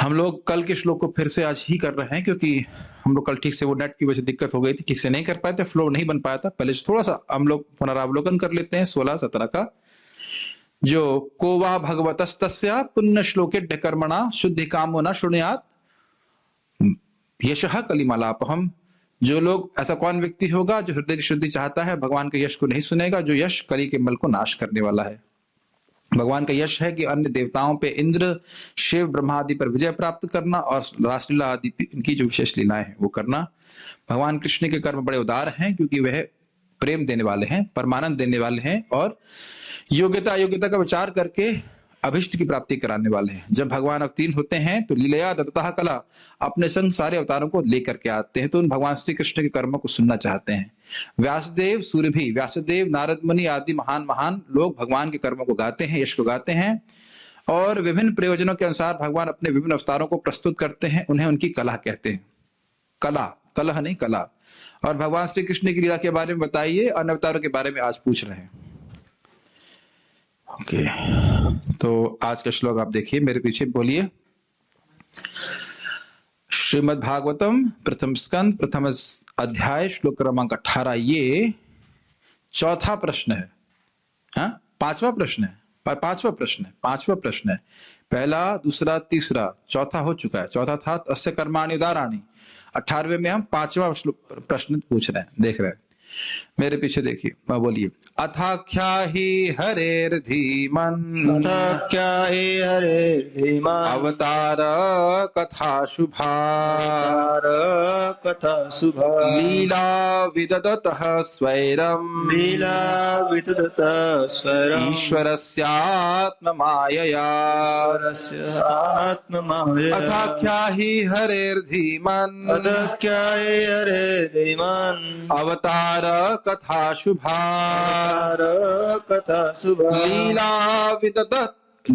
हम लोग कल के श्लोक को फिर से आज ही कर रहे हैं, क्योंकि हम लोग कल ठीक से वो नेट की वजह से दिक्कत हो गई थी, ठीक से नहीं कर पाए थे, फ्लो नहीं बन पाया था। पहले से थोड़ा सा हम लोग पुनरावलोकन कर लेते हैं 16-17 का, जो को वा भगवतस्तस्या पुण्य श्लोके कर्मणा शुद्धि कामो न शृणुयात् यशः कलिमलापहम्। जो लोग, ऐसा कौन व्यक्ति होगा जो हृदय की शुद्धि चाहता है, भगवान के यश को नहीं सुनेगा, जो यश कली के मल को नाश करने वाला है। भगवान का यश है कि अन्य देवताओं पे, इंद्र, शिव, ब्रह्मा आदि पर विजय प्राप्त करना और रासलीला आदि इनकी जो विशेष लीलाएं हैं वो करना। भगवान कृष्ण के कर्म बड़े उदार हैं, क्योंकि वह प्रेम देने वाले हैं, परमानंद देने वाले हैं और योग्यता अयोग्यता का विचार करके अभिष्ट की प्राप्ति कराने वाले हैं। जब भगवान अवतीर्ण होते हैं तो लीलया दत्तः कला, अपने संग सारे अवतारों को लेकर के आते हैं, तो उन भगवान श्री कृष्ण के कर्मों को सुनना चाहते हैं। व्यासदेव, सूर्यभी, व्यासदेव, नारद मुनि आदि महान महान लोग भगवान के कर्मों को गाते हैं, यश को गाते हैं और विभिन्न प्रयोजनों के अनुसार भगवान अपने विभिन्न अवतारों को प्रस्तुत करते हैं। उन्हें उनकी कला कहते हैं। कला, कलह नहीं, कला। और भगवान श्री कृष्ण की लीला के बारे में बताइए, अन्य अवतारों के बारे में आज पूछ रहे हैं। ओके, तो आज का श्लोक आप देखिए, मेरे पीछे बोलिए। श्रीमद् भागवतम प्रथम स्कंद प्रथम अध्याय श्लोक क्रमांक 18। ये चौथा प्रश्न है। हाँ, पांचवा प्रश्न है। पांचवा प्रश्न है। पहला, दूसरा, तीसरा, चौथा हो चुका है। चौथा था अस्य कर्माणि उदाराणि। 18वें में हम पांचवा प्रश्न पूछ रहे हैं, देख रहे हैं। मेरे पीछे देखिए, बोलिए। अथाख्या ही हरेर्धीमन्, अथाख्या हि हरेर्धीमन् अवतार कथा शुभा, कथा शुभा लीला विदधतः स्वैरम्, लीला विदधतः स्वैरम् ईश्वरस्यात्ममायया, ईश्वरस्य आत्ममायया। अथाख्या ही हरेर्धीमन्, अथाख्या हि हरेर्धीमन् अवतार कथा शुभा, कथा शुभा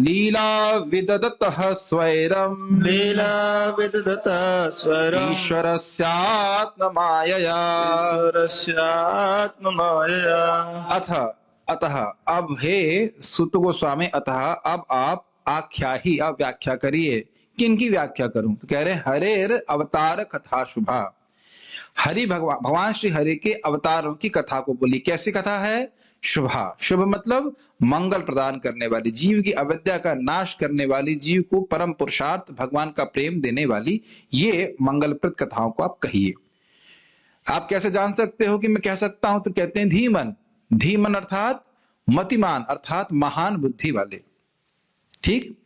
लीला विदधतः स्वैरम्, लीला विदधतः स्वैरम् ईश्वरस्यात्ममायया, ईश्वरस्यात्ममायया। अतः अब हे सुत गोस्वामी, अतः अब आप आख्या ही, आप व्याख्या करिए। किनकी व्याख्या करूं? तो कह रहे हरेर अवतार कथा शुभा। हरि भगवान श्री हरि के अवतारों की कथा को बोली। कैसी कथा है? शुभा। शुभ मतलब मंगल प्रदान करने वाली, जीव की अविद्या का नाश करने वाली, जीव को परम पुरुषार्थ भगवान का प्रेम देने वाली, ये मंगलप्रद कथाओं को आप कहिए। आप कैसे जान सकते हो कि मैं कह सकता हूं? तो कहते हैं धीमन। धीमन अर्थात मतिमान, अर्थात महान बुद्धि वाले। ठीक,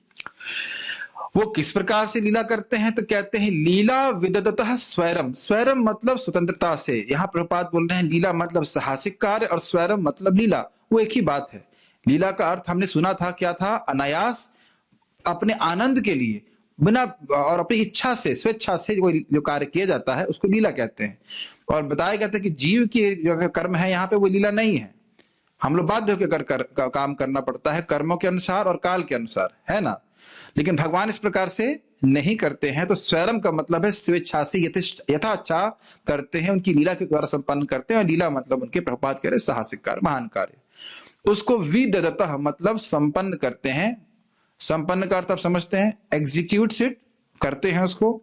वो किस प्रकार से लीला करते हैं? तो कहते हैं लीला विदधतः स्वैरम। स्वैरम मतलब स्वतंत्रता से। यहां प्रभुपाद बोल रहे हैं लीला मतलब साहसिक कार्य और स्वैरम मतलब लीला, वो एक ही बात है। लीला का अर्थ हमने सुना था, क्या था? अनायास, अपने आनंद के लिए, बिना और अपनी इच्छा से, स्वेच्छा से जो कार्य किया जाता है उसको लीला कहते हैं। और बताया गया था कि जीव की जो कर्म है यहाँ पे वो लीला नहीं है। हम लोग बाध्य होकर काम करना पड़ता है कर्मों के अनुसार और काल के अनुसार, है ना। लेकिन भगवान इस प्रकार से नहीं करते हैं। तो स्वयं का मतलब है स्वेच्छा से यथा अच्छा करते हैं, उनकी लीला के द्वारा संपन्न करते हैं। और लीला मतलब उनके प्रभुपाद कह रहे साहसिक कार्य, महान कार्य। उसको विदधतः मतलब संपन्न करते हैं। संपन्न का अर्थ आप समझते हैं, एग्जीक्यूट इट, करते हैं उसको।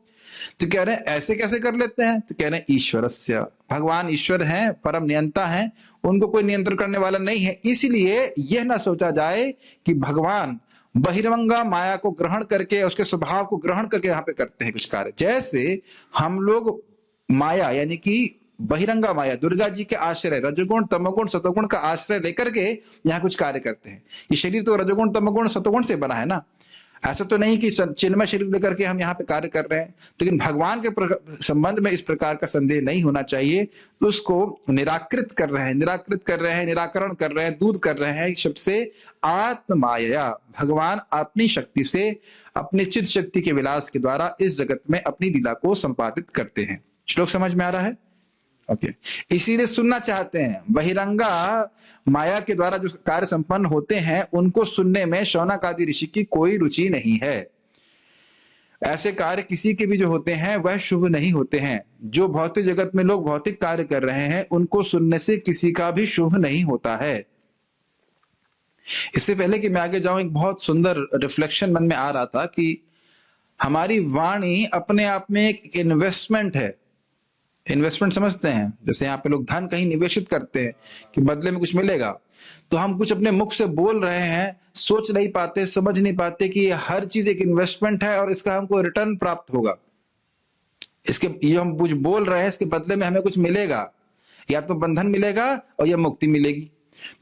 तो कह रहे हैं ऐसे कैसे कर लेते हैं? तो कह रहे हैं ईश्वरस्य, भगवान ईश्वर हैं, परम नियंता हैं, उनको कोई नियंत्रण करने वाला नहीं है। इसलिए यह ना सोचा जाए कि भगवान बहिरंगा माया को ग्रहण करके, उसके स्वभाव को ग्रहण करके यहाँ पे करते हैं कुछ कार्य। जैसे हम लोग माया यानी कि बहिरंगा माया, दुर्गा जी के आश्रय, रजोगुण तमोगुण सतोगुण का आश्रय लेकर के यहाँ कुछ कार्य करते हैं। ये शरीर तो रजोगुण तमोगुण सतोगुण से बना है ना। ऐसा तो नहीं कि चिन्मय शरीर लेकर के हम यहाँ पे कार्य कर रहे हैं। लेकिन भगवान के संबंध में इस प्रकार का संदेह नहीं होना चाहिए। तो उसको निराकृत कर रहे हैं, निराकरण कर रहे हैं, दूर कर रहे हैं शब्द से आत्ममाया। भगवान अपनी शक्ति से, अपनी चित्त शक्ति के विलास के द्वारा इस जगत में अपनी लीला को संपादित करते हैं। श्लोक समझ में आ रहा है? ओके, इसीलिए सुनना चाहते हैं। बहिरंगा माया के द्वारा जो कार्य संपन्न होते हैं उनको सुनने में शौनक आदि ऋषि की कोई रुचि नहीं है। ऐसे कार्य किसी के भी जो होते हैं वह शुभ नहीं होते हैं। जो भौतिक जगत में लोग भौतिक कार्य कर रहे हैं उनको सुनने से किसी का भी शुभ नहीं होता है। इससे पहले कि मैं आगे जाऊं, एक बहुत सुंदर रिफ्लेक्शन मन में आ रहा था कि हमारी वाणी अपने आप में एक इन्वेस्टमेंट है। इन्वेस्टमेंट समझते हैं? जैसे यहाँ पे लोग धन कहीं निवेशित करते हैं कि बदले में कुछ मिलेगा, तो हम कुछ अपने मुख से बोल रहे हैं, सोच नहीं पाते, समझ नहीं पाते कि हर चीज एक इन्वेस्टमेंट है और इसका हमको रिटर्न प्राप्त होगा। इसके ये हम कुछ बोल रहे हैं, इसके बदले में हमें कुछ मिलेगा, या तो बंधन मिलेगा और या मुक्ति मिलेगी।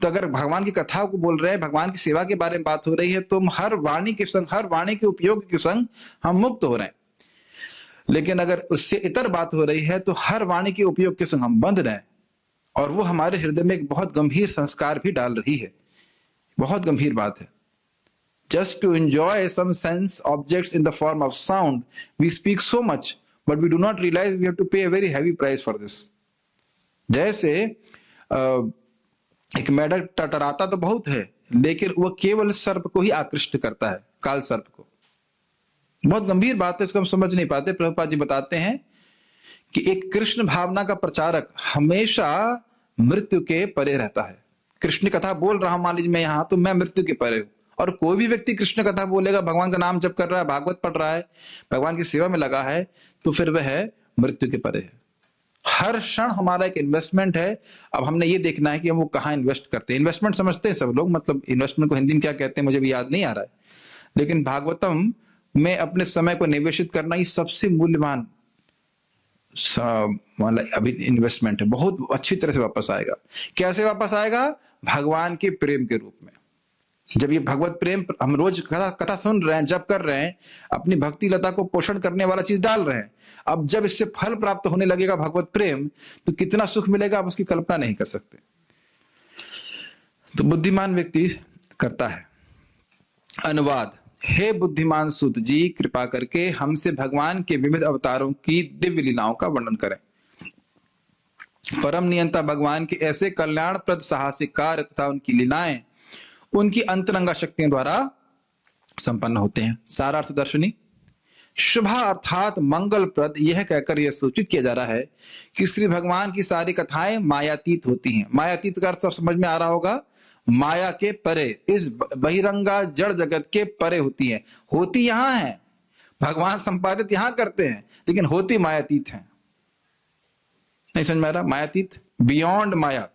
तो अगर भगवान की कथा को बोल रहे हैं, भगवान की सेवा के बारे में बात हो रही है, तो हम हर वाणी के संग, हर वाणी के उपयोग के संग हम मुक्त हो रहे हैं। लेकिन अगर उससे इतर बात हो रही है तो हर वाणी के उपयोग के संग हम बंध रहे हैं, और वो हमारे हृदय में एक बहुत गंभीर संस्कार भी डाल रही है। बहुत गंभीर बात है। Just to enjoy some sense objects in the form of sound, we speak so much, but we do not realize we have to pay a very heavy price for this. जैसे एक मेढक टटराता तो बहुत है, लेकिन वह केवल सर्प को ही आकृष्ट करता है, काल सर्प को। बहुत गंभीर बात है, इसको हम समझ नहीं पाते। प्रभुपाद जी बताते हैं कि एक कृष्ण भावना का प्रचारक हमेशा मृत्यु के परे रहता है। कृष्ण कथा बोल रहा हूं, मान लीजिए मैं यहां, तो मैं मृत्यु के परे हूं। और कोई भी व्यक्ति कृष्ण कथा बोलेगा, भगवान का नाम जप कर रहा है, भागवत पढ़ रहा है, भगवान की सेवा में लगा है, तो फिर वह मृत्यु के परे है। हर क्षण हमारा एक इन्वेस्टमेंट है। अब हमने ये देखना है कि हम वो कहाँ इन्वेस्ट करते हैं। इन्वेस्टमेंट समझते हैं सब लोग, मतलब इन्वेस्टमेंट को हिंदी में क्या कहते हैं मुझे भी याद नहीं आ रहा है, लेकिन भागवतम में अपने समय को निवेशित करना ही सबसे मूल्यवान मतलब अभी इन्वेस्टमेंट है। बहुत अच्छी तरह से वापस आएगा। कैसे वापस आएगा? भगवान के प्रेम के रूप में। जब ये भगवत प्रेम हम रोज कथा सुन रहे हैं, जब कर रहे हैं, अपनी भक्ति लता को पोषण करने वाला चीज डाल रहे हैं, अब जब इससे फल प्राप्त होने लगेगा भगवत प्रेम, तो कितना सुख मिलेगा आप उसकी कल्पना नहीं कर सकते। तो बुद्धिमान व्यक्ति करता है। अनुवाद। हे बुद्धिमान सूत जी, कृपा करके हमसे भगवान के विविध अवतारों की दिव्य लीलाओं का वर्णन करें। परम नियंता भगवान के ऐसे कल्याणप्रद साहसिक कार्य तथा उनकी लीलाएं उनकी अंतरंगा शक्तियों द्वारा संपन्न होते हैं। सारार्थ दर्शनी। शुभा अर्थात मंगलप्रद यह कहकर यह सूचित किया जा रहा है कि श्री भगवान की सारी कथाएं मायातीत होती हैं। मायातीत का अर्थ समझ में आ रहा होगा, माया के परे, इस बहिरंगा जड़ जगत के परे होती है। होती यहां है, भगवान संपादित यहां करते हैं, लेकिन होती मायातीत है। नहीं समझ में आ रहा? मायातीत, बियॉन्ड माया,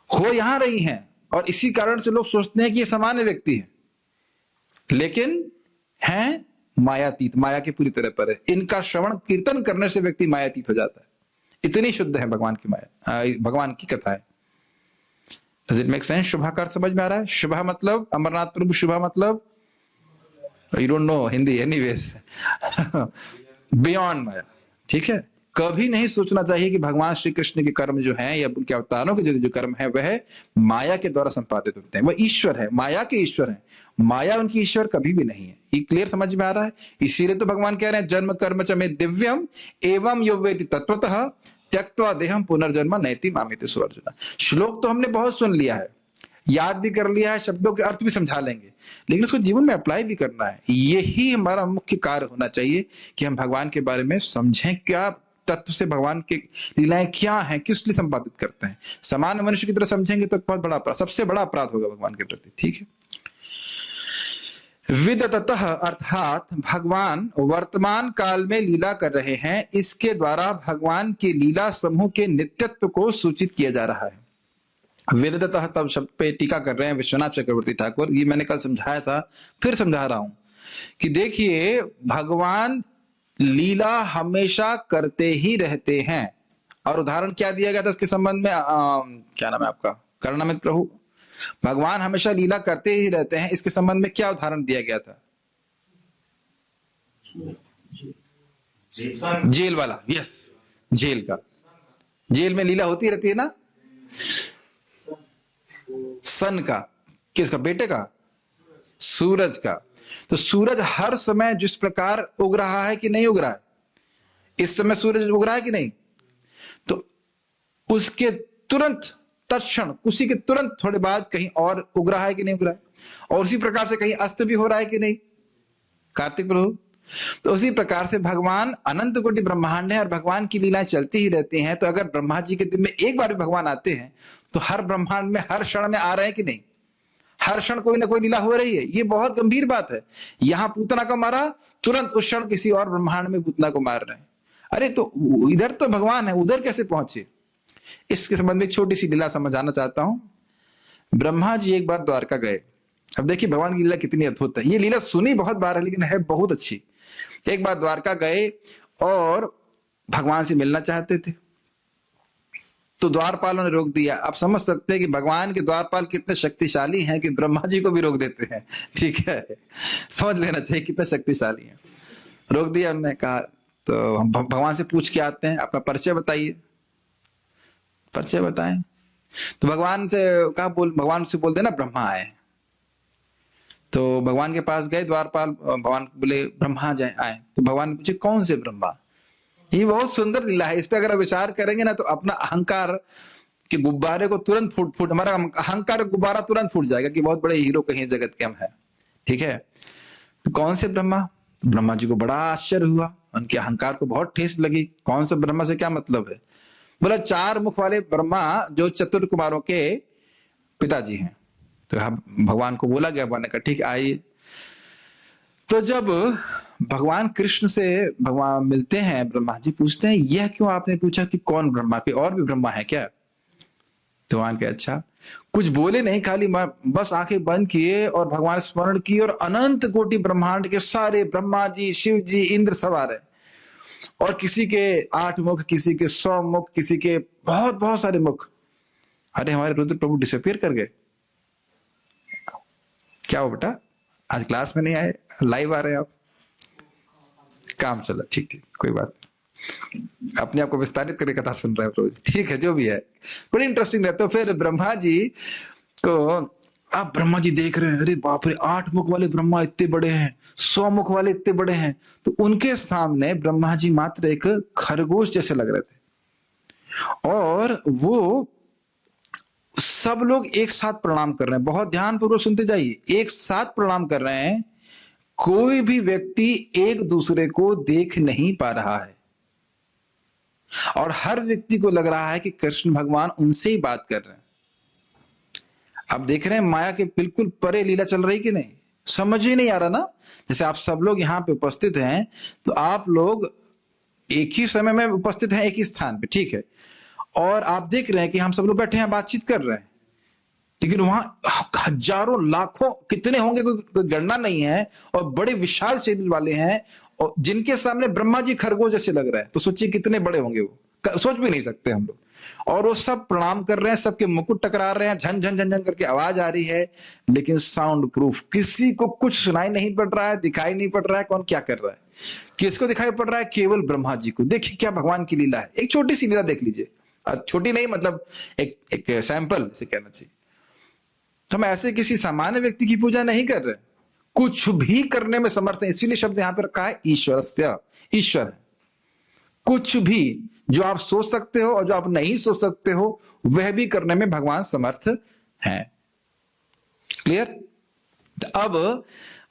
हो यहां रही हैं, और इसी कारण से लोग सोचते हैं कि ये सामान्य व्यक्ति है, लेकिन हैं मायातीत, माया के पूरी तरह पर है। इनका श्रवण कीर्तन करने से व्यक्ति मायातीत हो जाता है। इतनी शुद्ध है भगवान की माया, भगवान की कथाएं। Does it make sense? शुभा का अर्थ समझ में आ रहा है? शुभा मतलब अमरनाथ प्रभु, शुभा मतलब you don't know Hindi, anyways beyond Maya. ठीक है। कभी नहीं सोचना चाहिए कि भगवान श्री कृष्ण के कर्म जो हैं या उनके अवतारों के जो कर्म है वह माया के द्वारा संपादित होते हैं। वह ईश्वर है, माया के ईश्वर है। माया उनकी ईश्वर कभी भी नहीं है। ये क्लियर समझ में आ रहा है? इसीलिए तो भगवान कह रहे हैं जन्म कर्म च मे दिव्यम एवं यो वेति तत्वतः त्यक्त्वा देहम पुनर्जन्म नैति मामेति सुअर्जुन। श्लोक तो हमने बहुत सुन लिया है, याद भी कर लिया है, शब्दों के अर्थ भी समझा लेंगे, लेकिन उसको जीवन में अप्लाई भी करना है। यही हमारा मुख्य कार्य होना चाहिए कि हम भगवान के बारे में समझें, क्या तत्व से भगवान की लीलाएं क्या हैं, किस लिए संपादित करते हैं। सामान्य मनुष्य की तरह समझेंगे तो बहुत बड़ा अपराध, सबसे बड़ा अपराध होगा भगवान के प्रति। ठीक है। विदततः अर्थात भगवान वर्तमान काल में लीला कर रहे हैं, इसके द्वारा भगवान की लीला समूह के नित्यत्व को सूचित किया जा रहा है। विदततः तब शब्द पे टीका कर रहे हैं विश्वनाथ चक्रवर्ती ठाकुर। ये मैंने कल समझाया था, फिर समझा रहा हूं कि देखिए भगवान लीला हमेशा करते ही रहते हैं। और उदाहरण क्या दिया गया था इसके संबंध में? क्या नाम है आपका? कर्णामित प्रभु। भगवान हमेशा लीला करते ही रहते हैं, इसके संबंध में क्या उदाहरण दिया गया था? जेल वाला। यस, जेल का। जेल में लीला होती रहती है ना। सन का, किसका? बेटे का, सूरज का। तो सूरज हर समय जिस प्रकार उग रहा है कि नहीं उग रहा है, इस समय सूरज उग रहा है कि नहीं, तो उसके तुरंत तत्क्षण, उसी के तुरंत थोड़े बाद कहीं और उग रहा है कि नहीं उग रहा है, और उसी प्रकार से कहीं अस्त भी हो रहा है कि नहीं। कार्तिक प्रभु। तो उसी प्रकार से भगवान अनंत कोटि ब्रह्मांड है और भगवान की लीलाएं चलती ही रहती हैं। तो अगर ब्रह्मा जी के दिन में एक बार भी भगवान आते हैं तो हर ब्रह्मांड में हर क्षण में आ रहे हैं कि नहीं? हर क्षण कोई ना कोई लीला हो रही है, ये बहुत गंभीर बात है। यहां पूतना को मारा, तुरंत उस क्षण किसी और ब्रह्मांड में पूतना को मार रहे हैं। अरे तो इधर तो भगवान है, उधर कैसे पहुंचे? इसके संबंध में एक छोटी सी लीला समझाना चाहता हूं। ब्रह्मा जी एक बार द्वारका गए। अब देखिए भगवान की लीला कितनी अद्भुत है। ये लीला सुनी बहुत बार है लेकिन है बहुत अच्छी। एक बार द्वारका गए और भगवान से मिलना चाहते थे, तो द्वारपालों ने रोक दिया। आप समझ सकते हैं कि भगवान के द्वारपाल कितने शक्तिशाली हैं कि ब्रह्मा जी को भी रोक देते हैं। ठीक है, समझ लेना चाहिए कितना शक्तिशाली है। रोक दिया। हमने कहा तो हम भगवान से पूछ के आते हैं, अपना परिचय बताइए। परिचय बताएं तो भगवान से कहा, भगवान से बोल देना ब्रह्मा आए। तो भगवान के पास गए द्वारपाल, भगवान बोले ब्रह्मा जाए आए। तो भगवान ने पूछे कौन से ब्रह्मा? ये बहुत सुंदर लीला है। इस पे अगर आप विचार करेंगे ना तो अपना अहंकार के गुब्बारे को तुरंत फूट हमारा अहंकार का गुब्बारा तुरंत फूट जाएगा कि बहुत बड़े हीरो कहीं जगत के हम है। ठीक है, तो कौन से ब्रह्मा? तो ब्रह्मा जी को बड़ा आश्चर्य हुआ, उनके अहंकार को बहुत ठेस लगी। कौन से ब्रह्मा से क्या मतलब है? बोला 4 मुख वाले ब्रह्मा जो चतुर कुमारों के पिताजी हैं। तो भगवान को बोला गया, भगवान ने कहा ठीक आइए। तो जब भगवान कृष्ण से भगवान मिलते हैं, ब्रह्मा जी पूछते हैं यह क्यों आपने पूछा कि कौन ब्रह्मा, के और भी ब्रह्मा है क्या? तो भगवान के अच्छा, कुछ बोले नहीं, खाली बस आंखें बंद किए और भगवान स्मरण किए और अनंत कोटि ब्रह्मांड के सारे ब्रह्मा जी, शिव जी, इंद्र सवार है। और किसी के 8 मुख, किसी के 100 मुख, किसी के बहुत बहुत सारे मुख। अरे हमारे रुद्र प्रभु डिसअपियर कर गए। क्या हो बेटा, आज क्लास में नहीं आए, लाइव आ रहे हैं आप? काम चला, ठीक ठीक, कोई बात नहीं। अपने आप को विस्तारित करके कथा सुन रहे हैं, ठीक है, जो भी है बड़ी इंटरेस्टिंग है। तो फिर ब्रह्मा जी को, आप ब्रह्मा जी देख रहे हैं, अरे बाप रे 8 मुख वाले ब्रह्मा इतने बड़े हैं, 100 मुख वाले इतने बड़े हैं। तो उनके सामने ब्रह्मा जी मात्र एक खरगोश जैसे लग रहे थे। और वो सब लोग एक साथ प्रणाम कर रहे हैं। बहुत ध्यानपूर्वक सुनते जाइए, एक साथ प्रणाम कर रहे हैं। कोई भी व्यक्ति एक दूसरे को देख नहीं पा रहा है और हर व्यक्ति को लग रहा है कि कृष्ण भगवान उनसे ही बात कर रहे हैं। आप देख रहे हैं माया के बिल्कुल परे लीला चल रही कि नहीं? समझ ही नहीं आ रहा ना। जैसे आप सब लोग यहाँ पे उपस्थित हैं तो आप लोग एक ही समय में उपस्थित हैं, एक ही स्थान पे, ठीक है, और आप देख रहे हैं कि हम सब लोग बैठे हैं, बातचीत कर रहे हैं, लेकिन वहां हजारों लाखों कितने होंगे कोई गणना नहीं है, और बड़े विशाल शरीर वाले हैं, और जिनके सामने ब्रह्मा जी खरगोश जैसे लग रहे हैं। तो सोचिए कितने बड़े होंगे वो, सोच भी नहीं सकते हम लोग। और वो सब प्रणाम कर रहे हैं, सबके मुकुट टकरा रहे हैं, झन झन झन झन करके आवाज आ रही है, लेकिन साउंड प्रूफ, किसी को कुछ सुनाई नहीं पड़ रहा है, दिखाई नहीं पड़ रहा है कौन क्या कर रहा है। किसको दिखाई पड़ रहा है? केवल ब्रह्मा जी को। देखिए क्या भगवान की लीला है। एक छोटी सी लीला देख लीजिए, छोटी नहीं मतलब एक सैंपल से कहना चाहिए। तो हम ऐसे किसी सामान्य व्यक्ति की पूजा नहीं कर रहे, कुछ भी करने में समर्थ है। इसीलिए शब्द यहां पर रखा है ईश्वरस्य, ईश्वर है। कुछ भी जो आप सोच सकते हो और जो आप नहीं सोच सकते हो वह भी करने में भगवान समर्थ है। क्लियर? अब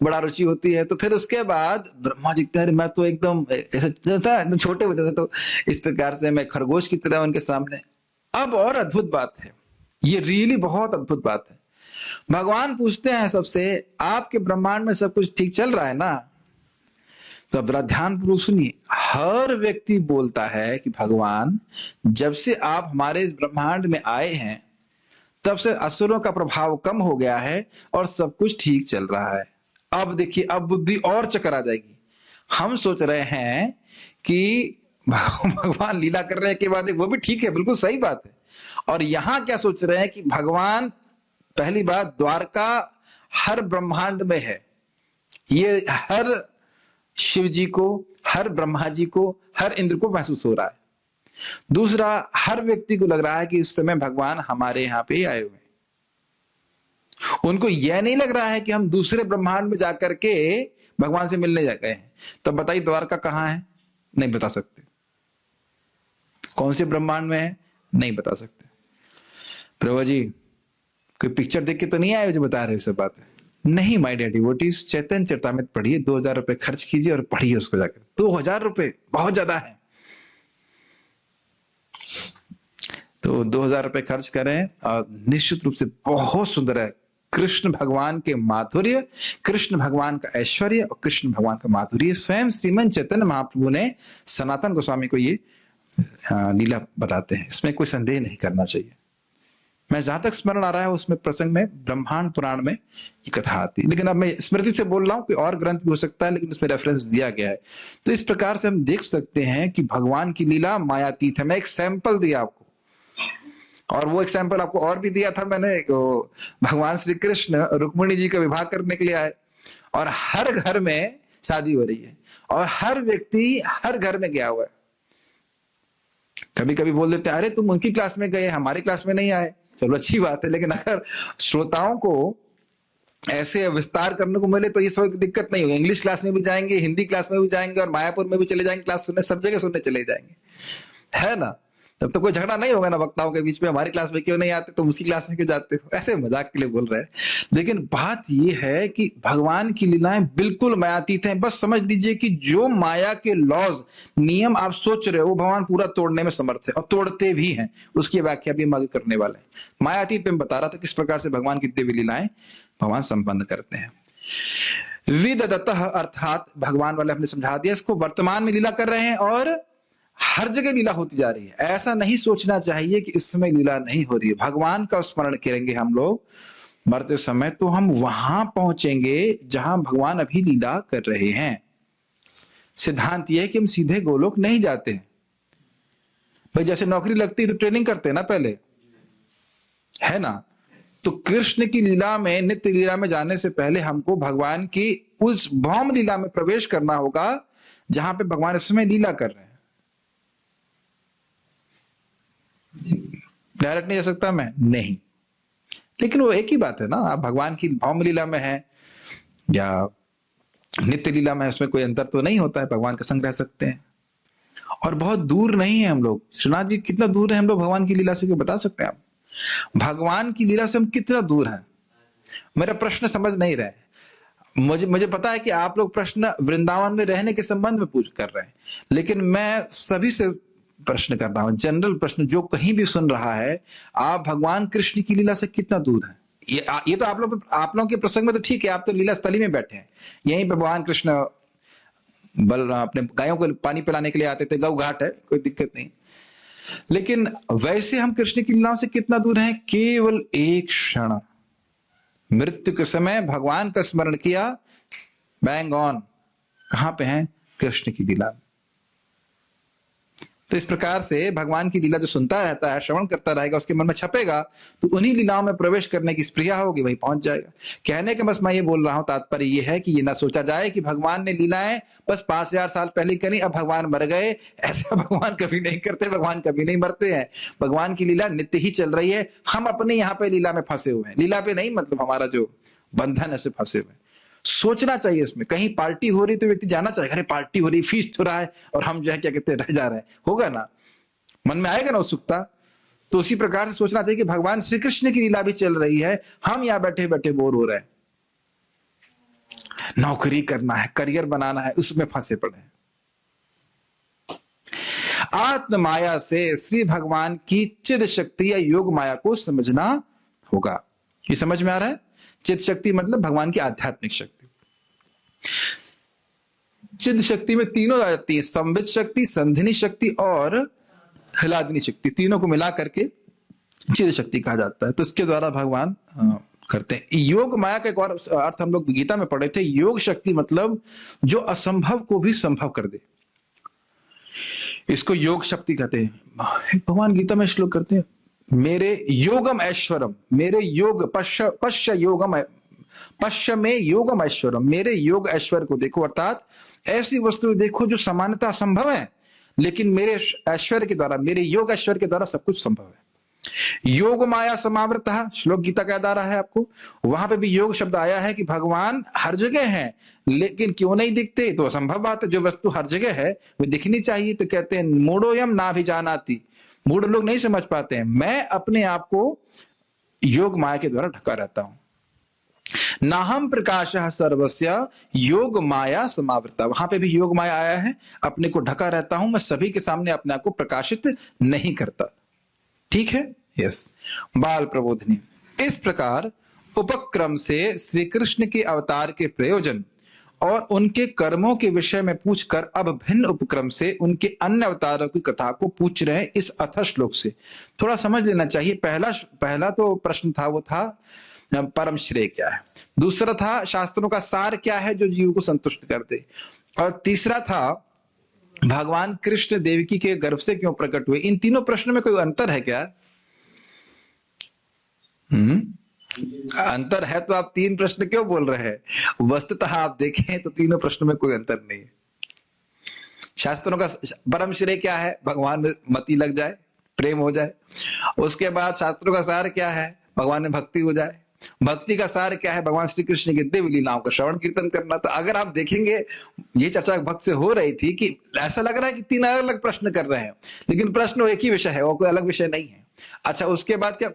बड़ा रुचि होती है। तो फिर उसके बाद ब्रह्मा जी कहते हैं मैं तो एकदम ऐसा था, एकदम छोटे बच्चे थे, तो इस प्रकार से मैं खरगोश की तरह उनके सामने। अब और अद्भुत बात है, ये रियली बहुत अद्भुत बात है। भगवान पूछते हैं सबसे, आपके ब्रह्मांड में सब कुछ ठीक चल रहा है ना? तो बड़ा ध्यानपूर्वक सुनिए। हर व्यक्ति बोलता है कि भगवान जब से आप हमारे इस ब्रह्मांड में आए हैं तब से असुरों का प्रभाव कम हो गया है और सब कुछ ठीक चल रहा है। अब देखिए, अब बुद्धि और चक्कर आ जाएगी। हम सोच रहे हैं कि भगवान लीला कर रहे हैं के बाद वो भी ठीक है, बिल्कुल सही बात है। और यहां क्या सोच रहे हैं कि भगवान, पहली बात, द्वारका हर ब्रह्मांड में है। ये हर शिव जी को, हर ब्रह्मा जी को, हर इंद्र को महसूस हो रहा है। दूसरा, हर व्यक्ति को लग रहा है कि इस समय भगवान हमारे यहां पे आए हुए हैं। उनको यह नहीं लग रहा है कि हम दूसरे ब्रह्मांड में जाकर के भगवान से मिलने जा गए हैं। तब बताइए द्वारका कहां है? नहीं बता सकते। कौन से ब्रह्मांड में है? नहीं बता सकते। प्रभु जी कोई पिक्चर देख के तो नहीं आए जो बता रहे हो सब बातें? नहीं माय डियर डिवोटीज, चैतन्य चरितामृत पढ़िए, 2000 रुपए खर्च कीजिए और पढ़िए उसको जाकर। 2000 रुपए बहुत ज्यादा है। तो 2000 रुपए खर्च करें और निश्चित रूप से बहुत सुंदर है। कृष्ण भगवान के माधुर्य, कृष्ण भगवान का ऐश्वर्य और कृष्ण भगवान का माधुर्य स्वयं श्रीमन चैतन्य महाप्रभु ने सनातन गोस्वामी को ये लीला बताते हैं। इसमें कोई संदेह नहीं करना चाहिए। मैं जहां तक स्मरण आ रहा है उसमें प्रसंग में ब्रह्मांड पुराण में ये कथा आती है, लेकिन अब मैं स्मृति से बोल रहा हूं कि और ग्रंथ भी हो सकता है, लेकिन उसमें रेफरेंस दिया गया है। तो इस प्रकार से हम देख सकते हैं कि भगवान की लीला मायातीत है। मैं एक सैंपल दिया आपको, और वो एग्जाम्पल आपको और भी दिया था मैंने। भगवान श्री कृष्ण रुक्मिणी जी का विवाह करने के लिए आए और हर घर में शादी हो रही है और हर व्यक्ति हर घर में गया हुआ है। कभी कभी बोल देते हैं अरे तुम उनकी क्लास में गए, हमारी क्लास में नहीं आए। चलो अच्छी बात है, लेकिन अगर श्रोताओं को ऐसे विस्तार करने को मिले तो ये सब दिक्कत नहीं होगी। इंग्लिश क्लास में भी जाएंगे, हिंदी क्लास में भी जाएंगे और मायापुर में भी चले जाएंगे क्लास सुनने, सब जगह सुनने चले जाएंगे, है ना। तब तो कोई झगड़ा नहीं होगा ना वक्ताओं के बीच में, हमारी क्लास में क्यों नहीं आते, तुम उसकी क्लास में क्यों जाते हो, ऐसे मजाक के लिए बोल रहे हैं। लेकिन बात यह है कि भगवान की लीलाएं बिल्कुल मायातीत हैं। बस समझ लीजिए कि जो माया के लॉज, नियम आप सोच रहे हो वो भगवान पूरा तोड़ने में समर्थ है और तोड़ते भी हैं। उसकी व्याख्या भी हम आगे करने वाले हैं। मायातीत में बता रहा था किस प्रकार से भगवान की दिव्य लीलाएं भगवान संपन्न करते हैं। विदधतः अर्थात भगवान वाले हमने समझा दिया, इसको वर्तमान में लीला कर रहे हैं और हर जगह लीला होती जा रही है। ऐसा नहीं सोचना चाहिए कि इस समय लीला नहीं हो रही है। भगवान का स्मरण करेंगे हम लोग मरते समय तो हम वहां पहुंचेंगे जहां भगवान अभी लीला कर रहे हैं। सिद्धांत यह है कि हम सीधे गोलोक नहीं जाते हैं। भाई जैसे नौकरी लगती है तो ट्रेनिंग करते हैं ना पहले, है ना। तो कृष्ण की लीला में, नित्य लीला में जाने से पहले हमको भगवान की उस भौम लीला में प्रवेश करना होगा जहां पे भगवान इस समय लीला कर रहे हैं। डायरेक्ट नहीं जा सकता मैं, नहीं। लेकिन वो एक ही बात है ना, आप भगवान की भौम लीला में है या नित्य लीला में, उसमें कोई अंतर तो नहीं होता है। भगवान का संग रह सकते हैं और बहुत दूर नहीं है हम लोग। श्रीनाथ जी कितना दूर है हम लोग भगवान की लीला से, बता सकते हैं आप? भगवान की लीला से हम कितना दूर हैं? मेरा प्रश्न समझ नहीं रहे। मुझे पता है कि आप लोग प्रश्न वृंदावन में रहने के संबंध में पूछ कर रहे हैं, लेकिन मैं सभी से प्रश्न कर रहा हूं, जनरल प्रश्न, जो कहीं भी सुन रहा है, आप भगवान कृष्ण की लीला से कितना दूर हैं? ये तो आप लोगों के प्रसंग में तो ठीक है, आप तो लीला स्थली में बैठे हैं, यहीं पे भगवान कृष्ण अपने गायों को पानी पिलाने के लिए आते थे, गौ घाट है, कोई दिक्कत नहीं। लेकिन वैसे हम कृष्ण की लीलाओं से कितना दूर हैं? केवल एक क्षण, मृत्यु के समय भगवान का स्मरण किया, बैंग ऑन, कहां पे हैं? कृष्ण की लीला। तो इस प्रकार से भगवान की लीला जो सुनता रहता है, श्रवण करता रहेगा, उसके मन में छपेगा, तो उन्हीं लीलाओं में प्रवेश करने की स्प्रिया होगी, वहीं पहुंच जाएगा। कहने के बस मैं ये बोल रहा हूं, तात्पर्य ये है कि ये ना सोचा जाए कि भगवान ने लीलाएं बस 5000 साल पहले करी, अब भगवान मर गए। ऐसा भगवान कभी नहीं करते, भगवान कभी नहीं मरते हैं। भगवान की लीला नित्य ही चल रही है। हम अपने यहाँ पे लीला में फंसे हुए हैं। लीला पे नहीं, मतलब हमारा जो बंधन है उससे फंसे हुए हैं। सोचना चाहिए इसमें, कहीं पार्टी हो रही तो व्यक्ति जाना चाहिए, अरे पार्टी हो रही, फीस्ट हो रहा है और हम जो है क्या कहते हैं रह जा रहे हैं, होगा ना, मन में आएगा ना उत्सुकता। तो उसी प्रकार से सोचना चाहिए कि भगवान श्री कृष्ण की लीला भी चल रही है, हम यहां बैठे बैठे बोर हो रहे हैं, नौकरी करना है, करियर बनाना है, उसमें फंसे पड़े हैं। आत्म माया से श्री भगवान की चिद शक्ति या योग माया को समझना होगा। ये समझ में आ रहा है? चिद शक्ति मतलब भगवान की आध्यात्मिक शक्ति। चिद शक्ति में तीनों आ जाती है, संवित शक्ति, संधिनी शक्ति और ह्लादिनी शक्ति, तीनों को मिला करके चिद शक्ति कहा जाता है। तो इसके द्वारा भगवान करते हैं। योग माया का एक और अर्थ हम लोग गीता में पढ़े थे, योग शक्ति मतलब जो असंभव को भी संभव कर दे, इसको योग शक्ति कहते हैं। भगवान गीता में श्लोक करते हैं, मेरे योगम ऐश्वरम, मेरे योग पश्य योगम, पश्य में योगम ऐश्वरम, मेरे योग ऐश्वर्य को देखो, अर्थात ऐसी वस्तु देखो जो सामान्यतः असंभव है, लेकिन मेरे ऐश्वर्य के द्वारा, मेरे योग ऐश्वर्य के द्वारा सब कुछ संभव है। योग माया समावृतः, श्लोक गीता का याद आ रहा है आपको? वहां पे भी योग शब्द आया है कि भगवान हर जगह है, लेकिन क्यों नहीं दिखते? तो असंभव बात है, जो वस्तु हर जगह है वो दिखनी चाहिए। तो कहते हैं मूढ़ोयम ना भी जानाति, मूढ़ लोग नहीं समझ पाते हैं, मैं अपने आप को योग माया के द्वारा ढका रहता हूं। नाहम प्रकाश सर्वस्य योग माया समावृता, वहां पे भी योग माया आया है, अपने को ढका रहता हूं, मैं सभी के सामने अपने आप को प्रकाशित नहीं करता। ठीक है? यस। बाल प्रबोधिनी, इस प्रकार उपक्रम से श्री कृष्ण के अवतार के प्रयोजन और उनके कर्मों के विषय में पूछकर अब भिन्न उपक्रम से उनके अन्य अवतारों की कथा को पूछ रहे हैं इस अथ श्लोक से। थोड़ा समझ लेना चाहिए। पहला तो प्रश्न था वो था परम श्रेय क्या है, दूसरा था शास्त्रों का सार क्या है जो जीव को संतुष्ट कर दे, और तीसरा था भगवान कृष्ण देवकी के गर्भ से क्यों प्रकट हुए। इन तीनों प्रश्नों में कोई अंतर है क्या? अंतर है तो आप तीन प्रश्न क्यों बोल रहे हैं? वस्तुतः आप देखें तो तीनों प्रश्नों में कोई अंतर नहीं है। शास्त्रों का परम श्रेय क्या है? भगवान में मति लग जाए, प्रेम हो जाए। उसके बाद शास्त्रों का सार क्या है? भगवान में भक्ति हो जाए। भक्ति का सार क्या है? भगवान श्री कृष्ण की दिव्य लीलाओं का श्रवण कीर्तन करना। तो अगर आप देखेंगे, ये चर्चा भक्त से हो रही थी कि ऐसा लग रहा है कि तीन अलग अलग प्रश्न कर रहे हैं, लेकिन प्रश्न वो एक ही विषय है, वो कोई अलग विषय नहीं है। अच्छा, उसके बाद क्या?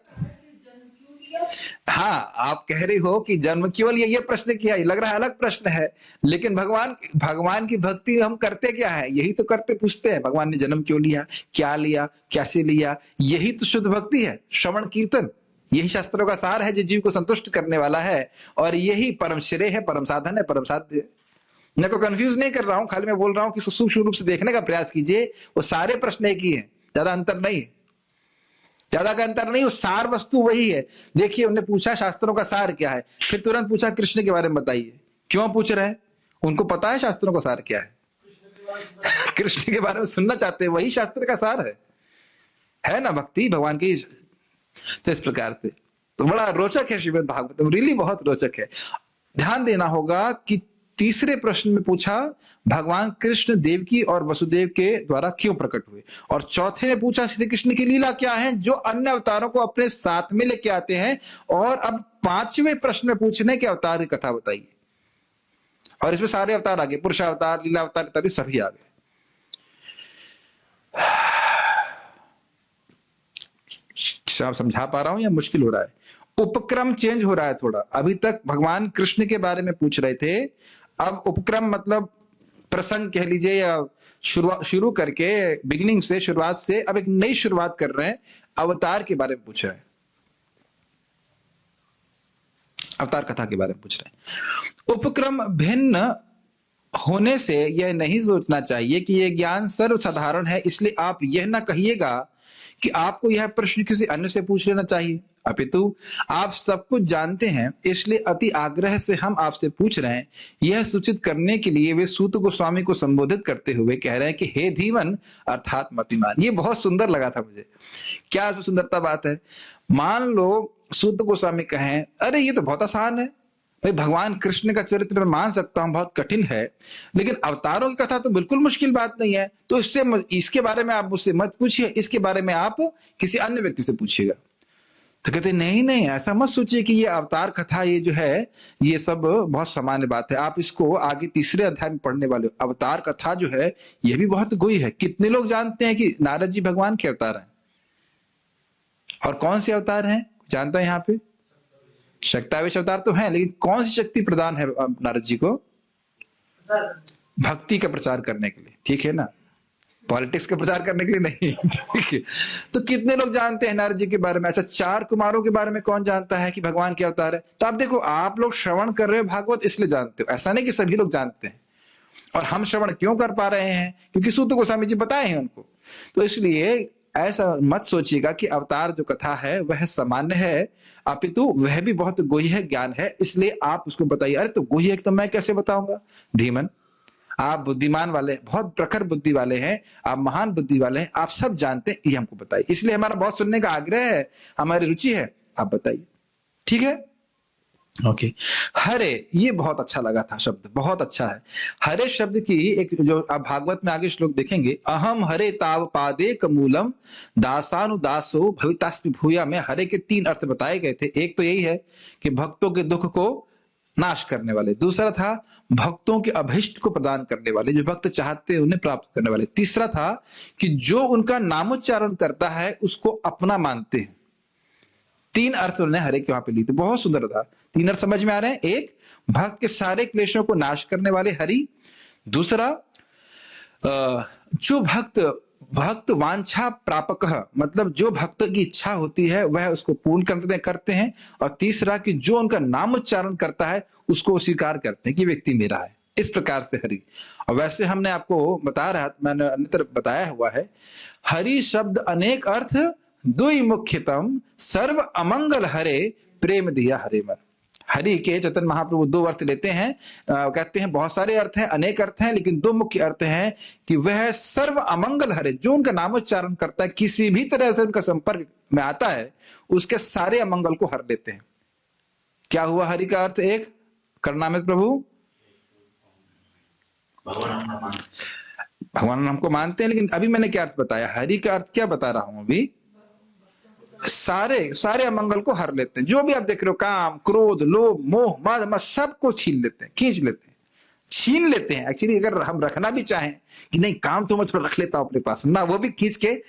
हाँ, आप कह रही हो कि जन्म केवल ये प्रश्न किया, लग रहा है अलग प्रश्न है, लेकिन भगवान की भक्ति हम करते क्या है? यही तो करते पूछते हैं, भगवान ने जन्म क्यों लिया, क्या लिया, कैसे लिया। यही तो शुद्ध भक्ति है, श्रवण कीर्तन। यही शास्त्रों का सार है जो जीव को संतुष्ट करने वाला है, और यही परम श्रेय है, परम साधन है, परम साध्य है। मैं को कंफ्यूज नहीं कर रहा हूं, खाली मैं बोल रहा हूं कि सूक्ष्म रूप से देखने का प्रयास कीजिए। वो सारे प्रश्न एक ही है, ज्यादा अंतर नहीं है, ज्यादा का अंतर नहीं, वो सार वस्तु वही है। देखिए, उन्होंने पूछा शास्त्रों का सार क्या है, फिर तुरंत पूछा कृष्ण के बारे में बताइए। क्यों पूछ रहे हैं? उनको पता है शास्त्रों का सार क्या है। कृष्ण के बारे में सुनना चाहते हैं, वही शास्त्र का सार है ना, भक्ति भगवान की। तो इस प्रकार से तो बड़ा रोचक है श्रीमद् भागवतम, रियली बहुत रोचक है। ध्यान देना होगा कि तीसरे प्रश्न में पूछा भगवान कृष्ण देवकी और वसुदेव के द्वारा क्यों प्रकट हुए, और चौथे में पूछा श्री कृष्ण की लीला क्या है जो अन्य अवतारों को अपने साथ में लेके आते हैं, और अब पांचवें प्रश्न में पूछने के अवतार की कथा बताइए। और इसमें सारे अवतार आ गए, पुरुष अवतार, लीला अवतार इत्यादि सभी आ गए। आप समझा पा रहा हूं या मुश्किल हो रहा है? उपक्रम चेंज हो रहा है थोड़ा। अभी तक भगवान कृष्ण के बारे में पूछ रहे थे, अब उपक्रम मतलब प्रसंग कह लीजिए, या शुरू करके बिगिनिंग से, शुरुआत से अब एक नई शुरुआत कर रहे हैं, अवतार के बारे में पूछ रहे हैं, अवतार कथा के बारे में पूछ रहे हैं। उपक्रम भिन्न होने से यह नहीं सोचना चाहिए कि यह ज्ञान सर्वसाधारण है, इसलिए आप यह ना कहिएगा कि आपको यह प्रश्न किसी अन्य से पूछ लेना चाहिए, अपितु आप सब कुछ जानते हैं, इसलिए अति आग्रह से हम आपसे पूछ रहे हैं। यह सूचित करने के लिए वे सूत गोस्वामी को संबोधित करते हुए कह रहे हैं कि हे धीमन अर्थात मतिमान। ये बहुत सुंदर लगा था मुझे। क्या सुंदरता बात है। मान लो सूत गोस्वामी कहें, अरे ये तो बहुत आसान है भाई, भगवान कृष्ण का चरित्र मैं मान सकता हूं बहुत कठिन है, लेकिन अवतारों की कथा तो बिल्कुल मुश्किल बात नहीं है, तो इसके बारे में आप मुझसे मत पूछिए, इसके बारे में आप किसी अन्य व्यक्ति से पूछिएगा। तो कहते नहीं, ऐसा मत सोचिए कि ये अवतार कथा ये जो है ये सब बहुत सामान्य बात है, आप इसको आगे तीसरे अध्याय में पढ़ने वाले हो। अवतार कथा जो है ये भी बहुत गुही है। कितने लोग जानते हैं कि नारद जी भगवान के अवतार हैं? और कौन से अवतार हैं जानता है यहाँ पे? शक्तावेश अवतार तो है, लेकिन कौन सी शक्ति प्रदान है नारद जी को? भक्ति का प्रचार करने के लिए, ठीक है ना, पॉलिटिक्स का प्रचार करने के लिए नहीं। ठीक है, तो कितने लोग जानते हैं नारद जी के बारे में? अच्छा, 4 कुमारों के बारे में कौन जानता है कि भगवान के अवतार है? तो आप देखो, आप लोग श्रवण कर रहे हो भागवत इसलिए जानते हो, ऐसा नहीं कि सभी लोग जानते हैं। और हम श्रवण क्यों कर पा रहे हैं? क्योंकि सूत गोस्वामी जी बताए हैं उनको। तो इसलिए ऐसा मत सोचिएगा कि अवतार जो कथा है वह सामान्य है, अपितु वह भी बहुत गुह्य ज्ञान है, इसलिए आप उसको बताइए। अरे तो गुह्य तो मैं कैसे बताऊंगा? धीमन, आप बुद्धिमान वाले, बहुत प्रखर बुद्धि वाले हैं, आप महान बुद्धि वाले हैं, आप सब जानते हैं, ये हमको बताइए। इसलिए हमारा बहुत सुनने का आग्रह है, हमारी रुचि है, आप बताइए। ठीक है, ओके। हरे, ये बहुत अच्छा लगा था शब्द, बहुत अच्छा है। हरे शब्द की एक जो आप भागवत में आगे श्लोक देखेंगे, अहम हरे ताव पादे कमूलम दासानुदासो भवितास्मि भूया में हरे के 3 अर्थ बताए गए थे। एक तो यही है कि भक्तों के दुख को नाश करने वाले, दूसरा था भक्तों के अभिष्ट को प्रदान करने वाले, जो भक्त चाहते हैं उन्हें प्राप्त करने वाले, तीसरा था कि जो उनका नामोच्चारण करता है उसको अपना मानते हैं। 3 अर्थ उन्होंने हरे के वहां पे लिए थे, बहुत सुंदर था। 3 अर्थ समझ में आ रहे हैं? एक, भक्त के सारे क्लेशों को नाश करने वाले हरि। दूसरा, जो भक्त भक्त वांछा प्रापक, मतलब जो भक्त की इच्छा होती है वह उसको पूर्ण करते हैं। और तीसरा कि जो उनका नाम उच्चारण करता है उसको स्वीकार करते हैं कि व्यक्ति मेरा है। इस प्रकार से हरि। और वैसे हमने आपको बता रहा, मैंने अन्यत्र बताया हुआ है, हरि शब्द अनेक अर्थ दुई मुख्यतम, सर्व अमंगल हरे प्रेम दिया हरे मन। हरि के चैतन्य महाप्रभु दो अर्थ लेते हैं, कहते हैं बहुत सारे अर्थ हैं, अनेक अर्थ हैं, लेकिन दो मुख्य अर्थ हैं कि वह सर्व अमंगल हरे, जो उनका नामोच्चारण करता है, किसी भी तरह से उनका संपर्क में आता है, उसके सारे अमंगल को हर लेते हैं। क्या हुआ हरि का अर्थ? एक, करुणामृत प्रभु, भगवान हमको मानते हैं, लेकिन अभी मैंने क्या अर्थ बताया? हरि का अर्थ क्या बता रहा हूं अभी? सारे अमंगल को हर लेते हैं। जो भी आप देख रहे हो, काम, क्रोध, लोभ, मोह, मद, सबको छीन लेते हैं, खींच लेते हैं, छीन लेते हैं। एक्चुअली अगर हम रखना भी चाहें कि नहीं काम तो मुझ पर रख लेता हूं अपने पास ना, वो भी खींच के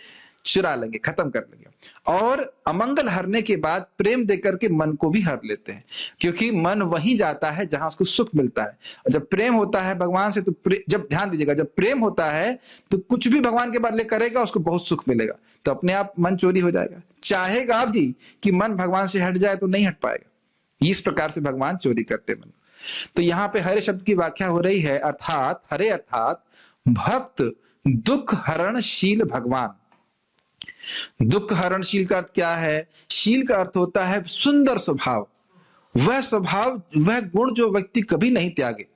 चुरा लेंगे, खत्म कर लेंगे। और अमंगल हरने के बाद प्रेम देकर के मन को भी हर लेते हैं, क्योंकि मन वहीं जाता है जहां उसको सुख मिलता है। और जब प्रेम होता है भगवान से, तो जब ध्यान दीजिएगा, जब प्रेम होता है तो कुछ भी भगवान के बदले करेगा उसको बहुत सुख मिलेगा, तो अपने आप मन चोरी हो जाएगा। चाहेगा भी कि मन भगवान से हट जाए तो नहीं हट पाएगा। इस प्रकार से भगवान चोरी करते मन। तो यहाँ पे हरे शब्द की व्याख्या हो रही है, अर्थात हरे अर्थात भक्त दुख हरणशील भगवान। दुख हरणशील का अर्थ क्या है? शील का अर्थ होता है सुंदर स्वभाव, वह स्वभाव, वह गुण जो व्यक्ति कभी नहीं त्यागे।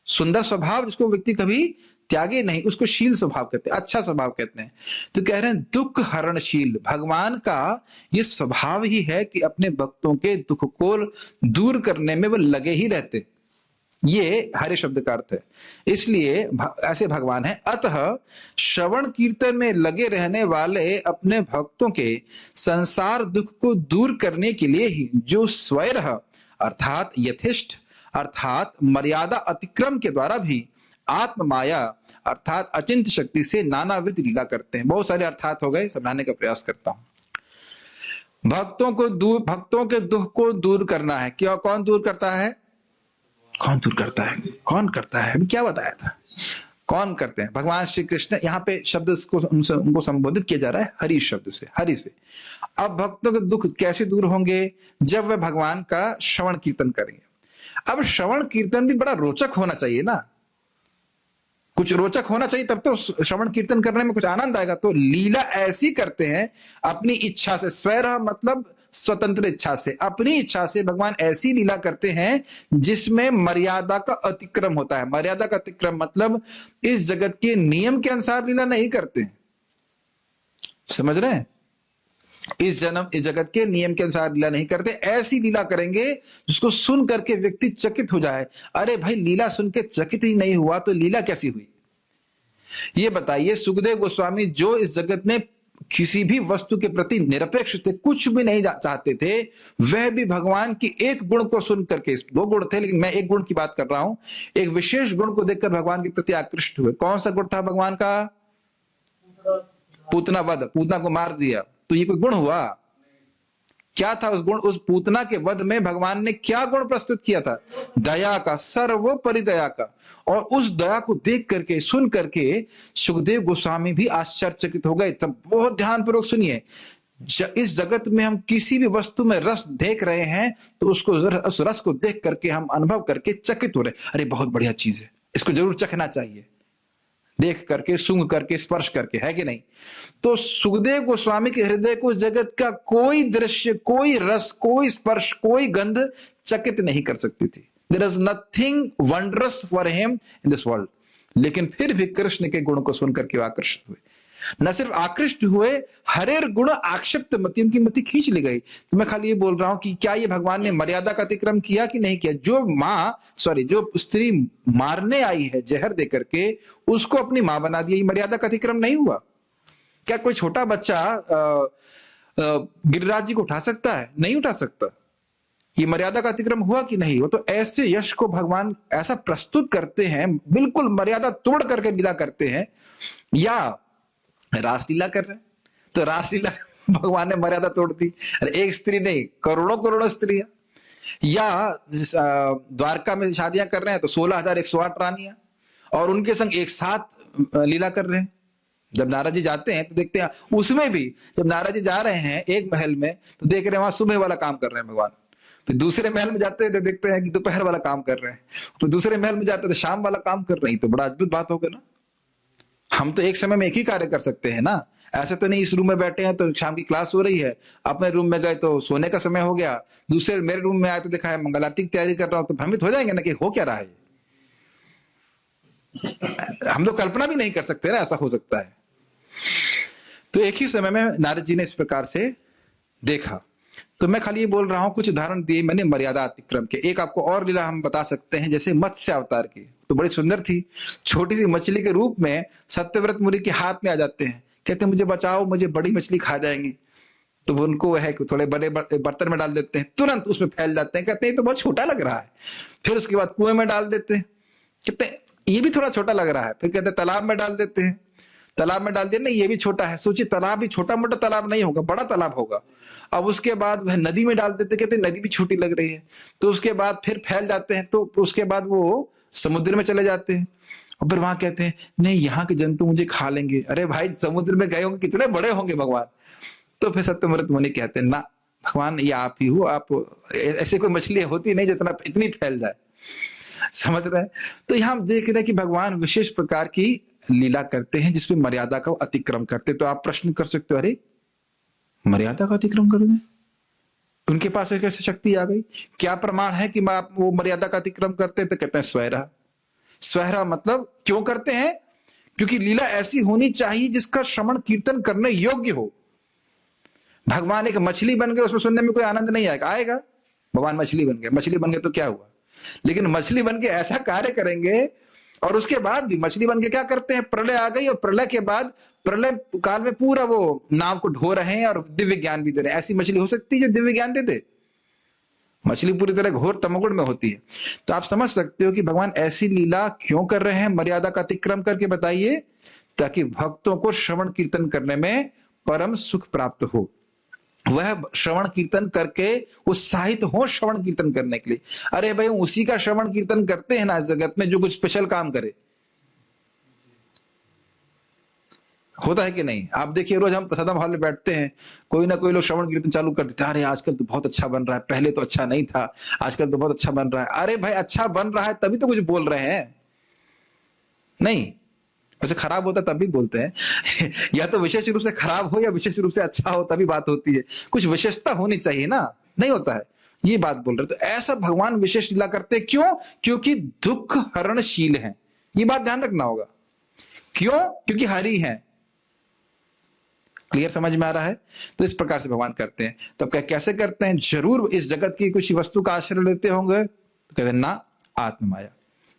सुंदर स्वभाव जिसको व्यक्ति कभी त्यागे नहीं, उसको शील स्वभाव कहते हैं, अच्छा स्वभाव कहते हैं। तो कह रहे हैं दुख हरणशील, भगवान का ये स्वभाव ही है कि अपने भक्तों के दुख को दूर करने में वो लगे ही रहते। ये हरे शब्द का अर्थ है। इसलिए ऐसे भगवान है। अतः श्रवण कीर्तन में लगे रहने वाले अपने भक्तों के संसार दुख को दूर करने के लिए ही जो स्वैरः अर्थात यथेष्ट अर्थात मर्यादा अतिक्रम के द्वारा भी आत्म माया अर्थात अचिंत शक्ति से नानाविध लीला करते हैं। बहुत सारे अर्थात हो गए, समझाने का प्रयास करता हूं। भक्तों के दुख को दूर करना है। क्या? कौन दूर करता है? कौन दूर करता है? कौन करता है? क्या बताया था? कौन करते हैं? भगवान श्री कृष्ण। यहाँ पे शब्द उनको संबोधित किया जा रहा है हरि शब्द से, हरि से। अब भक्तों के दुख कैसे दूर होंगे? जब वह भगवान का श्रवण कीर्तन करेंगे। अब श्रवण कीर्तन भी बड़ा रोचक होना चाहिए ना, कुछ रोचक होना चाहिए, तब तो श्रवण कीर्तन करने में कुछ आनंद आएगा। तो लीला ऐसी करते हैं अपनी इच्छा से, स्वैरः मतलब स्वतंत्र इच्छा से, अपनी इच्छा से भगवान ऐसी लीला करते हैं जिसमें मर्यादा का अतिक्रम होता है। मर्यादा का अतिक्रम मतलब इस जगत के नियम के अनुसार लीला नहीं करते हैं, समझ रहे हैं? इस जगत के नियम के अनुसार लीला नहीं करते, ऐसी लीला करेंगे जिसको सुन करके व्यक्ति चकित हो जाए। अरे भाई, लीला सुन के चकित ही नहीं हुआ तो लीला कैसी हुई? ये बताइए। सुखदेव गोस्वामी जो इस जगत में किसी भी वस्तु के प्रति निरपेक्ष थे, कुछ भी नहीं चाहते थे, वह भी भगवान की एक गुण को सुन करके, दो गुण थे लेकिन मैं एक गुण की बात कर रहा हूं, एक विशेष गुण को देखकर भगवान के प्रति आकृष्ट हुए। कौन सा गुण था भगवान का? पूतना वध, पूतना को मार दिया। तो ये कोई गुण हुआ? क्या था उस गुण? उस पूतना के वध में भगवान ने क्या गुण प्रस्तुत किया था? दया का, सर्वोपरि दया का। और उस दया को देख करके, सुन करके सुखदेव गोस्वामी भी आश्चर्यचकित हो गए। तब बहुत ध्यानपूर्वक सुनिए, इस जगत में हम किसी भी वस्तु में रस देख रहे हैं तो उस रस को देख करके हम अनुभव करके चकित हो रहे, अरे बहुत बढ़िया चीज है, इसको जरूर चखना चाहिए, देख करके, सूंघ करके, स्पर्श करके, है कि नहीं? तो सुखदेव गोस्वामी के हृदय को जगत का कोई दृश्य, कोई रस, कोई स्पर्श, कोई गंध चकित नहीं कर सकती थी। There is nothing wondrous for him in this world. लेकिन फिर भी कृष्ण के गुण को सुनकर के आकृष्ट हुए। न सिर्फ आकृष्ट हुए, हरेर गुण आक्षिप्त मति, उनकी मति खींच ली गई। तो मैं खाली ये बोल रहा हूं कि क्या ये भगवान ने मर्यादा का अतिक्रम किया कि नहीं किया? जो स्त्री मारने आई है जहर दे करके, उसको अपनी मां बना दिया, ये मर्यादा का अतिक्रम नहीं हुआ? क्या कोई छोटा बच्चा गिरिराज जी को उठा सकता है? नहीं उठा सकता। ये मर्यादा का अतिक्रम हुआ कि नहीं? वो तो ऐसे यश को भगवान ऐसा प्रस्तुत करते हैं, बिल्कुल मर्यादा तोड़ करके लीला करते हैं। या रासलीला कर रहे हैं तो रासलीला भगवान ने मर्यादा तोड़ दी। अरे एक स्त्री नहीं, करोड़ों करोड़ों स्त्रियां। या द्वारका में शादियां कर रहे हैं तो 16,108 रानियां, और उनके संग एक साथ लीला कर रहे हैं। जब नारद जी जाते हैं तो देखते हैं, उसमें भी जब नारद जी जा रहे हैं एक महल में तो देख रहे हैं वहां सुबह वाला काम कर रहे हैं भगवान, फिर दूसरे महल में जाते हैं तो देखते हैं कि दोपहर वाला काम कर रहे हैं, फिर दूसरे महल में जाते हैं तो शाम वाला काम कर रहे हैं। तो बड़ा अद्भुत बात हो गया ना। हम तो एक समय में एक ही कार्य कर सकते हैं ना, ऐसे तो नहीं इस रूम में बैठे हैं तो शाम की क्लास हो रही है, अपने रूम में गए तो सोने का समय हो गया, दूसरे मेरे रूम में आए तो देखा है मंगल आरती की तैयारी कर रहा हूं, तो भ्रमित हो जाएंगे ना कि हो क्या रहा है। हम तो कल्पना भी नहीं कर सकते ना ऐसा हो सकता है। तो एक ही समय में नारद जी ने इस प्रकार से देखा। तो मैं खाली ये बोल रहा हूं, कुछ उदाहरण दिए मैंने मर्यादा अतिक्रम के। एक आपको और लीला हम बता सकते हैं, जैसे मत्स्य अवतार की, तो बड़ी सुंदर थी। छोटी सी मछली के रूप में सत्यव्रत मुनि के हाथ में आ जाते हैं, कहते हैं मुझे बचाओ, मुझे बड़ी मछली खा जाएंगी। तो वो उनको है कि थोड़े बड़े बर्तन में डाल देते हैं, तुरंत उसमें फैल जाते हैं, कहते हैं तो बहुत छोटा लग रहा है। फिर उसके बाद कुएं में डाल देते हैं, कहते हैं ये भी थोड़ा छोटा लग रहा है। फिर कहते हैं तालाब में डाल देते हैं, तालाब में डाल दिया, नहीं ये भी छोटा है। सोचिए तालाब भी छोटा मोटा तालाब नहीं होगा, बड़ा तालाब होगा। अब उसके बाद वह नदी में डाल देते, कहते नदी भी छोटी लग रही है। तो उसके बाद फिर फैल जाते हैं, तो उसके बाद वो समुद्र में चले जाते हैं। और फिर वहां कहते हैं नहीं यहाँ के जंतु मुझे खा लेंगे। अरे भाई समुद्र में गए होंगे, कितने बड़े होंगे भगवान। तो फिर सत्यव्रत मुनि कहते हैं ना भगवान ये आप ही हो, आप ऐसे कोई मछली होती नहीं जितना इतनी फैल जाए। समझ रहे हैं। तो यहां हम देख रहे हैं कि भगवान विशेष प्रकार की लीला करते हैं जिसमें मर्यादा का अतिक्रम करते। तो आप प्रश्न कर सकते हो, अरे मर्यादा का अतिक्रम कर दें, उनके पास कैसे शक्ति आ गई, क्या प्रमाण है कि वो मर्यादा का अतिक्रम करते हैं। तो कहते हैं स्वहरा। स्वहरा मतलब क्यों करते हैं, क्योंकि लीला ऐसी होनी चाहिए जिसका श्रवण कीर्तन करने योग्य हो। भगवान एक मछली बन गए, उसमें सुनने में कोई आनंद नहीं आएगा, आएगा। भगवान मछली बन गए, मछली बन गए तो क्या हुआ, लेकिन मछली बन के ऐसा कार्य करेंगे। और उसके बाद भी मछली बन के क्या करते हैं, प्रलय आ गई और प्रलय के बाद प्रलय काल में पूरा वो नाव को ढो रहे हैं और दिव्य ज्ञान भी दे रहे हैं। ऐसी मछली हो सकती है जो दिव्य ज्ञान दे दे? मछली पूरी तरह घोर तमोगुण में होती है। तो आप समझ सकते हो कि भगवान ऐसी लीला क्यों कर रहे हैं, मर्यादा का अतिक्रम करके, बताइए, ताकि भक्तों को श्रवण कीर्तन करने में परम सुख प्राप्त हो। वह श्रवण कीर्तन करके उत्साहित हो श्रवण कीर्तन करने के लिए। अरे भाई उसी का श्रवण कीर्तन करते हैं ना इस जगत में जो कुछ स्पेशल काम करे, होता है कि नहीं। आप देखिए रोज हम प्रसादम हॉल में बैठते हैं, कोई ना कोई लोग श्रवण कीर्तन चालू कर देते हैं, अरे आजकल तो बहुत अच्छा बन रहा है, पहले तो अच्छा नहीं था, आजकल तो बहुत अच्छा बन रहा है। अरे भाई अच्छा बन रहा है तभी तो कुछ बोल रहे हैं, नहीं वैसे खराब होता तब भी बोलते हैं या तो विशेष रूप से खराब हो या विशेष रूप से अच्छा हो तभी बात होती है, कुछ विशेषता होनी चाहिए ना, नहीं होता है, ये बात बोल रहे। तो ऐसा भगवान विशेष लीला करते हैं, क्यों, क्योंकि दुख हरणशील है, ये बात ध्यान रखना होगा। क्यों, क्योंकि हरि है। क्लियर समझ में आ रहा है। तो इस प्रकार से भगवान करते हैं। तो कैसे करते हैं, जरूर इस जगत की कुछ वस्तु का आश्रय लेते होंगे, तो कहते हैं ना आत्म माया।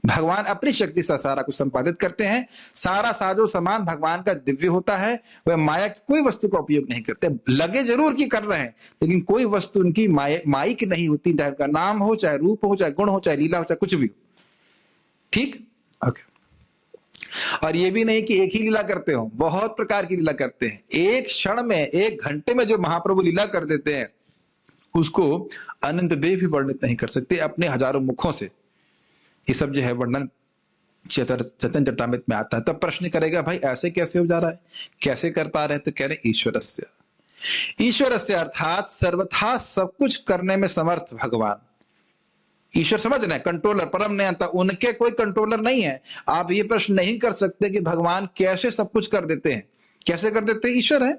भगवान अपनी शक्ति से सारा कुछ संपादित करते हैं, सारा साजो सामान भगवान का दिव्य होता है, वह माया की कोई वस्तु का उपयोग नहीं करते। लगे जरूर कि कर रहे हैं, लेकिन कोई वस्तु उनकी माई की नहीं होती, चाहे उनका नाम हो, चाहे रूप हो, चाहे गुण हो, चाहे लीला हो, चाहे कुछ भी हो। ठीक, ओके। और ये भी नहीं कि एक ही लीला करते हो, बहुत प्रकार की लीला करते हैं। एक क्षण में, एक घंटे में जो महाप्रभु लीला कर देते हैं उसको अनंत देव भी वर्णित नहीं कर सकते अपने हजारों मुखों से। ये सब जो है वर्णन चैतन्य चरितामृत में आता है। तब प्रश्न करेगा भाई ऐसे कैसे हो जा रहा है, कैसे कर पा रहे हैं, तो कह रहे ईश्वरस्य। ईश्वरस्य अर्थात सर्वथा सब कुछ करने में समर्थ भगवान। ईश्वर समझ रहे हैं, कंट्रोलर, परम नियंता, उनके कोई कंट्रोलर नहीं है। आप ये प्रश्न नहीं कर सकते कि भगवान कैसे सब कुछ कर देते हैं, कैसे कर देते हैं, ईश्वर है,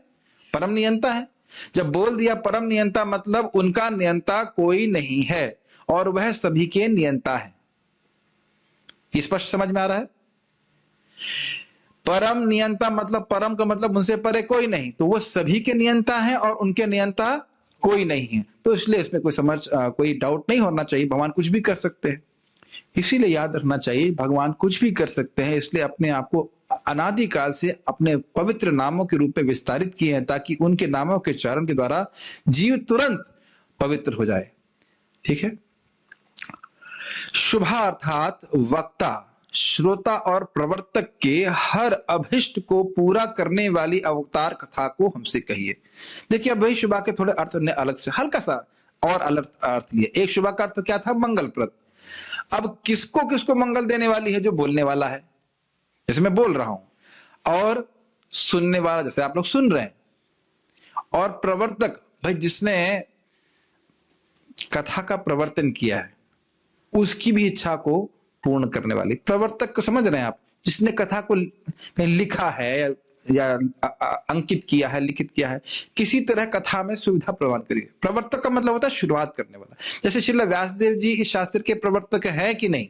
परम नियंता है। जब बोल दिया परम नियंता मतलब उनका नियंता कोई नहीं है और वह सभी के नियंता है। स्पष्ट समझ में आ रहा है। परम नियंता मतलब, परम का मतलब उनसे परे कोई नहीं, तो वो सभी के नियंता है और उनके नियंता कोई नहीं है। तो इसलिए इसमें कोई डाउट नहीं होना चाहिए, भगवान कुछ भी कर सकते हैं। इसीलिए याद रखना चाहिए भगवान कुछ भी कर सकते हैं, इसलिए अपने आप को अनादिकाल से अपने पवित्र नामों के रूप में विस्तारित किए हैं, ताकि उनके नामों के चरण के द्वारा जीव तुरंत पवित्र हो जाए। ठीक है। शुभा अर्थात वक्ता, श्रोता और प्रवर्तक के हर अभिष्ट को पूरा करने वाली अवतार कथा को हमसे कहिए। देखिए अब वही शुभा के थोड़े अर्थ ने अलग से हल्का सा और अलग अर्थ लिए। एक शुभा का अर्थ क्या था, मंगलप्रद। अब किसको किसको मंगल देने वाली है, जो बोलने वाला है, जैसे मैं बोल रहा हूं, और सुनने वाला जैसे आप लोग सुन रहे हैं, और प्रवर्तक भाई जिसने कथा का प्रवर्तन किया है उसकी भी इच्छा को पूर्ण करने वाली। प्रवर्तक को समझ रहे हैं आप, जिसने कथा को कहीं लिखा है या अंकित किया है, लिखित किया है, किसी तरह कथा में सुविधा प्रदान करी है। प्रवर्तक का मतलब होता है शुरुआत करने वाला। जैसे श्रील व्यासदेव जी इस शास्त्र के प्रवर्तक है कि नहीं,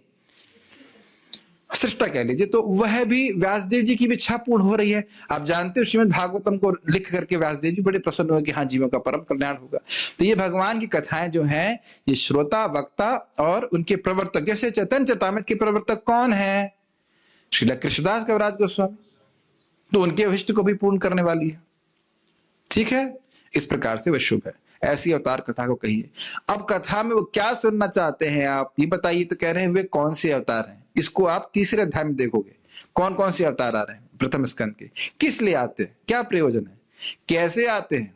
सृष्टा कह लीजिए, तो वह भी व्यासदेव जी की भी इच्छा पूर्ण हो रही है। आप जानते हो श्रीमद् भागवतम को लिख करके व्यासदेव जी बड़े प्रसन्न हुए कि हाँ जीवों का परम कल्याण होगा। तो ये भगवान की कथाएं जो हैं, ये श्रोता, वक्ता और उनके प्रवर्तक, जैसे चैतन्य चरितामृत के प्रवर्तक कौन है? श्रील कृष्णदास कविराज गोस्वामी, तो उनके अभिष्ट को भी पूर्ण करने वाली है। ठीक है, इस प्रकार से वह शुभ है। ऐसी अवतार कथा को कहिए। अब कथा में वो क्या सुनना चाहते हैं आप ये बताइए। तो कह रहे हैं वे कौन से अवतार हैं, इसको आप तीसरे अध्याय में देखोगे कौन कौन से अवतार आ रहे हैं प्रथम स्कंद के, किस लिए आते हैं, क्या प्रयोजन है, कैसे आते हैं,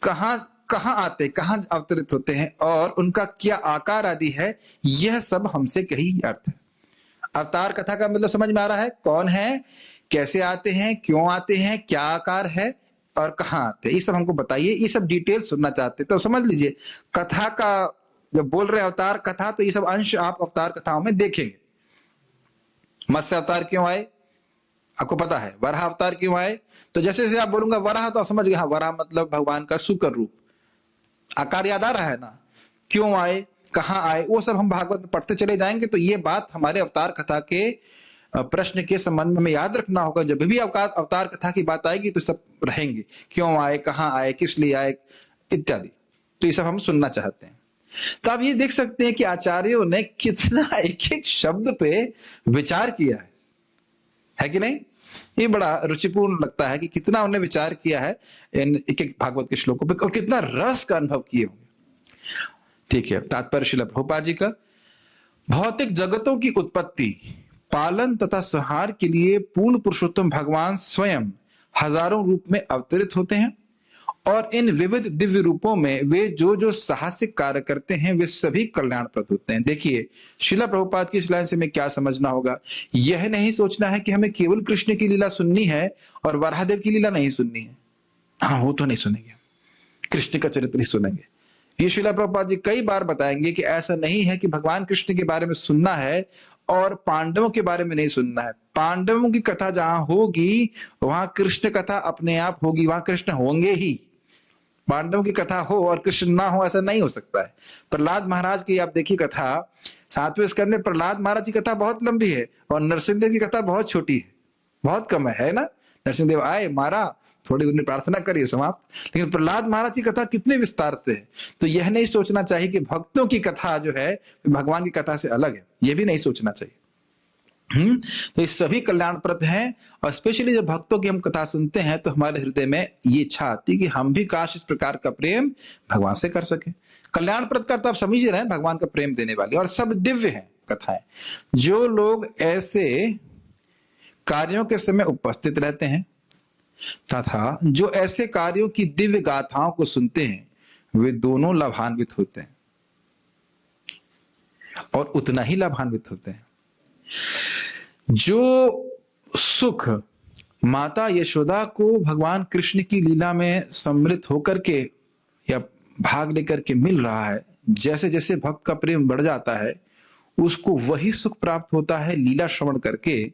कहां कहां आते हैं, कहां अवतरित होते हैं, और उनका क्या आकार आदि है, यह सब हमसे कही अर्थ है। अवतार कथा का मतलब समझ में आ रहा है, कौन है, कैसे आते हैं, क्यों आते हैं, क्या आकार है और कहां आते हैं, ये सब हमको बताइए। ये सब डिटेल सुनना चाहते हैं तो समझ लीजिए, कथा का जब बोल रहे अवतार कथा तो ये सब अंश आप अवतार कथाओं में देखेंगे। मत्स्य अवतार क्यों आए, आपको पता है। वराह अवतार क्यों आए, तो जैसे जैसे आप बोलूंगा वराह तो आप समझ गए, हाँ वराह मतलब भगवान का शुक्र रूप। आकार याद आ रहा है ना, क्यों आए, कहां आए, वो सब हम भागवत में पढ़ते चले जाएंगे। तो ये बात हमारे अवतार कथा के प्रश्न के संबंध में हमें याद रखना होगा। जब भी अवतार कथा की बात आएगी तो सब रहेंगे, क्यों आए, कहां आए, किस लिए आए इत्यादि। तो ये सब हम सुनना चाहते हैं। तो आप ये देख सकते हैं कि आचार्यों ने कितना एक एक शब्द पे विचार किया है कि नहीं। ये बड़ा रुचिपूर्ण लगता है कि कितना उन्होंने विचार किया है इन एक एक भागवत के श्लोकों पे, और कितना रस का अनुभव किए होंगे। ठीक है, तात्पर्य श्रील प्रभुपाद जी का, भौतिक जगतों की उत्पत्ति, पालन तथा संहार के लिए पूर्ण पुरुषोत्तम भगवान स्वयं हजारों रूप में अवतरित होते हैं, और इन विविध दिव्य रूपों में वे जो जो साहसिक कार्य करते हैं वे सभी कल्याणप्रद होते हैं। देखिए श्रील प्रभुपाद की इस लाइन से हमें क्या समझना होगा, यह नहीं सोचना है कि हमें केवल कृष्ण की लीला सुननी है और वराहदेव की लीला नहीं सुननी है। हाँ वो तो नहीं सुनेंगे, कृष्ण का चरित्र ही सुनेंगे। ये श्रील प्रभुपाद जी कई बार बताएंगे कि ऐसा नहीं है कि भगवान कृष्ण के बारे में सुनना है और पांडवों के बारे में नहीं सुनना है। पांडवों की कथा जहां होगी वहां कृष्ण कथा अपने आप होगी, वहां कृष्ण होंगे ही। पांडवों की कथा हो और कृष्ण ना हो ऐसा नहीं हो सकता है। प्रहलाद महाराज की आप देखिए कथा, 7वें स्कंद में प्रहलाद महाराज की कथा बहुत लंबी है और नरसिंहदेव की कथा बहुत छोटी है, बहुत कम है ना। नरसिंहदेव आए, मारा, थोड़ी उन्हें प्रार्थना करिए, समाप्त। लेकिन प्रहलाद महाराज की कथा कितने विस्तार से है। तो यह नहीं सोचना चाहिए कि भक्तों की कथा जो है भगवान की कथा से अलग है, यह भी नहीं सोचना चाहिए। तो ये सभी कल्याणप्रद हैं, और स्पेशली जब भक्तों की हम कथा सुनते हैं तो हमारे हृदय में ये इच्छा आती है कि हम भी काश इस प्रकार का प्रेम भगवान से कर सके। कल्याणप्रद का तो आप समझ रहे हैं, भगवान का प्रेम देने वाली, और सब दिव्य हैं कथाएं। जो लोग ऐसे कार्यों के समय उपस्थित रहते हैं तथा जो ऐसे कार्यों की दिव्य गाथाओं को सुनते हैं वे दोनों लाभान्वित होते हैं, और उतना ही लाभान्वित होते हैं। जो सुख माता यशोदा को भगवान कृष्ण की लीला में सम्मिलित होकर के या भाग लेकर के मिल रहा है, जैसे जैसे भक्त का प्रेम बढ़ जाता है उसको वही सुख प्राप्त होता है लीला श्रवण करके,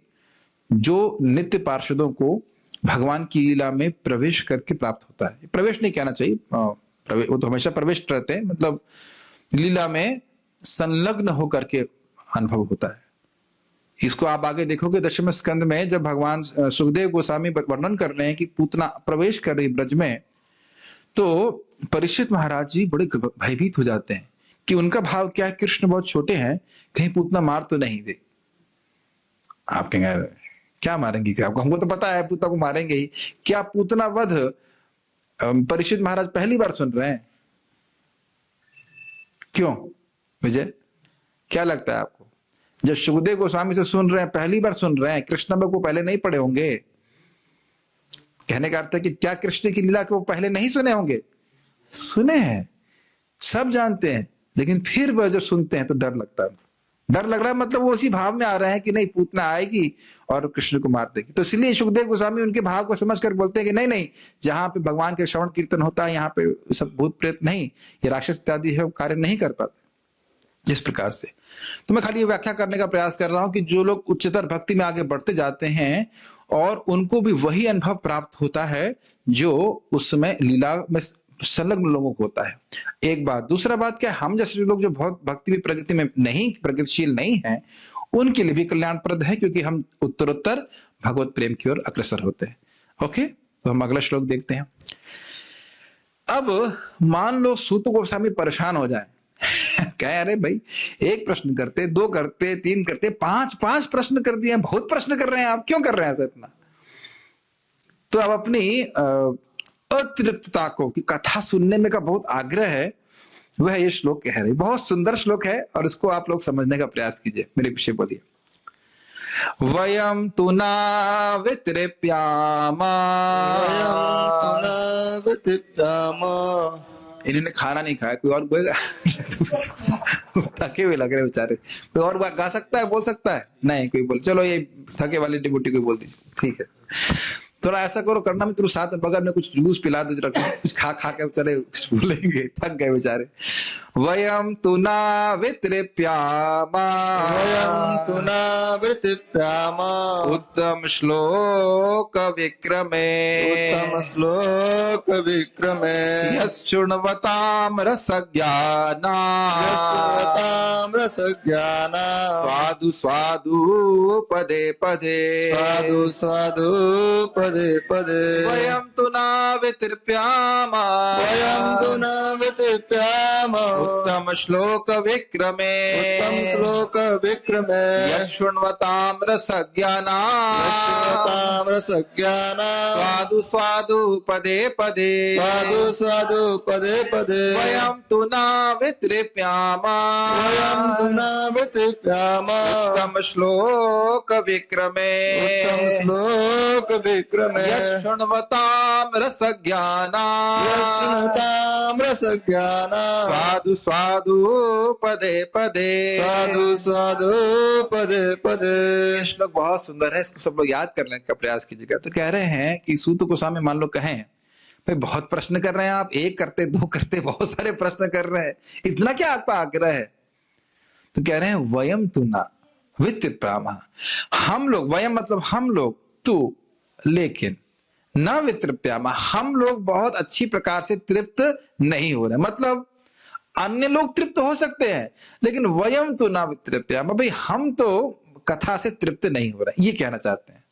जो नित्य पार्षदों को भगवान की लीला में प्रवेश करके प्राप्त होता है। प्रवेश नहीं कहना चाहिए, वो तो हमेशा प्रविष्ट रहते हैं, मतलब लीला में संलग्न होकर के अनुभव होता है। इसको आप आगे देखोगे 10वें स्कंद में, जब भगवान सुखदेव गोस्वामी वर्णन कर रहे हैं कि पूतना प्रवेश कर रही ब्रज में, तो परीक्षित महाराज जी बड़े भयभीत हो जाते हैं कि उनका भाव क्या है, कृष्ण बहुत छोटे हैं, कहीं पूतना मार तो नहीं दे। आप कहेंगे क्या मारेंगे, क्या आपको, हमको तो पता है पूतना को मारेंगे ही। क्या पूतना वध परीक्षित महाराज पहली बार सुन रहे हैं? क्यों विजय, क्या लगता है आपको? जब सुखदेव गोस्वामी से सुन रहे हैं, पहली बार सुन रहे हैं, कृष्ण को पहले नहीं पढ़े होंगे। कहने का अर्थ है कि क्या कृष्ण की लीला को पहले नहीं सुने होंगे? सुने हैं, सब जानते हैं, लेकिन फिर वह जब सुनते हैं तो डर लगता है। डर लग रहा है मतलब वो उसी भाव में आ रहे हैं कि नहीं पूतना आएगी और कृष्ण को मार देगी। तो इसलिए सुखदेव गोस्वामी उनके भाव को समझ कर बोलते हैं कि नहीं नहीं, जहां पे भगवान के श्रवण कीर्तन होता है यहाँ पे सब भूत प्रेत नहीं, ये राक्षस इत्यादि है कार्य नहीं कर पाते जिस प्रकार से। तो मैं खाली ये व्याख्या करने का प्रयास कर रहा हूं कि जो लोग उच्चतर भक्ति में आगे बढ़ते जाते हैं और उनको भी वही अनुभव प्राप्त होता है जो उस समय लीला में संलग्न लोगों को होता है। एक बात। दूसरा बात क्या है, हम जैसे लोग जो बहुत भक्ति में प्रगति में नहीं, प्रगतिशील नहीं है, उनके लिए भी कल्याणप्रद है, क्योंकि हम उत्तरोत्तर भगवत प्रेम की ओर अग्रसर होते हैं। ओके, तो हम अगला श्लोक देखते हैं। अब मान लो सूत गोस्वामी परेशान हो जाए, कहे अरे भाई एक प्रश्न करते, दो करते, तीन करते, पांच प्रश्न कर दिए, बहुत प्रश्न कर रहे हैं आप, क्यों कर रहे हैं ऐसा इतना? तो अब अपनी अतृप्तता को, कि कथा सुनने में का बहुत आग्रह है, वह ये श्लोक कह रही। बहुत सुंदर श्लोक है और इसको आप लोग समझने का प्रयास कीजिए, मेरे पीछे बोलिए। वयम तु न वितृप्यामा, इन्होंने खाना नहीं खाया, कोई और बोलेगा? थके हुए लग रहे बेचारे। कोई और गा सकता है, बोल सकता है? नहीं कोई बोल, चलो ये थके वाली डिबूटी कोई बोल दीजिए, ठीक है। थोड़ा ऐसा करो, करना में तुम साथ में बगल में कुछ जूस पिला दो, जरा कुछ खा के बेचारे भूलेंगे, थक गए बेचारे। वयम तु न वितृप्यामा, वयं तु न वितृप्यामा, उत्तम श्लोक विक्रमे, उत्तम श्लोक विक्रमे, यच्छृण्वतां रसज्ञाना, यश्रुतां रसज्ञाना, स्वादु स्वादु पदे पदे, साधु साधु पदे पदे। वयं तु न वितृप्यामा, वयं तु न वितृप्यामा, उत्तम श्लोक विक्रमे, उत्तम श्लोक विक्रमे, यच्छृण्वतां रसज्ञाना, यश्रुतां रसज्ञाना, स्वादु स्वादु पदे पदे, साधु साधु पदे पदे। वयं तु न वितृप्यामा, वयं तु न वितृप्यामा, उत्तम श्लोक विक्रमे, उत्तम श्लोक विक्रमे, यच्छृण्वतां रसज्ञाना, यश्रुतां रसज्ञाना, स्वादु स्वादु पदे पदे। साधु साधु पदे पदे। ये श्लोक बहुत सुंदर है, इसको सब लोग याद करने का प्रयास कीजिएगा। तो कह रहे हैं कि सूत गोस्वामी मान लो कहें भाई बहुत प्रश्न कर रहे हैं आप, एक करते, दो करते, बहुत सारे प्रश्न कर रहे हैं, इतना क्या आपका आग्रह है? तो कह रहे हैं वयम तु न वितृप्यामा, हम लोग, वयम मतलब हम लोग, तू लेकिन, न वितृप्यामा हम लोग बहुत अच्छी प्रकार से तृप्त नहीं हो रहे। मतलब अन्य लोग तृप्त हो सकते हैं, लेकिन वयम तो ना वितृप्यामा, भाई हम तो कथा से तृप्त नहीं हो रहे, ये कहना चाहते हैं।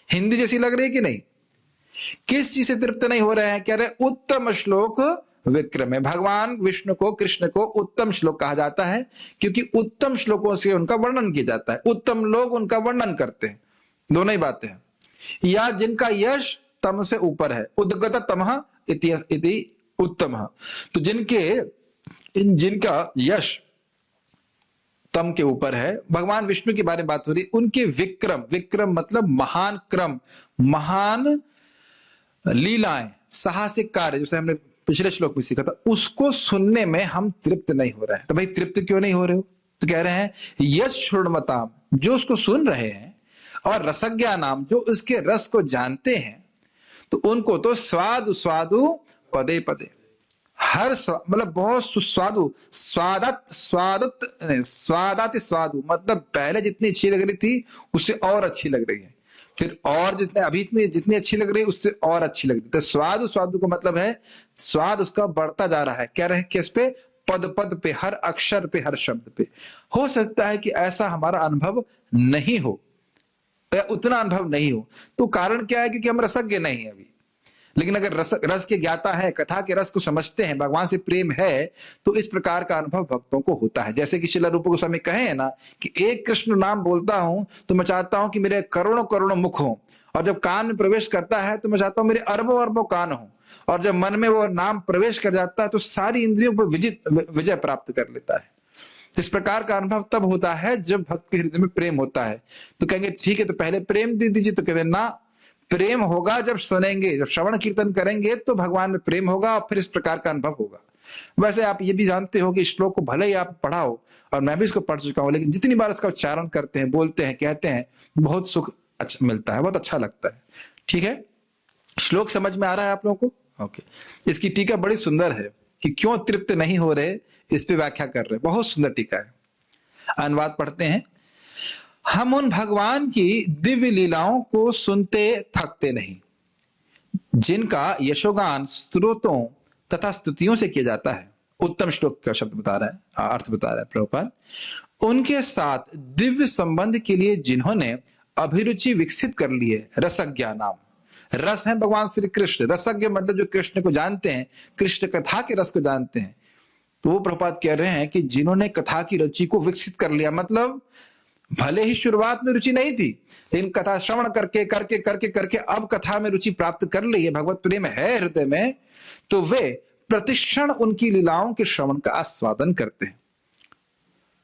हिंदी जैसी लग रही है कि नहीं? किस चीज से तृप्त नहीं हो रहे हैं? कह रहे उत्तम श्लोक विक्रम है। भगवान विष्णु को, कृष्ण को उत्तम श्लोक कहा जाता है क्योंकि उत्तम श्लोकों से उनका वर्णन किया जाता है, उत्तम लोग उनका वर्णन करते हैं, दोनों ही बातें हैं। या जिनका यश तम से ऊपर है, उद्गत तमः इति उत्तम, तो जिनका यश तम के ऊपर है, भगवान विष्णु के बारे में बात हो रही, उनके विक्रम, विक्रम मतलब महान क्रम, महान लीलाएं, साहसिक कार्य, जैसे हमने पिछले श्लोक में सीखा था, उसको सुनने में हम तृप्त नहीं हो रहे हैं। तो भाई तृप्त क्यों नहीं हो रहे हो? तो कह रहे हैं यश श्रृण्वताम, जो उसको सुन रहे हैं, और रसज्ञा नाम, जो उसके रस को जानते हैं, तो उनको तो स्वादु स्वादु पदे पदे, हर मतलब बहुत सुस्वादु, स्वादाति स्वादु, मतलब पहले जितनी अच्छी लग रही थी उससे और अच्छी लग रही है, फिर और जितनी अच्छी लग रही है उससे और अच्छी लग रही है। तो स्वादु स्वादु का मतलब है स्वाद उसका बढ़ता जा रहा है। कह रहे हैं किस पे? पद पद पे, हर अक्षर पे, हर शब्द पे। हो सकता है कि ऐसा हमारा अनुभव नहीं हो, या उतना अनुभव नहीं हो, तो कारण क्या है? क्योंकि हम रसज्ञ नहीं है अभी। लेकिन अगर रस के ज्ञाता है, कथा के रस को समझते हैं, भगवान से प्रेम है, तो इस प्रकार का अनुभव भक्तों को होता है। जैसे कि श्रील रूप गोस्वामी कहे है ना कि एक कृष्ण नाम बोलता हूं तो मैं चाहता हूं कि मेरे करोड़ों करोड़ों मुख हो, और जब कान में प्रवेश करता है तो मैं चाहता हूं मेरे अरबों अरबों कान हो, और जब मन में वो नाम प्रवेश कर जाता है तो सारी इंद्रियों पर विजय प्राप्त कर लेता है। इस प्रकार का अनुभव तब होता है जब भक्त के हृदय में प्रेम होता है। तो कहेंगे ठीक है, तो पहले प्रेम दे दीजिए, तो कहते ना, प्रेम होगा जब सुनेंगे, जब श्रवण कीर्तन करेंगे तो भगवान में प्रेम होगा, और फिर इस प्रकार का अनुभव होगा। वैसे आप ये भी जानते हो कि श्लोक को भले ही आप पढ़ाओ, और मैं भी इसको पढ़ चुका हूं, लेकिन जितनी बार इसका उच्चारण करते हैं, बोलते हैं, कहते हैं, बहुत सुख अच्छा मिलता है, बहुत अच्छा लगता है। ठीक है, श्लोक समझ में आ रहा है आप लोगों को? ओके। इसकी टीका बड़ी सुंदर है कि क्यों तृप्त नहीं हो रहे, इस पे व्याख्या कर रहे, बहुत सुंदर टीका है। अनुवाद पढ़ते हैं। हम उन भगवान की दिव्य लीलाओं को सुनते थकते नहीं, जिनका यशोगान स्तोत्रों तथा स्तुतियों से किया जाता है। उत्तम श्लोक का शब्द बता रहा है, अर्थ बता रहा है प्रभुपाद। उनके साथ दिव्य संबंध के लिए जिन्होंने अभिरुचि विकसित कर ली है, रसज्ञा नाम। रस है भगवान श्री कृष्ण, रसज्ञ मतलब जो कृष्ण को जानते हैं, कृष्ण कथा के रस को जानते हैं। तो वो प्रभुपाद कह रहे हैं कि जिन्होंने कथा की रुचि को विकसित कर लिया, मतलब भले ही शुरुआत में रुचि नहीं थी, लेकिन कथा श्रवण करके करके करके करके अब कथा में रुचि प्राप्त कर ली है, भगवत प्रेम है हृदय में, तो वे प्रतिक्षण उनकी लीलाओं के श्रवण का आस्वादन करते हैं।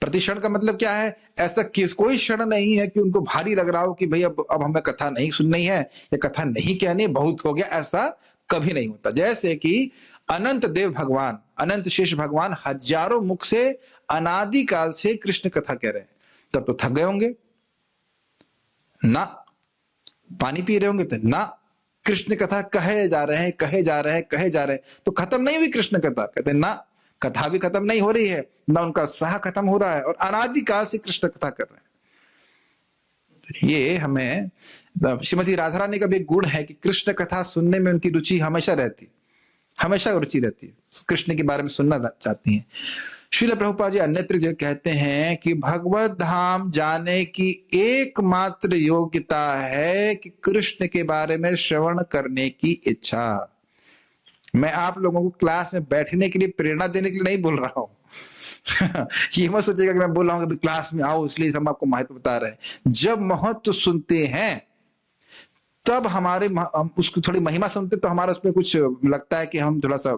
प्रतिक्षण का मतलब क्या है? ऐसा कोई क्षण नहीं है कि उनको भारी लग रहा हो कि भाई अब हमें कथा नहीं सुननी है या कथा नहीं कहनी, बहुत हो गया, ऐसा कभी नहीं होता। जैसे कि अनंत देव भगवान, अनंत शेष भगवान हजारों मुख से अनादिकाल से कृष्ण कथा कह रहे हैं, तब तो थक गए होंगे ना? पानी पी रहे होंगे तो ना? कृष्ण कथा कहे जा रहे हैं, कहे जा रहे हैं, कहे जा रहे हैं, तो खत्म नहीं हुई कृष्ण कथा? कहते ना, कथा भी खत्म नहीं हो रही है, ना उनका उत्साह खत्म हो रहा है, और अनादिकाल से कृष्ण कथा कर रहे हैं। ये हमें, श्रीमती राधा रानी का भी एक गुण है कि कृष्ण कथा सुनने में उनकी रुचि हमेशा रहती, हमेशा रुचि रहती है, कृष्ण के बारे में सुनना चाहती हैं। श्रील प्रभुपाद जी अन्यत्र जो कहते हैं कि भगवत धाम जाने की एकमात्र योग्यता है कि कृष्ण के बारे में श्रवण करने की इच्छा। मैं आप लोगों को क्लास में बैठने के लिए, प्रेरणा देने के लिए नहीं बोल रहा हूं। ये मत सोचिएगा कि मैं बोल रहा हूं कि क्लास में आओ इसलिए हम आपको महत्व बता रहे हैं। जब महत्व सुनते हैं तब हम उसको थोड़ी महिमा सुनते, तो हमारा उसमें कुछ लगता है कि हम थोड़ा सा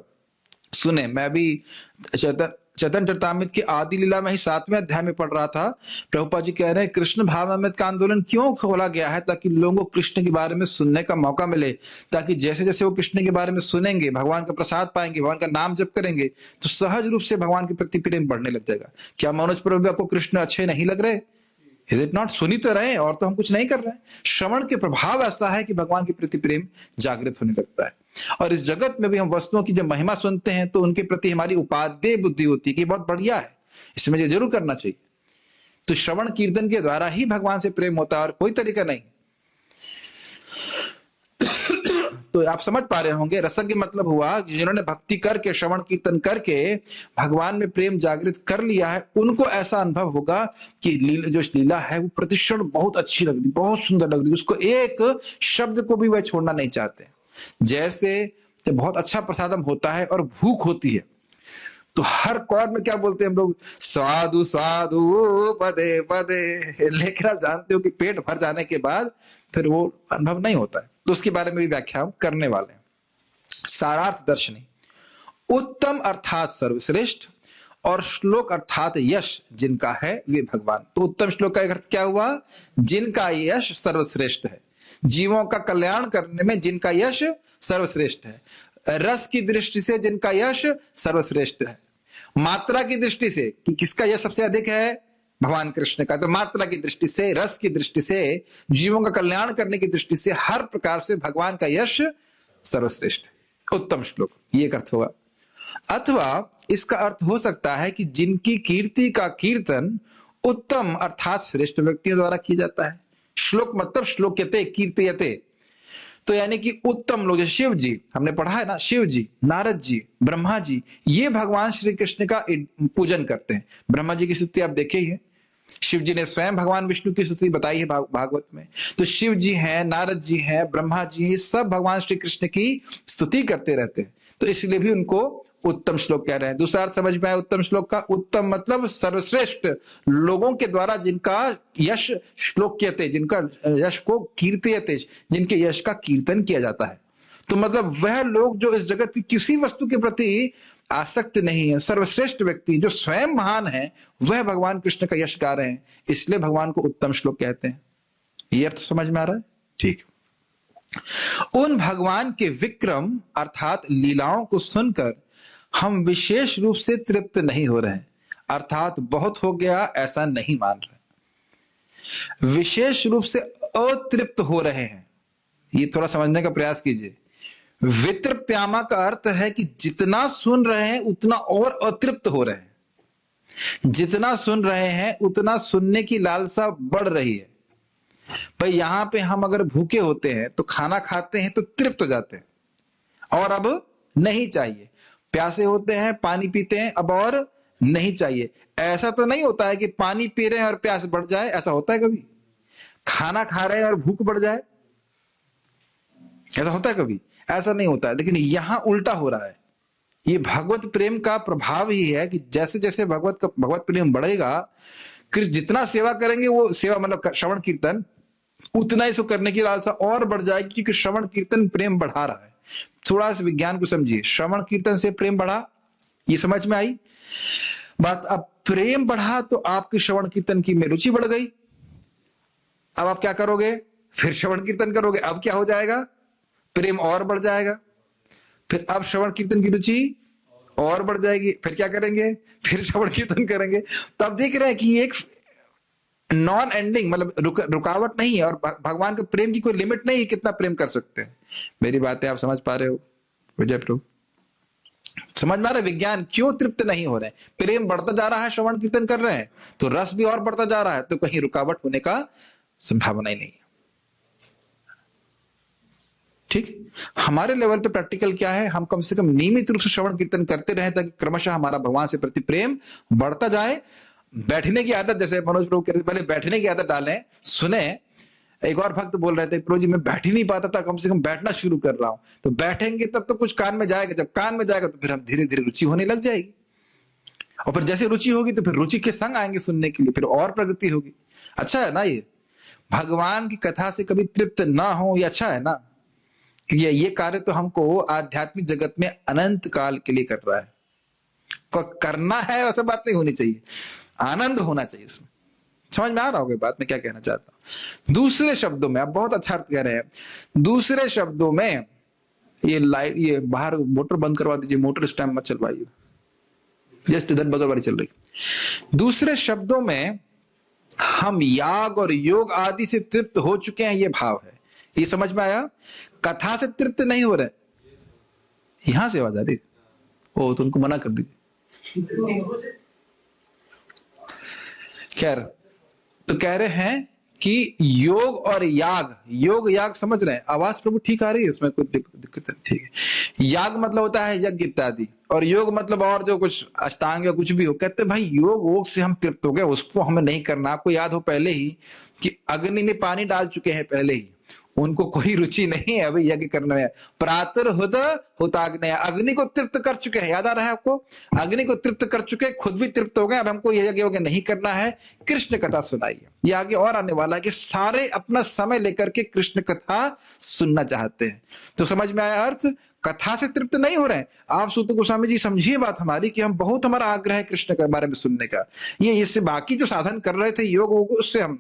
सुने। मैं भी चैतन्य चरितामृत की आदि लीला में ही 7वें अध्याय में पढ़ रहा था। प्रभुपाद जी कह रहे हैं कृष्ण भावामृत का आंदोलन क्यों खोला गया है? ताकि लोगों को कृष्ण के बारे में सुनने का मौका मिले, ताकि जैसे जैसे वो कृष्ण के बारे में सुनेंगे, भगवान का प्रसाद पाएंगे, भगवान का नाम जप करेंगे, तो सहज रूप से भगवान के प्रति प्रेम बढ़ने लग जाएगा। क्या मनोज प्रभु आपको कृष्ण अच्छे नहीं लग रहे? Is it not? सुनी तो रहे, और तो हम कुछ नहीं कर रहे हैं। श्रवण के प्रभाव ऐसा है कि भगवान के प्रति प्रेम जागृत होने लगता है। और इस जगत में भी हम वस्तुओं की जब महिमा सुनते हैं तो उनके प्रति हमारी उपादेय बुद्धि होती है कि बहुत बढ़िया है, इसमें ये जरूर करना चाहिए। तो श्रवण कीर्तन के द्वारा ही भगवान से प्रेम होता है, और कोई तरीका नहीं। तो आप समझ पा रहे होंगे, रसज्ञ मतलब हुआ जिन्होंने भक्ति करके, श्रवण कीर्तन करके भगवान में प्रेम जागृत कर लिया है, उनको ऐसा अनुभव होगा कि जो लीला है वो प्रतिक्षण बहुत अच्छी लग रही, बहुत सुंदर लग रही, उसको एक शब्द को भी वह छोड़ना नहीं चाहते। जैसे जब बहुत अच्छा प्रसादम होता है और भूख होती है, तो हर कौर में क्या बोलते हैं हम लोग? स्वादु स्वादु पदे पदे। लेकिन आप जानते हो कि पेट भर जाने के बाद फिर वो अनुभव नहीं होता है। तो उसके बारे में भी व्याख्या करने वाले हैं। सारार्थ दर्शनी, उत्तम अर्थात सर्वश्रेष्ठ, और श्लोक अर्थात यश जिनका है वे भगवान। तो उत्तम श्लोक का अर्थ क्या हुआ? जिनका यश सर्वश्रेष्ठ है, जीवों का कल्याण करने में जिनका यश सर्वश्रेष्ठ है, रस की दृष्टि से जिनका यश सर्वश्रेष्ठ है, मात्रा की दृष्टि से कि किसका यश सबसे अधिक है? भगवान कृष्ण का। तो मात्रा की दृष्टि से, रस की दृष्टि से, जीवों का कल्याण करने की दृष्टि से, हर प्रकार से भगवान का यश सर्वश्रेष्ठ है। उत्तम श्लोक, ये एक अर्थ होगा। अथवा इसका अर्थ हो सकता है कि जिनकी कीर्ति का कीर्तन उत्तम अर्थात श्रेष्ठ व्यक्तियों द्वारा किया जाता है। श्लोक मतलब श्लोक्यते, कीर्तयते, तो यानी कि उत्तम लोग, जैसे शिव जी, हमने पढ़ा है ना, शिव जी, नारद जी, ब्रह्मा जी, ये भगवान श्री कृष्ण का पूजन करते हैं। ब्रह्मा जी की स्तुति आप देखे ही है, शिव जी ने स्वयं भगवान विष्णु की स्तुति बताई है भागवत में। तो शिव जी हैं, नारद जी हैं, ब्रह्मा जी हैं, सब भगवान श्री कृष्ण की स्तुति करते रहते हैं, तो इसलिए भी उनको उत्तम श्लोक कह रहे हैं। दूसरा अर्थ समझ में आया उत्तम श्लोक का? उत्तम मतलब सर्वश्रेष्ठ लोगों के द्वारा जिनका यश श्लोक्यते, जिनका यश को कीर्तयते, जिनके यश का कीर्तन किया जाता है। तो मतलब वह लोग जो इस जगत की किसी वस्तु के प्रति आसक्त नहीं है, सर्वश्रेष्ठ व्यक्ति जो स्वयं महान है, वह भगवान कृष्ण का यश गा रहे हैं, इसलिए भगवान को उत्तम श्लोक कहते हैं। ये अर्थ समझ में आ रहा है? ठीक। उन भगवान के विक्रम अर्थात लीलाओं को सुनकर हम विशेष रूप से तृप्त नहीं हो रहे हैं, अर्थात बहुत हो गया ऐसा नहीं मान रहे, विशेष रूप से अतृप्त हो रहे हैं। ये थोड़ा समझने का प्रयास कीजिए। वितृप्यामा का अर्थ है कि जितना सुन रहे हैं उतना और अतृप्त हो रहे हैं, जितना सुन रहे हैं उतना सुनने की लालसा बढ़ रही है। भाई यहां पे हम अगर भूखे होते हैं तो खाना खाते हैं तो तृप्त हो जाते हैं और अब नहीं चाहिए, प्यासे होते हैं पानी पीते हैं अब और नहीं चाहिए। ऐसा तो नहीं होता है कि पानी पी रहे हैं और प्यास बढ़ जाए, ऐसा होता है कभी? खाना खा रहे हैं और भूख बढ़ जाए, ऐसा होता है कभी? ऐसा नहीं होता है। लेकिन यहां उल्टा हो रहा है। ये भगवत प्रेम का प्रभाव ही है कि जैसे जैसे भगवत प्रेम बढ़ेगा, जितना सेवा करेंगे, वो सेवा मतलब श्रवण कीर्तन, उतना ही सो करने की लालसा और बढ़ जाएगी, क्योंकि श्रवण कीर्तन प्रेम बढ़ा रहा है। थोड़ा सा विज्ञान को समझिए, श्रवण कीर्तन से प्रेम बढ़ा, ये समझ में आई बात? अब प्रेम बढ़ा तो आपकी श्रवण कीर्तन की में रुचि बढ़ गई। अब आप क्या करोगे? फिर श्रवण कीर्तन करोगे। अब क्या हो जाएगा? प्रेम और बढ़ जाएगा। फिर अब श्रवण कीर्तन की रुचि और बढ़ जाएगी। फिर क्या करेंगे? फिर श्रवण कीर्तन करेंगे। तो आप देख रहे हैं कि एक नॉन एंडिंग, मतलब रुकावट नहीं है, और भगवान के प्रेम की कोई लिमिट नहीं है कितना प्रेम कर सकते हैं। मेरी बातें आप समझ पा रहे हो विजय प्रभु? समझ में आ रहा है विज्ञान क्यों तृप्त नहीं हो रहे हैं? प्रेम बढ़ता जा रहा है, श्रवण कीर्तन कर रहे हैं तो रस भी और बढ़ता जा रहा है, तो कहीं रुकावट होने का संभावना ही नहीं है। ठीक, हमारे लेवल पे प्रैक्टिकल क्या है? हम कम से कम नियमित रूप से श्रवण कीर्तन करते रहे ताकि क्रमशः हमारा भगवान से प्रति प्रेम बढ़ता जाए। बैठने की आदत, जैसे मनोज प्रभु कहते पहले बैठने की आदत डालें। सुने, एक और भक्त बोल रहे थे, प्रभु जी मैं बैठ ही नहीं पाता था, कम से कम बैठना शुरू कर रहा हूं। तो बैठेंगे तब तो कुछ कान में जाएगा, जब कान में जाएगा तो फिर हम धीरे धीरे रुचि होने लग जाएगी, और फिर जैसे रुचि होगी तो फिर रुचि के संग आएंगे सुनने के लिए, फिर और प्रगति होगी। अच्छा है ना? ये भगवान की कथा से कभी तृप्त ना हो, ये अच्छा है ना? ये कार्य तो हमको आध्यात्मिक जगत में अनंत काल के लिए कर रहा है। करना है वैसा बात नहीं होनी चाहिए, आनंद होना चाहिए उसमें। समझ में आ रहा होगा बात मैं क्या कहना चाहता हूं? दूसरे शब्दों में, आप बहुत अच्छा अर्थ कह रहे हैं। दूसरे शब्दों में, ये लाइट, ये बाहर मोटर बंद करवा दीजिए, मोटर इस टाइम मत चलवाइए, जस्ट इधर बगल वाली चल रही। दूसरे शब्दों में, हम याग और योग आदि से तृप्त हो चुके हैं, ये भाव है। ये समझ में आया? कथा से तृप्त नहीं हो रहे। यहां से आवाज आ रही, ओ तो उनको मना कर दीजिए। खैर, तो कह रहे हैं कि योग और याग, योग याग समझ रहे हैं? आवाज प्रभु ठीक आ रही है? इसमें कोई दिक्कत नहीं? ठीक है। याग मतलब होता है यज्ञ इत्यादि, और योग मतलब और जो कुछ अष्टांग या कुछ भी हो। कहते हैं भाई योग वोग से हम तृप्त हो गए, उसको हमें नहीं करना। आपको याद हो पहले ही कि अग्नि में पानी डाल चुके हैं पहले ही, उनको कोई रुचि नहीं है अभी यज्ञ करने में। प्रातर्हुद हुताग्नय, अग्नि को तृप्त कर चुके हैं। याद आ रहा है आपको? अग्नि को तृप्त कर चुके, खुद भी तृप्त हो गए। अब हमको यज्ञ वज्ञ नहीं करना है, कृष्ण कथा सुनाइए। ये आगे और आने वाला है कि सारे अपना समय लेकर के कृष्ण कथा सुनना चाहते हैं। तो समझ में आया अर्थ? कथा से तृप्त नहीं हो रहे हैं आप। सूत गोस्वामी जी समझिए बात हमारी, कि हम बहुत, हमारा आग्रह है कृष्ण के बारे में सुनने का। ये इससे बाकी जो साधन कर रहे थे योग, उससे हम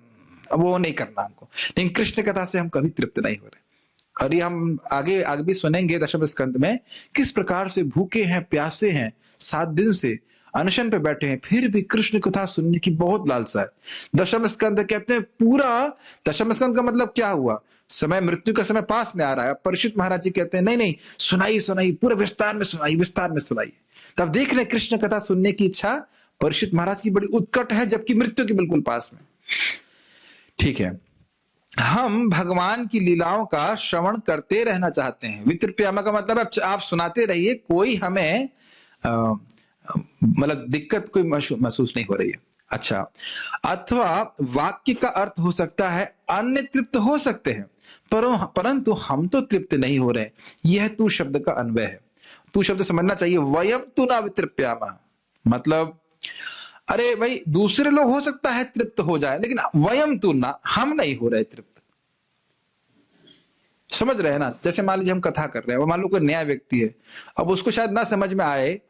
वो नहीं करना हमको, लेकिन कृष्ण कथा से हम कभी तृप्त नहीं हो रहे। और ये हम आगे आगे भी सुनेंगे दशम स्कंद में, किस प्रकार से भूखे हैं, प्यासे हैं, 7 दिन से अनशन पे बैठे हैं, फिर भी कृष्ण कथा सुनने की बहुत लालसा है। दशम स्कंद कहते हैं पूरा, दशम स्कंद का मतलब क्या हुआ? समय, मृत्यु का समय पास में आ रहा है। परीक्षित महाराज जी कहते हैं नहीं नहीं, सुनाई सुनाई, पूरे विस्तार में सुनाई, विस्तार में सुनाई। तब देख रहे कृष्ण कथा सुनने की इच्छा परीक्षित महाराज की बड़ी उत्कट है, जबकि मृत्यु के बिल्कुल पास में। ठीक है, हम भगवान की लीलाओं का श्रवण करते रहना चाहते हैं। वितृप्यामा का मतलब आप सुनाते रहिए, कोई हमें मतलब दिक्कत कोई महसूस नहीं हो रही है। अच्छा, अथवा वाक्य का अर्थ हो सकता है अन्य तृप्त हो सकते हैं, परंतु हम तो तृप्त नहीं हो रहे। यह तू शब्द का अन्वय है। तू शब्द समझना चाहिए। वयम तू ना वितृप्यामा, मतलब अरे भाई दूसरे लोग हो सकता है तृप्त हो जाए, लेकिन वयम तू ना, हम नहीं हो रहे तृप्त। समझ रहे हैं ना? जैसे मान लीजिए हम कथा कर रहे हैं, वो मान लो कोई नया व्यक्ति है, अब उसको शायद ना समझ में आए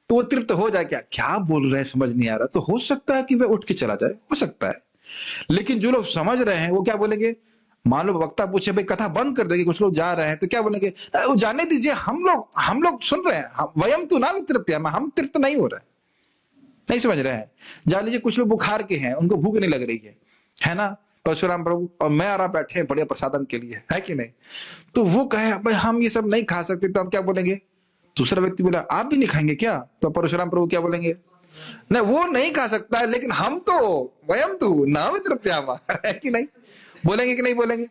तो वो तृप्त हो जाए। क्या बोल रहे हैं समझ नहीं आ रहा, तो हो सकता है कि वह उठ के चला जाए, हो सकता है। लेकिन जो लोग समझ रहे हैं वो क्या बोलेंगे? मान लो वक्ता पूछे भाई कथा बंद कर देगी, कुछ लोग जा रहे हैं, तो क्या बोलेंगे? वो जाने दीजिए, हम लोग सुन रहे हैं, वयम तो ना वितृप्यामा, हम तृप्त नहीं हो रहे, नहीं समझ रहे हैं। जान लीजिए कुछ लोग बुखार के हैं, उनको भूख नहीं लग रही है ना, परशुराम प्रभु और मैं आ रहा बैठे हैं बढ़िया प्रसादन के लिए, है कि नहीं? तो वो कहे भाई हम ये सब नहीं खा सकते, तो हम क्या बोलेंगे? दूसरा व्यक्ति बोला आप भी नहीं खाएंगे क्या? तो परशुराम प्रभु क्या बोलेंगे? नहीं, वो नहीं खा सकता है, लेकिन हम तो वयम तो ना वितृप्यामा, है कि नहीं? बोलेंगे कि नहीं बोलेंगे?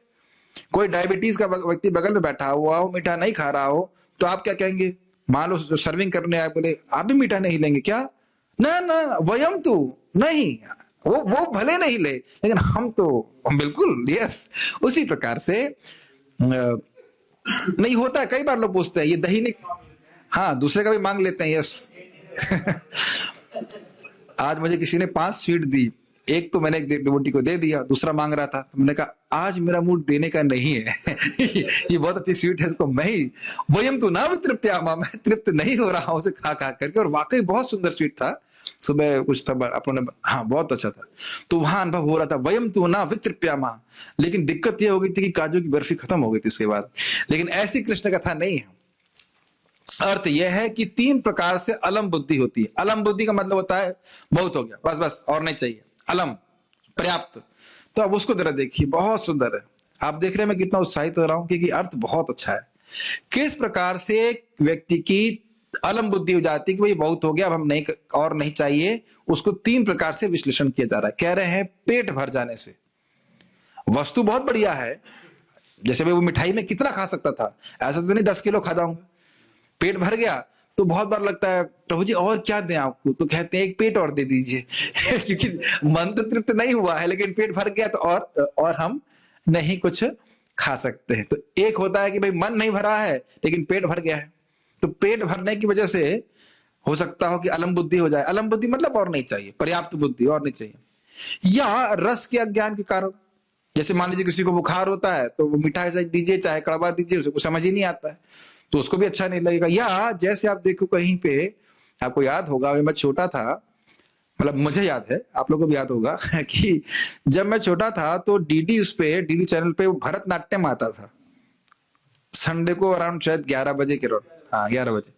कोई डायबिटीज का व्यक्ति बगल में बैठा हुआ हो, मीठा नहीं खा रहा हो, तो आप क्या कहेंगे? मान लो जो सर्विंग करने आए बोले आप भी मीठा नहीं लेंगे क्या? ना ना, वयम तो नहीं, वो भले नहीं ले, लेकिन हम तो बिल्कुल, यस। उसी प्रकार से नहीं होता है, कई बार लोग पूछते हैं ये दही नहीं, हाँ दूसरे का भी मांग लेते हैं, यस। आज मुझे किसी ने 5 स्वीट दी, एक तो मैंने एक डिवोटी को दे दिया, दूसरा मांग रहा था, तो मैंने कहा आज मेरा मूड देने का नहीं है। ये बहुत अच्छी स्वीट है, इसको मैं ही वयम तो ना वितृप्यामा, मैं तृप्त नहीं हो रहा हूं उसे खा खा करके। और वाकई बहुत सुंदर स्वीट था, सुबह कुछ था अपने, हाँ बहुत अच्छा था। तो वहां अनुभव हो रहा था वयम तो ना वितृप्यामा, लेकिन दिक्कत यह हो गई थी कि काजू की बर्फी खत्म हो गई थी उसके बाद। लेकिन ऐसी कृष्ण कथा नहीं है। अर्थ यह है कि 3 प्रकार से अलम बुद्धि होती है। अलम बुद्धि का मतलब होता है बहुत हो गया, बस बस और नहीं चाहिए, अलम पर्याप्त। तो अब उसको जरा देखिए, बहुत सुंदर है। आप देख रहे हैं मैं कितना उत्साहित हो रहा हूं, क्योंकि अर्थ बहुत अच्छा है। किस प्रकार से एक व्यक्ति की अलम बुद्धि हो जाती है कि भाई बहुत हो गया, अब हम नहीं और नहीं चाहिए, उसको 3 प्रकार से विश्लेषण किया जा रहा है। कह रहे हैं पेट भर जाने से। वस्तु बहुत बढ़िया है, जैसे भाई वो मिठाई में कितना खा सकता था, ऐसा तो नहीं 10 किलो खा जाऊंगा। पेट भर गया तो बहुत बार लगता है प्रभु जी और क्या दें आपको, तो कहते हैं एक पेट और दे दीजिए। क्योंकि मन तो तृप्त नहीं हुआ है, लेकिन पेट भर गया तो और हम नहीं कुछ खा सकते हैं। तो एक होता है कि भाई मन नहीं भरा है लेकिन पेट भर गया है, तो पेट भरने की वजह से हो सकता हो कि अलम बुद्धि हो जाए। अलम बुद्धि मतलब और नहीं चाहिए, पर्याप्त बुद्धि और नहीं चाहिए। या रस के अज्ञान के कारण, जैसे मान लीजिए किसी को बुखार होता है तो वो मीठा दीजिए चाहे कड़वा दीजिए, उसे कुछ समझ ही नहीं आता है, तो उसको भी अच्छा नहीं लगेगा। या जैसे आप देखो कहीं पे, आपको याद होगा मैं छोटा था, मतलब मुझे याद है, आप लोगों को भी याद होगा कि जब मैं छोटा था तो डीडी चैनल पे भरतनाट्यम आता था संडे को अराउंड शायद 11 बजे के रोड, हाँ 11 बजे।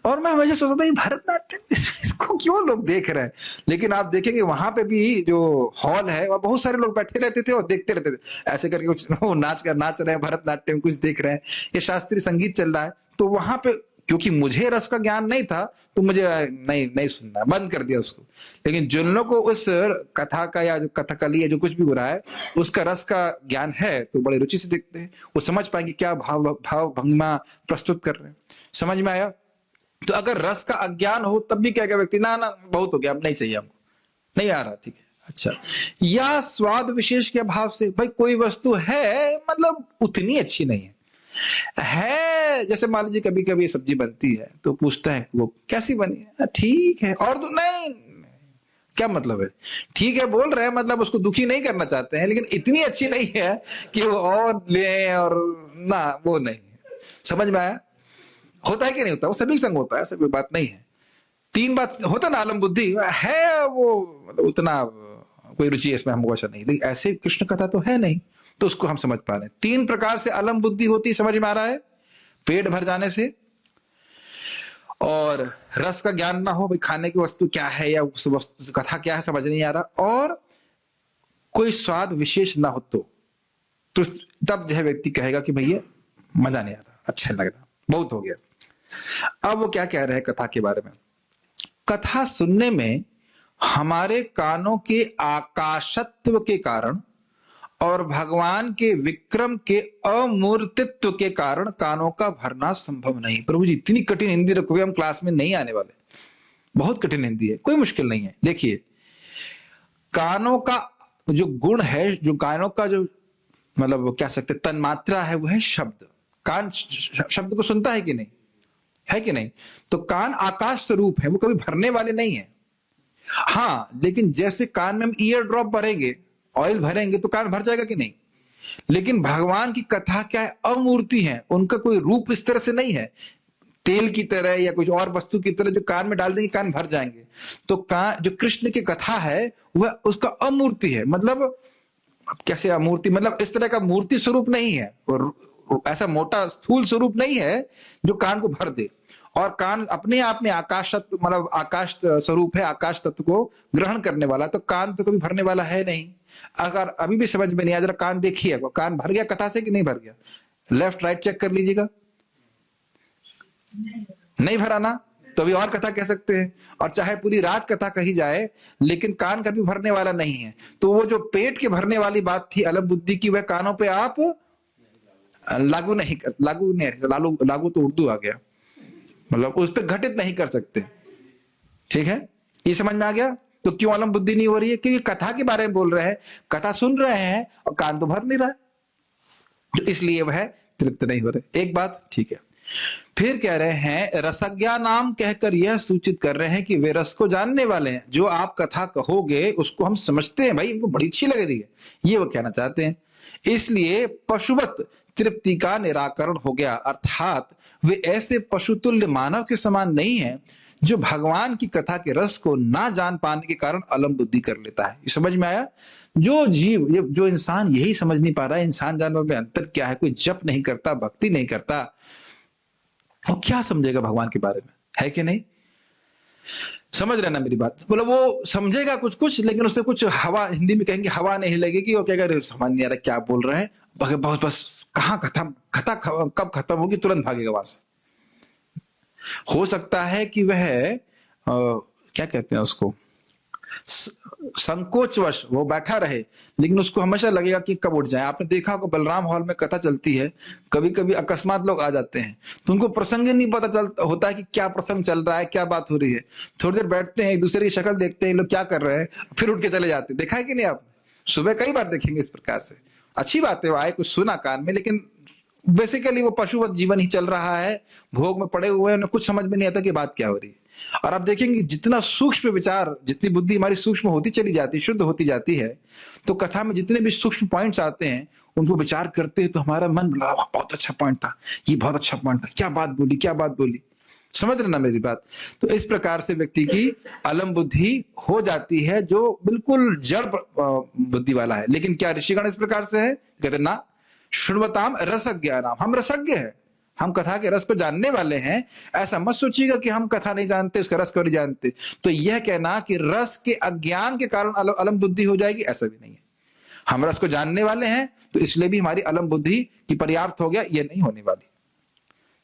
और मैं हमेशा सोचता था ये भरतनाट्यम इसको क्यों लोग देख रहे हैं। लेकिन आप देखेंगे वहां पे भी जो हॉल है वहाँ बहुत सारे लोग बैठे रहते थे और देखते रहते थे, ऐसे करके कुछ वो नाच रहे हैं भरतनाट्यम, कुछ देख रहे हैं, ये शास्त्रीय संगीत चल रहा है। तो वहां पे क्योंकि मुझे रस का ज्ञान नहीं था तो मुझे नहीं सुनना, बंद कर दिया उसको। लेकिन जिन लोगों को उस कथा का या जो कथकली या जो कुछ भी हो रहा है उसका रस का ज्ञान है तो बड़े रुचि से देखते हैं, वो समझ पाएंगे क्या भाव भंगिमा प्रस्तुत कर रहे हैं। समझ में आया? तो अगर रस का अज्ञान हो तब भी क्या क्या व्यक्ति ना बहुत हो गया, अब नहीं चाहिए हमको, नहीं आ रहा, ठीक है अच्छा। या स्वाद विशेष के अभाव से, भाई कोई वस्तु है मतलब उतनी अच्छी नहीं है, जैसे मान लीजिए कभी कभी सब्जी बनती है तो पूछता है वो कैसी बनी है, ठीक है, और तो नहीं, क्या मतलब है ठीक है बोल रहे हैं, मतलब उसको दुखी नहीं करना चाहते हैं, लेकिन इतनी अच्छी नहीं है कि वो और ले, और ना वो नहीं। समझ में आया? होता है कि नहीं होता? वो सभी संग होता है, ऐसा कोई बात नहीं है। 3 बात होता ना, आलम बुद्धि है वो, मतलब उतना कोई रुचि इसमें हमको ऐसा नहीं, लेकिन ऐसे कृष्ण कथा तो है नहीं, तो उसको हम समझ पा रहे हैं। 3 प्रकार से अलम बुद्धि होती, समझ में आ रहा है? पेट भर जाने से, और रस का ज्ञान ना हो, भाई खाने की वस्तु क्या है या उस वस्तु कथा क्या है समझ नहीं आ रहा, और कोई स्वाद विशेष ना हो तो तब जो है व्यक्ति कहेगा कि भैया मजा नहीं आ रहा, अच्छा लग रहा, बहुत हो गया। अब वो क्या कह रहे हैं कथा के बारे में? कथा सुनने में हमारे कानों के आकाशत्व के कारण और भगवान के विक्रम के अमूर्तित्व के कारण कानों का भरना संभव नहीं। प्रभु जी इतनी कठिन हिंदी रखोगे, हम क्लास में नहीं आने वाले, बहुत कठिन हिंदी है, कोई मुश्किल नहीं है। देखिए कानों का जो गुण है, जो कानों का जो मतलब कह सकते तन्मात्रा है, वो है शब्द। कान शब्द को सुनता है कि नहीं, है कि नहीं? तो कान आकाश स्वरूप है, वो कभी भरने वाले नहीं है। हाँ लेकिन जैसे कान में हम ईयर ड्रॉप भरेंगे, ऑयल भरेंगे तो कान भर जाएगा कि नहीं? लेकिन भगवान की कथा क्या है? अमूर्ति है, उनका कोई रूप इस तरह से नहीं है तेल की तरह या कुछ और वस्तु की तरह जो कान में डाल देंगे कान भर जाएंगे। तो कान जो कृष्ण की कथा है वह उसका अमूर्ति है, मतलब अब कैसे अमूर्ति, मतलब इस तरह का मूर्ति स्वरूप नहीं है, और ऐसा मोटा स्थूल स्वरूप नहीं है जो कान को भर दे। और कान अपने आप में आकाश मतलब आकाश स्वरूप है, आकाश तत्व को ग्रहण करने वाला, तो कान तो कभी भरने वाला है नहीं। अगर अभी भी समझ में नहीं आया, जरा कान देखिए, कान भर गया कथा से कि नहीं भर गया? लेफ्ट राइट चेक कर लीजिएगा, नहीं भरा ना, तो अभी और कथा कह सकते हैं। और चाहे पूरी रात कथा कही जाए, लेकिन कान कभी भरने वाला नहीं है। तो वो जो पेट के भरने वाली बात थी अलम बुद्धि की, वह कानों पे आप लागू नहीं कर, लागू तो उर्दू आ गया, मतलब उस पर घटित नहीं कर सकते। ठीक है, ये समझ में आ गया? तो क्यों अलम बुद्धि नहीं हो रही है? क्योंकि कथा के बारे में बोल रहे हैं, कथा सुन रहे हैं और कान तो भर नहीं रहा है, तो इसलिए वह तृप्त नहीं हो रहे। एक बात ठीक है। फिर कह रहे हैं रसज्ञा नाम कहकर यह सूचित कर रहे हैं कि वे रस को जानने वाले हैं। जो आप कथा कहोगे उसको हम समझते हैं, भाई इनको बड़ी अच्छी लग रही है, ये वो कहना चाहते हैं। इसलिए पशुवत तृप्ति का निराकरण हो गया, अर्थात वे ऐसे पशुतुल्य मानव के समान नहीं है जो भगवान की कथा के रस को ना जान पाने के कारण अलम बुद्धि कर लेता है। ये समझ में आया? जो जीव, जो इंसान यही समझ नहीं पा रहा है इंसान जानवर में अंतर क्या है, कोई जप नहीं करता, भक्ति नहीं करता, वो क्या समझेगा भगवान के बारे में, है कि नहीं? समझ रहे ना मेरी बात? मतलब वो समझेगा कुछ कुछ, लेकिन उससे कुछ हवा, हिंदी में कहेंगे हवा नहीं लगेगी, वो कहेगा समझ नहीं आ रहा क्या बोल रहे हैं, बहुत बस कहाँ कथा कब खत्म होगी, तुरंत भागेगा वहां से। हो सकता है कि वह क्या कहते हैं उसको, संकोचवश वो बैठा रहे, लेकिन उसको हमेशा लगेगा कि कब उठ जाए। आपने देखा होगा बलराम हॉल में कथा चलती है, कभी कभी अकस्मात लोग आ जाते हैं, तो उनको प्रसंग ही नहीं पता चलता होता है कि क्या प्रसंग चल रहा है, क्या बात हो रही है। थोड़ी देर बैठते हैं, एक दूसरे की शक्ल देखते हैं, लोग क्या कर रहे हैं, फिर उठ के चले जाते हैं। देखा है कि नहीं आपने? सुबह कई बार देखेंगे इस प्रकार से। अच्छी बात है, वो आए कुछ सुना कान में, लेकिन बेसिकली वो पशुवत जीवन ही चल रहा है, भोग में पड़े हुए हैं, उन्हें कुछ समझ में नहीं आता कि बात क्या हो रही है। और आप देखेंगे जितना सूक्ष्म विचार, जितनी बुद्धि हमारी सूक्ष्म होती चली जाती, शुद्ध होती जाती है, तो कथा में जितने भी सूक्ष्म पॉइंट्स आते हैं उनको विचार करते हैं तो हमारा मन बहुत अच्छा पॉइंट था, ये बहुत अच्छा पॉइंट था, क्या बात बोली, क्या बात बोली। समझ रहे ना मेरी बात? तो इस प्रकार से व्यक्ति की अलम बुद्धि हो जाती है, जो बिल्कुल जड़ बुद्धि वाला है। लेकिन क्या ऋषिगण इस प्रकार से है? कहते ना, शुण्वताम रसज्ञानाम, हम रसज्ञ हैं, हम कथा के रस को जानने वाले हैं। ऐसा मत सोचिएगा कि हम कथा नहीं जानते, उसका रस को नहीं जानते। तो यह कहना कि रस के अज्ञान के कारण अलम बुद्धि हो जाएगी, ऐसा भी नहीं है। हम रस को जानने वाले हैं, तो इसलिए भी हमारी अलम बुद्धि की पर्याप्त हो गया, यह नहीं होने वाली।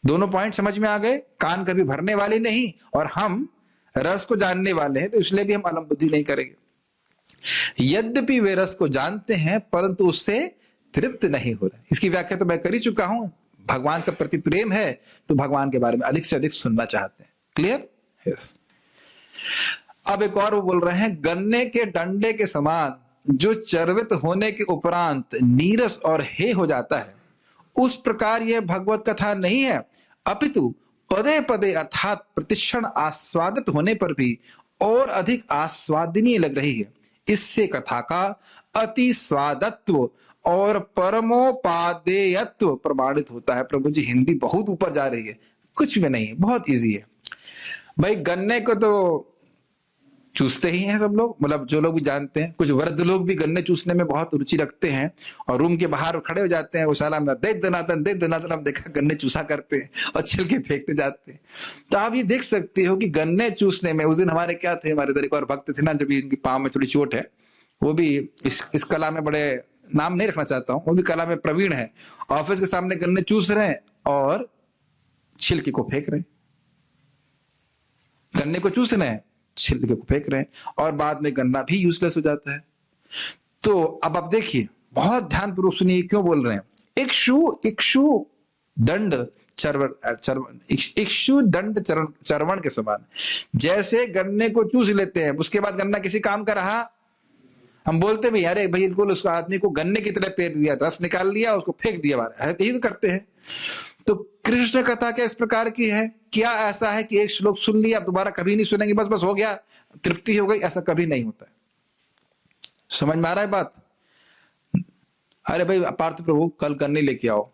दोनों पॉइंट समझ में आ गए? कान कभी भरने वाले नहीं, और हम रस को जानने वाले हैं, तो इसलिए भी हम अलम बुद्धि नहीं करेंगे। यद्यपि वे रस को जानते हैं, परंतु उससे तृप्त नहीं हो रहे। इसकी व्याख्या तो मैं कर ही चुका हूं। भगवान का प्रति प्रेम है तो भगवान के बारे में अधिक से अधिक सुनना चाहते हैं। क्लियर? यस। अब एक और वो बोल रहे हैं, गन्ने के डंडे के समान जो चर्वित होने के उपरांत नीरस और हे हो जाता है, उस प्रकार यह भगवत कथा नहीं है, अपितु पदे पदे अर्थात प्रतिक्षण आस्वादित होने पर भी और अधिक आस्वादनीय लग रही है। इससे कथा का अति स्वादत्व और परमोपादेयत्व प्रमाणित होता है। प्रभु जी हिंदी बहुत ऊपर जा रही है, कुछ भी नहीं, बहुत इजी है भाई। गन्ने को तो चूसते ही हैं सब लोग, मतलब जो लोग भी जानते हैं। कुछ वृद्ध लोग भी गन्ने चूसने में बहुत रुचि रखते हैं और रूम के बाहर खड़े हो जाते हैं, गौशाला में दे दनादन हम देखा गन्ने चूसा करते हैं और छिलके फेंकते जाते हैं। तो आप ये देख सकते हो कि गन्ने चूसने में, उस दिन हमारे क्या थे, हमारे इधर एक और भक्त थे ना, जब इनकी पाँव में थोड़ी चोट है, वो भी इस कला में बड़े, नाम नहीं रखना चाहता हूं, वो भी कला में प्रवीण है। ऑफिस के सामने गन्ने चूस रहे हैं और छिलके को फेंक रहे हैं, गन्ने को चूस रहे हैं, छिलके को फेंक रहे हैं, और बाद में गन्ना भी यूजलेस हो जाता है। तो अब आप देखिए, बहुत ध्यानपूर्वक सुनिए क्यों बोल रहे हैं। इक्षु दंड चरवण के समान, जैसे गन्ने को चूस लेते हैं, उसके बाद गन्ना किसी काम का रहा, हम बोलते भी अरे भाई बिल्कुल उसको आदमी को गन्ने की तरह पेर दिया, रस निकाल लिया, उसको फेंक दिया, यही तो करते हैं। तो कृष्ण कथा क्या इस प्रकार की है? क्या ऐसा है कि एक श्लोक सुन लिया, दोबारा कभी नहीं सुनेंगे, बस बस हो गया, तृप्ति हो गई? ऐसा कभी नहीं होता है। समझ में आ रहा है बात? अरे भाई पार्थ प्रभु कल गन्ने लेके आओ,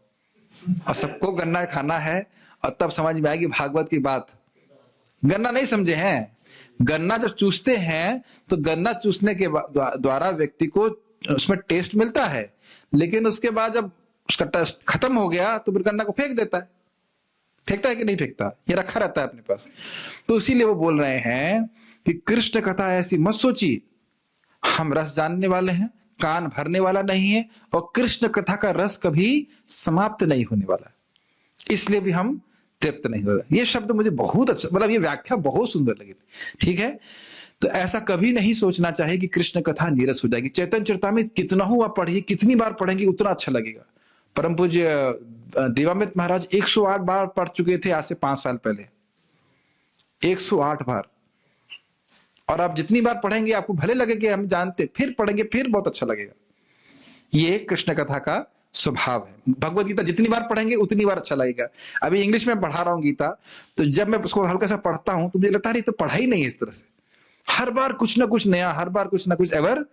और सबको गन्ना खाना है, और तब समझ में आएगी भागवत की बात। गन्ना नहीं समझे हैं? गन्ना जब चूसते हैं तो गन्ना चूसने के द्वारा व्यक्ति को उसमें टेस्ट मिलता है, लेकिन उसके बाद जब उसका टेस्ट खत्म हो गया तो फिर गन्ना को फेंक देता है। फेंकता है कि नहीं फेंकता? ये रखा रहता है अपने पास। तो इसीलिए वो बोल रहे हैं कि कृष्ण कथा ऐसी मत सोचिए, हम रस जानने वाले हैं, कान भरने वाला नहीं है, और कृष्ण कथा का रस कभी समाप्त नहीं होने वाला, इसलिए भी हम तृप्त नहीं हो रहे। ये शब्द मुझे बहुत अच्छा, मतलब ये व्याख्या बहुत सुंदर लगी। ठीक है, तो ऐसा कभी नहीं सोचना चाहिए कि कृष्ण कथा नीरस हो जाएगी। चैतन्य चरितामृत कितना हुआ पढ़िए, कितनी बार पढ़ेंगे उतना अच्छा लगेगा। परम पूज्य देवामृत महाराज 108 बार पढ़ चुके थे आज से 5 साल पहले, 108 बार। और आप जितनी बार पढ़ेंगे आपको भले लगे कि हम जानते, फिर पढ़ेंगे फिर बहुत अच्छा लगेगा। ये कृष्ण कथा का स्वभाव है। भगवत गीता जितनी बार पढ़ेंगे उतनी बार अच्छा लगेगा। अभी इंग्लिश में पढ़ा रहा हूं गीता, तो जब मैं उसको हल्का सा पढ़ता हूं तो मुझे लगता है तो पढ़ा ही नहीं है इस तरह से। हर बार कुछ ना कुछ नया, हर बार कुछ ना कुछ एवर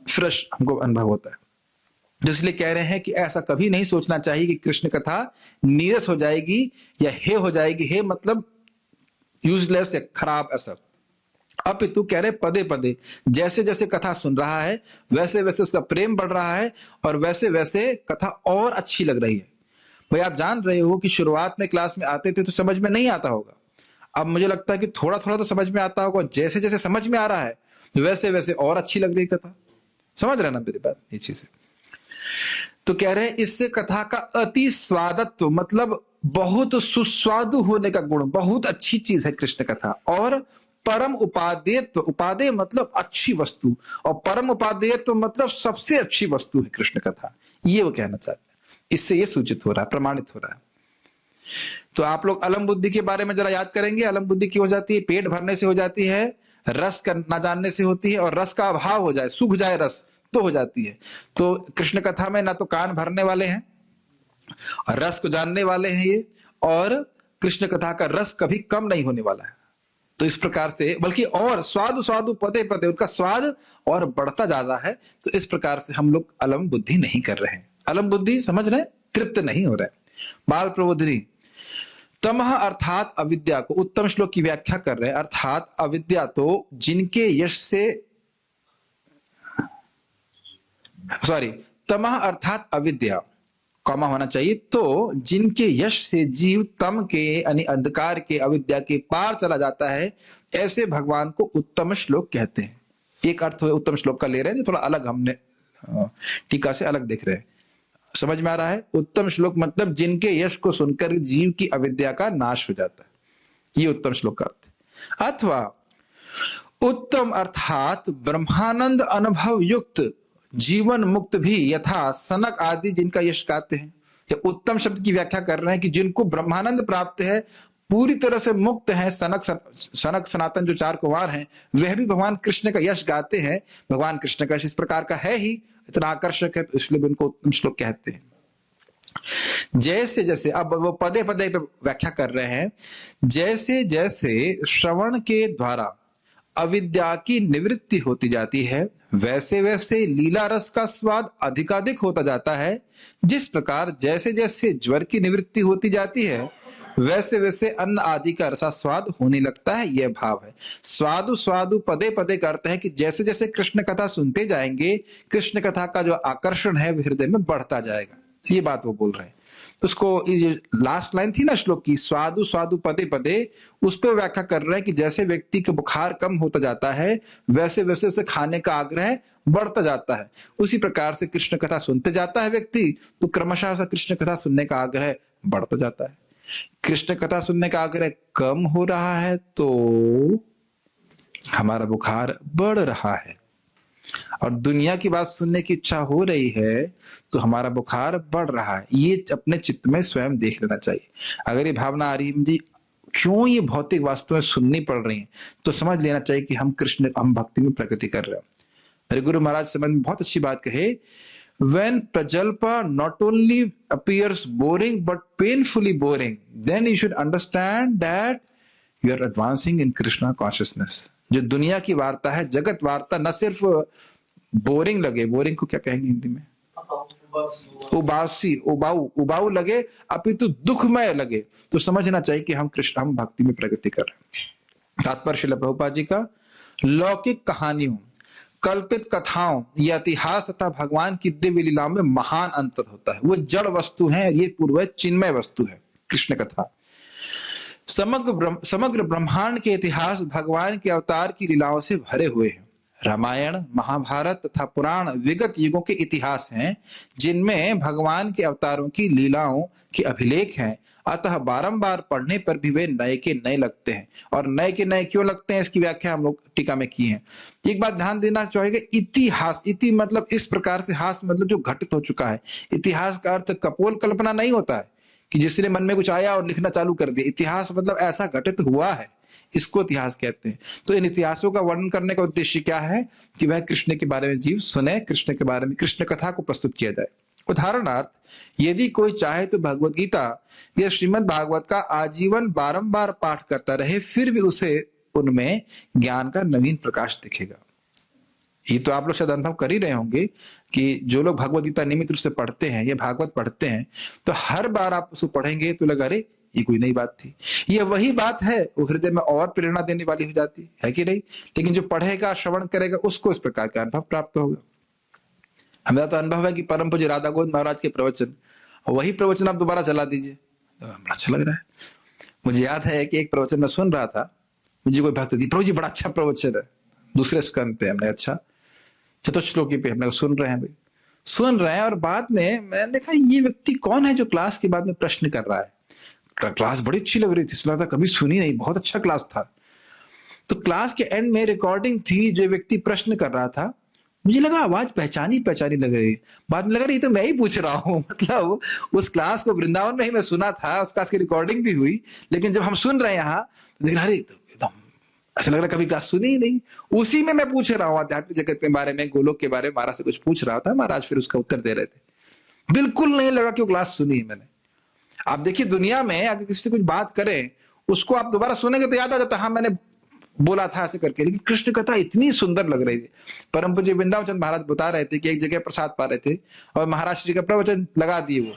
फ्रेश हमको अनुभव होता है। जो इसलिए कह रहे हैं कि ऐसा कभी नहीं सोचना चाहिए कि कृष्ण कथा नीरस हो जाएगी या हे हो जाएगी। हे मतलब यूजलेस या खराब, ऐसा। अपितु कह रहे पदे पदे, जैसे जैसे कथा सुन रहा है वैसे वैसे उसका प्रेम बढ़ रहा है और वैसे वैसे कथा और अच्छी लग रही है। भाई आप जान रहे हो कि शुरुआत में क्लास में आते थे तो समझ में नहीं आता होगा, अब मुझे लगता है कि थोड़ा थोड़ा तो समझ में आता होगा। जैसे जैसे समझ में आ रहा है वैसे वैसे और अच्छी लग रही कथा। समझ रहे ना मेरी बात? ये चीज है। तो कह रहे हैं इससे कथा का अति स्वादत्व, मतलब बहुत सुस्वादु होने का गुण, बहुत अच्छी चीज है कृष्ण कथा। और परम उपादेयत्व, उपादेय मतलब अच्छी वस्तु, और परम उपादेयत्व मतलब सबसे अच्छी वस्तु है कृष्ण कथा। ये वो कहना चाहते हैं। इससे ये सूचित हो रहा है, प्रमाणित हो रहा है। तो आप लोग अलम बुद्धि के बारे में जरा याद करेंगे। अलम बुद्धि क्यों हो जाती है? पेट भरने से हो जाती है, रस का ना जानने से होती है, और रस का अभाव हो जाए, सूख जाए रस तो हो जाती है। तो कृष्ण कथा में ना तो कान भरने वाले हैं और रस को जानने वाले हैं ये, और कृष्ण कथा का रस कभी कम नहीं होने वाला है। तो इस प्रकार से, बल्कि और स्वादु स्वादु पदे पदे, उनका स्वाद और बढ़ता ज्यादा है। तो इस प्रकार से हम लोग अलम बुद्धि नहीं कर रहे हैं। अलम बुद्धि समझ रहे, तृप्त नहीं हो रहे। बाल प्रबोधिनी तमह अर्थात अविद्या को उत्तम श्लोक की व्याख्या कर रहे हैं। अर्थात अविद्या तो जिनके यश से, सॉरी, तमह अर्थात अविद्या, कॉमा होना चाहिए, तो जिनके यश से जीव तम के यानी अंधकार के, अविद्या के पार चला जाता है, ऐसे भगवान को उत्तम श्लोक कहते हैं। एक अर्थ उत्तम श्लोक का ले रहे हैं, थोड़ा अलग हमने टीका से अलग देख रहे हैं। समझ में आ रहा है? उत्तम श्लोक मतलब जिनके यश को सुनकर जीव की अविद्या का नाश हो जाता है, ये उत्तम श्लोक का अर्थ है। अथवा उत्तम अर्थात ब्रह्मानंद अनुभव युक्त जीवन मुक्त भी, यथा सनक आदि जिनका यश गाते हैं। ये उत्तम शब्द की व्याख्या कर रहे हैं कि जिनको ब्रह्मानंद प्राप्त है, पूरी तरह से मुक्त है। सनक सनातन जो 4 कुमार हैं, वह भी भगवान कृष्ण का यश गाते हैं। भगवान कृष्ण का यश इस प्रकार का है ही, इतना आकर्षक है, तो इसलिए उनको उत्तम श्लोक कहते हैं। जैसे जैसे, अब वो पदे पदे पे व्याख्या कर रहे हैं, जैसे जैसे श्रवण के द्वारा अविद्या की निवृत्ति होती जाती है, वैसे वैसे लीला रस का स्वाद अधिकाधिक होता जाता है। जिस प्रकार जैसे जैसे ज्वर की निवृत्ति होती जाती है, वैसे वैसे अन्न आदि का रसा स्वाद होने लगता है। यह भाव है। स्वादु स्वादु पदे पदे का अर्थ है कि जैसे जैसे कृष्ण कथा सुनते जाएंगे, कृष्ण कथा का जो आकर्षण है वह हृदय में बढ़ता जाएगा। ये बात वो बोल रहे हैं। उसको लास्ट लाइन थी ना श्लोक की, स्वादु स्वादु पदे पदे, उस पर व्याख्या कर रहे हैं कि जैसे व्यक्ति का बुखार कम होता जाता है, वैसे वैसे उसे खाने का आग्रह बढ़ता जाता है। उसी प्रकार से कृष्ण कथा सुनते जाता है व्यक्ति, तो क्रमशः उसे कृष्ण कथा सुनने का आग्रह बढ़ता जाता है। कृष्ण कथा सुनने का आग्रह कम हो रहा है तो हमारा बुखार बढ़ रहा है, और दुनिया की बात सुनने की इच्छा हो रही है तो हमारा बुखार बढ़ रहा है। ये अपने चित्त में स्वयं देख लेना चाहिए। अगर ये भावना आ रही है मुझे क्यों ये भौतिक वास्तुएं सुननी पड़ रही हैं, तो समझ लेना चाहिए कि हम भक्ति में प्रगति कर रहे हैं। मेरे गुरु महाराज समझ में बहुत अच्छी बात कहे, when prajalpa not only appears boring but painfully boring, then you should understand that you are advancing in Krishna consciousness। जो दुनिया की वार्ता है, जगत वार्ता, न सिर्फ बोरिंग लगे, बोरिंग को क्या कहेंगे हिंदी में, उबासी, उबाऊ लगे, अपितु दुखमय लगे, तो समझना चाहिए कि हम भक्ति में प्रगति कर रहे हैं। तात्पर्य श्रील प्रभुपाद जी का, लौकिक कहानियों, कल्पित कथाओं या इतिहास तथा भगवान की दिव्य लीलाओं में महान अंतर होता है। वो जड़ वस्तु है, ये पूर्व चिन्मय वस्तु है कृष्ण कथा। समग्र ब्रह्मांड के इतिहास भगवान के अवतार की लीलाओं से भरे हुए हैं। रामायण, महाभारत तथा पुराण विगत युगों के इतिहास हैं जिनमें भगवान के अवतारों की लीलाओं के अभिलेख हैं। अतः बारंबार पढ़ने पर भी वे नए के नए लगते हैं। और नए के नए क्यों लगते हैं, इसकी व्याख्या हम लोग टीका में की है। एक बात ध्यान देना चाहिए, इतिहास, इति मतलब इस प्रकार से, हास मतलब जो घटित हो चुका है। इतिहास का अर्थ कपोल कल्पना नहीं होता है कि जिसने मन में कुछ आया और लिखना चालू कर दिया। इतिहास मतलब ऐसा घटित हुआ है, इसको इतिहास कहते हैं। तो इन इतिहासों का वर्णन करने का उद्देश्य क्या है कि वह कृष्ण के बारे में जीव सुने, कृष्ण के बारे में कृष्ण कथा को प्रस्तुत किया जाए। उदाहरणार्थ, यदि कोई चाहे तो भगवत गीता या श्रीमद् भागवत का आजीवन बारंबार पाठ करता रहे, फिर भी उसे उनमें ज्ञान का नवीन प्रकाश दिखेगा। ये तो आप लोग शायद अनुभव कर ही रहे होंगे कि जो लोग भगवत गीता नियमित रूप से पढ़ते हैं या भागवत पढ़ते हैं, तो हर बार आप उसको पढ़ेंगे तो लगा, अरे ये कोई नई बात थी। ये वही बात है, वो हृदय में और प्रेरणा देने वाली हो जाती है कि नहीं। लेकिन जो पढ़ेगा, श्रवण करेगा, उसको इस प्रकार का अनुभव प्राप्त होगा। हमें तो अनुभव है कि परम पूज्य राधा गोविंद महाराज के प्रवचन, वही प्रवचन आप दोबारा चला दीजिए तो बड़ा अच्छा लग रहा है। मुझे याद है कि एक प्रवचन में सुन रहा था, मुझे कोई भक्त दी, प्रभु जी बड़ा अच्छा प्रवचन है, दूसरे स्कंद पे हमने, अच्छा चतुश्लोकी पे हमने सुन रहे हैं भाई, सुन रहे हैं। और बाद में मैंने देखा ये व्यक्ति कौन है जो क्लास के बाद में प्रश्न कर रहा है। क्लास बड़ी अच्छी लग रही थी, सुना था, कभी सुनी नहीं, बहुत अच्छा क्लास था। तो क्लास के एंड में रिकॉर्डिंग थी, जो व्यक्ति प्रश्न कर रहा था, मुझे लगा आवाज पहचानी पहचानी लग रही। बाद में लगा रही तो मैं ही पूछ रहा हूँ। मतलब उस क्लास को वृंदावन में ही मैं सुना था, उस क्लास की रिकॉर्डिंग भी हुई, लेकिन जब हम सुन रहे हैं यहाँ तो देख रहा, अरे तो एकदम ऐसा लग रहा कभी क्लास सुनी ही नहीं। उसी में मैं पूछ रहा हूँ आध्यात्मिक जगत के बारे में, गोलोक के बारे में महाराज से कुछ पूछ रहा था, महाराज फिर उसका उत्तर दे रहे थे। बिल्कुल नहीं लगा कि वो क्लास सुनी है मैंने। आप देखिए, दुनिया में अगर किसी से कुछ बात करें, उसको आप दोबारा सुनेंगे तो याद आ जाता, हाँ मैंने बोला था ऐसे करके। लेकिन कृष्ण कथा इतनी सुंदर लग रही थी। परम पूज्य वृंदावन चंद महाराज बता रहे थे कि एक जगह प्रसाद पा रहे थे और महाराज जी का प्रवचन लगा दिए वो,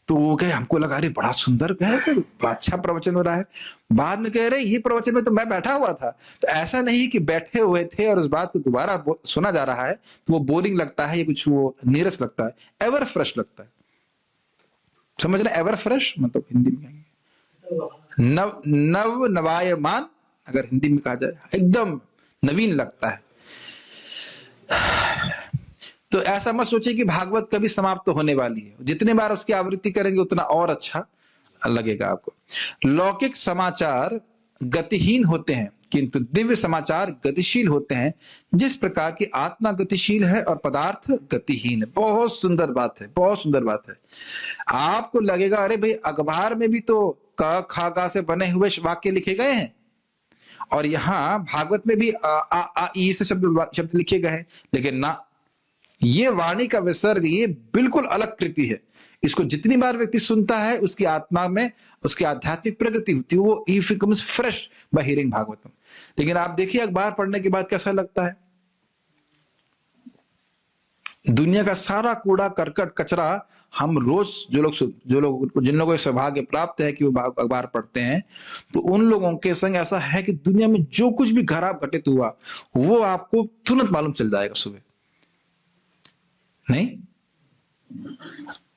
तो वो कहे, हमको लगा अरे बड़ा सुंदर कहे, तो बड़ा अच्छा प्रवचन हो रहा है। बाद में कह रहे ये प्रवचन में तो मैं बैठा हुआ था। तो ऐसा नहीं कि बैठे हुए थे और उस बात को दोबारा सुना जा रहा है तो वो बोरिंग लगता है, ये कुछ वो नीरस लगता है, एवर फ्रेश लगता है। समझ रहे, एवर फ्रेश मतलब हिंदी में नव नवायमान, अगर हिंदी में कहा जाए, एकदम नवीन लगता है। तो ऐसा मत सोचिए कि भागवत कभी समाप्त होने वाली है। जितने बार उसकी आवृत्ति करेंगे उतना और अच्छा लगेगा आपको। लौकिक समाचार गतिहीन होते हैं किंतु दिव्य समाचार गतिशील होते हैं। जिस प्रकार की आत्मा गतिशील है और पदार्थ गतिहीन है। बहुत सुंदर बात है, बहुत सुंदर बात है। आपको लगेगा अरे भाई अखबार में भी तो क ख ग से बने हुए वाक्य लिखे गए हैं और यहाँ भागवत में भी आ ई से शब्द लिखे गए हैं, लेकिन ना, ये वाणी का विसर्ग ये बिल्कुल अलग कृति है। इसको जितनी बार व्यक्ति सुनता है उसकी आत्मा में उसकी आध्यात्मिक प्रगति होती है, वो ही becomes fresh bye hearing Bhagavatam. लेकिन आप देखिए अखबार पढ़ने के बाद कैसा लगता है। दुनिया का सारा कूड़ा करकट कचरा हम रोज जिन लोगों को सौभाग्य प्राप्त है कि वो अखबार पढ़ते हैं, तो उन लोगों के संग ऐसा है कि दुनिया में जो कुछ भी खराब घटित हुआ वो आपको तुरंत मालूम चल जाएगा सुबह, नहीं?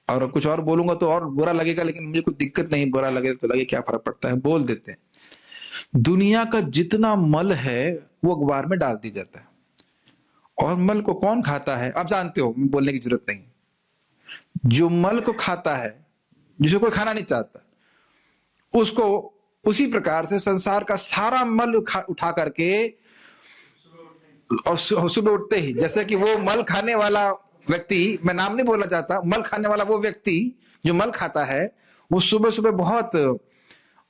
और कुछ और बोलूंगा तो और बुरा लगेगा, लेकिन मुझे कोई दिक्कत नहीं, बुरा लगे तो लगे, क्या फर्क पड़ता है, बोल देते हैं। दुनिया का जितना मल है वो अखबार में डाल दिया जाता है। और मल को कौन खाता है आप जानते हो, बोलने की जरूरत नहीं। जो मल को खाता है, जिसे कोई खाना नहीं चाहता, उसको उसी प्रकार से संसार का सारा मल उठा करके, और सुबह उठते ही, जैसे कि वो मल खाने वाला व्यक्ति, मैं नाम नहीं बोलना चाहता, मल खाने वाला वो व्यक्ति जो मल खाता है, वो सुबह सुबह बहुत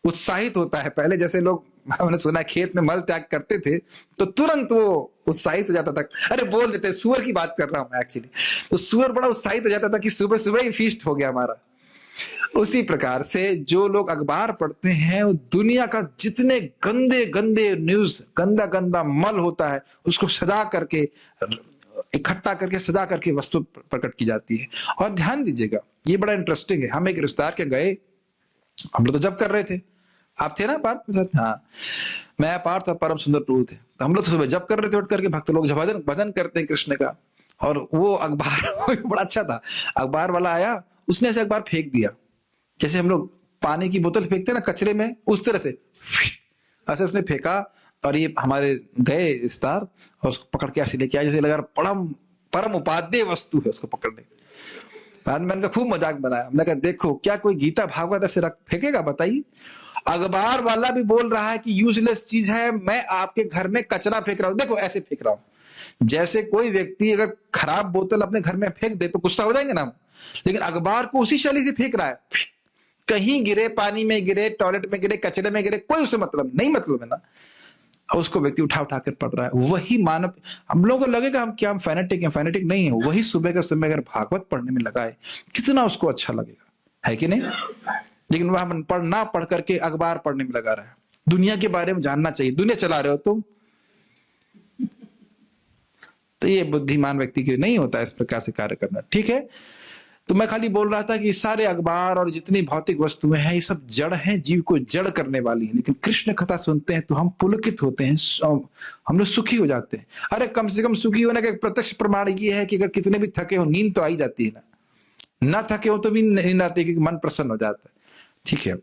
उत्साहित होता है। पहले जैसे लोग, मैंने सुना खेत में मल त्याग करते थे तो तुरंत वो उत्साहित हो जाता था। अरे बोल देते, सुअर की बात कर रहा हूं मैं एक्चुअली। तो सुअर बड़ा उत्साहित हो जाता था कि सुबह सुबह ही फीस्ट हो गया हमारा। उसी प्रकार से जो लोग अखबार पढ़ते हैं, वो दुनिया का जितने गंदे गंदे न्यूज, गंदा गंदा मल होता है, उसको सजा करके, इकट्ठा करके, सजा करके वस्तु प्रकट की जाती है। और ध्यान दीजिएगा, ये बड़ा इंटरेस्टिंग है। हम एक रिश्तेदार के गए, हम लोग तो जब कर रहे थे, आप थे ना पार्थ में साथ? हाँ, मैं पार्थ और परम सुंदर प्रभु थे। तो हम लोग तो सुबह जप कर रहे थे, उठ करके भक्त लोग भजन भजन करते हैं कृष्ण का। और वो अखबार बड़ा अच्छा था, अखबार वाला आया, उसने ऐसे अखबार फेंक दिया, जैसे हम लोग पानी की बोतल फेंकते हैं ना कचरे में, उस तरह से ऐसे उसने फेंका। और ये हमारे गए इस्तार और उसको पकड़ के ऐसे लेके आया, जैसे लगा परम परम उपादेय वस्तु है उसको पकड़ने। बाद में खूब मजाक बनाया, हमने कहा देखो क्या कोई गीता भागवत ऐसे रख फेंकेगा, बताइए। अखबार वाला भी बोल रहा है कि यूजलेस चीज है, मैं आपके घर में कचरा फेंक रहा हूं, देखो ऐसे फेंक रहा हूं। जैसे कोई व्यक्ति अगर खराब बोतल अपने घर में फेंक दे तो गुस्सा हो जाएंगे ना, लेकिन अखबार को उसी शैली से फेंक रहा है, कहीं गिरे, पानी में गिरे, टॉयलेट में गिरे, कचरे में गिरे, कोई उसे मतलब नहीं, मतलब है ना। उसको व्यक्ति उठा उठा कर पढ़ रहा है। वही मानव, हम लोगों को लगेगा हम क्या हम फैनेटिक हैं, फैनेटिक नहीं है। वही सुबह के समय अगर भागवत पढ़ने में लगाए, कितना उसको अच्छा लगेगा, है कि नहीं। लेकिन वह ना पढ़ करके अखबार पढ़ने में लगा रहा है। दुनिया के बारे में जानना चाहिए, दुनिया चला रहे हो तुम, तो ये बुद्धिमान व्यक्ति के नहीं होता इस प्रकार से कार्य करना, ठीक है। तो मैं खाली बोल रहा था कि सारे अखबार और जितनी भौतिक वस्तुएं हैं ये सब जड़ हैं, जीव को जड़ करने वाली है। लेकिन कृष्ण कथा सुनते हैं तो हम पुलकित होते हैं, हम लोग सुखी हो जाते हैं। अरे कम से कम सुखी होने का प्रत्यक्ष प्रमाण ये है कि अगर कितने भी थके हो, नींद तो आई जाती है ना थके हो तो भी नींद आती है, क्योंकि मन प्रसन्न हो जाता है। ठीक है,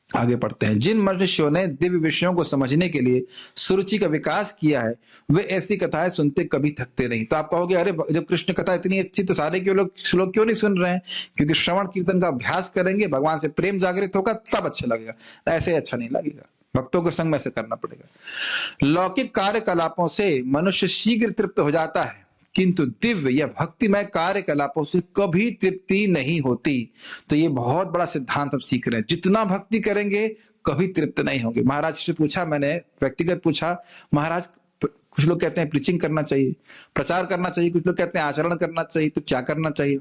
आगे पढ़ते हैं। जिन मनुष्यों ने दिव्य विषयों को समझने के लिए सुरुचि का विकास किया है, वे ऐसी कथाएं सुनते कभी थकते नहीं। तो आप कहोगे अरे जब कृष्ण कथा इतनी अच्छी तो सारे के लोग श्लोक क्यों नहीं सुन रहे हैं? क्योंकि श्रवण कीर्तन का अभ्यास करेंगे, भगवान से प्रेम जागृत होगा, तब अच्छा लगेगा, ऐसे अच्छा नहीं लगेगा। भक्तों के संग में ऐसे करना पड़ेगा। लौकिक कार्यकलापों से मनुष्य शीघ्र तृप्त हो जाता है, किंतु दिव्य या भक्तिमय कार्यकलापों से कभी तृप्ति नहीं होती। तो ये बहुत बड़ा सिद्धांत हम सीख रहे हैं। जितना भक्ति करेंगे कभी तृप्त नहीं होंगे। महाराज से पूछा, मैंने व्यक्तिगत पूछा, महाराज कुछ लोग कहते हैं प्रीचिंग करना चाहिए, प्रचार करना चाहिए, कुछ लोग कहते हैं आचरण करना चाहिए, तो क्या करना चाहिए?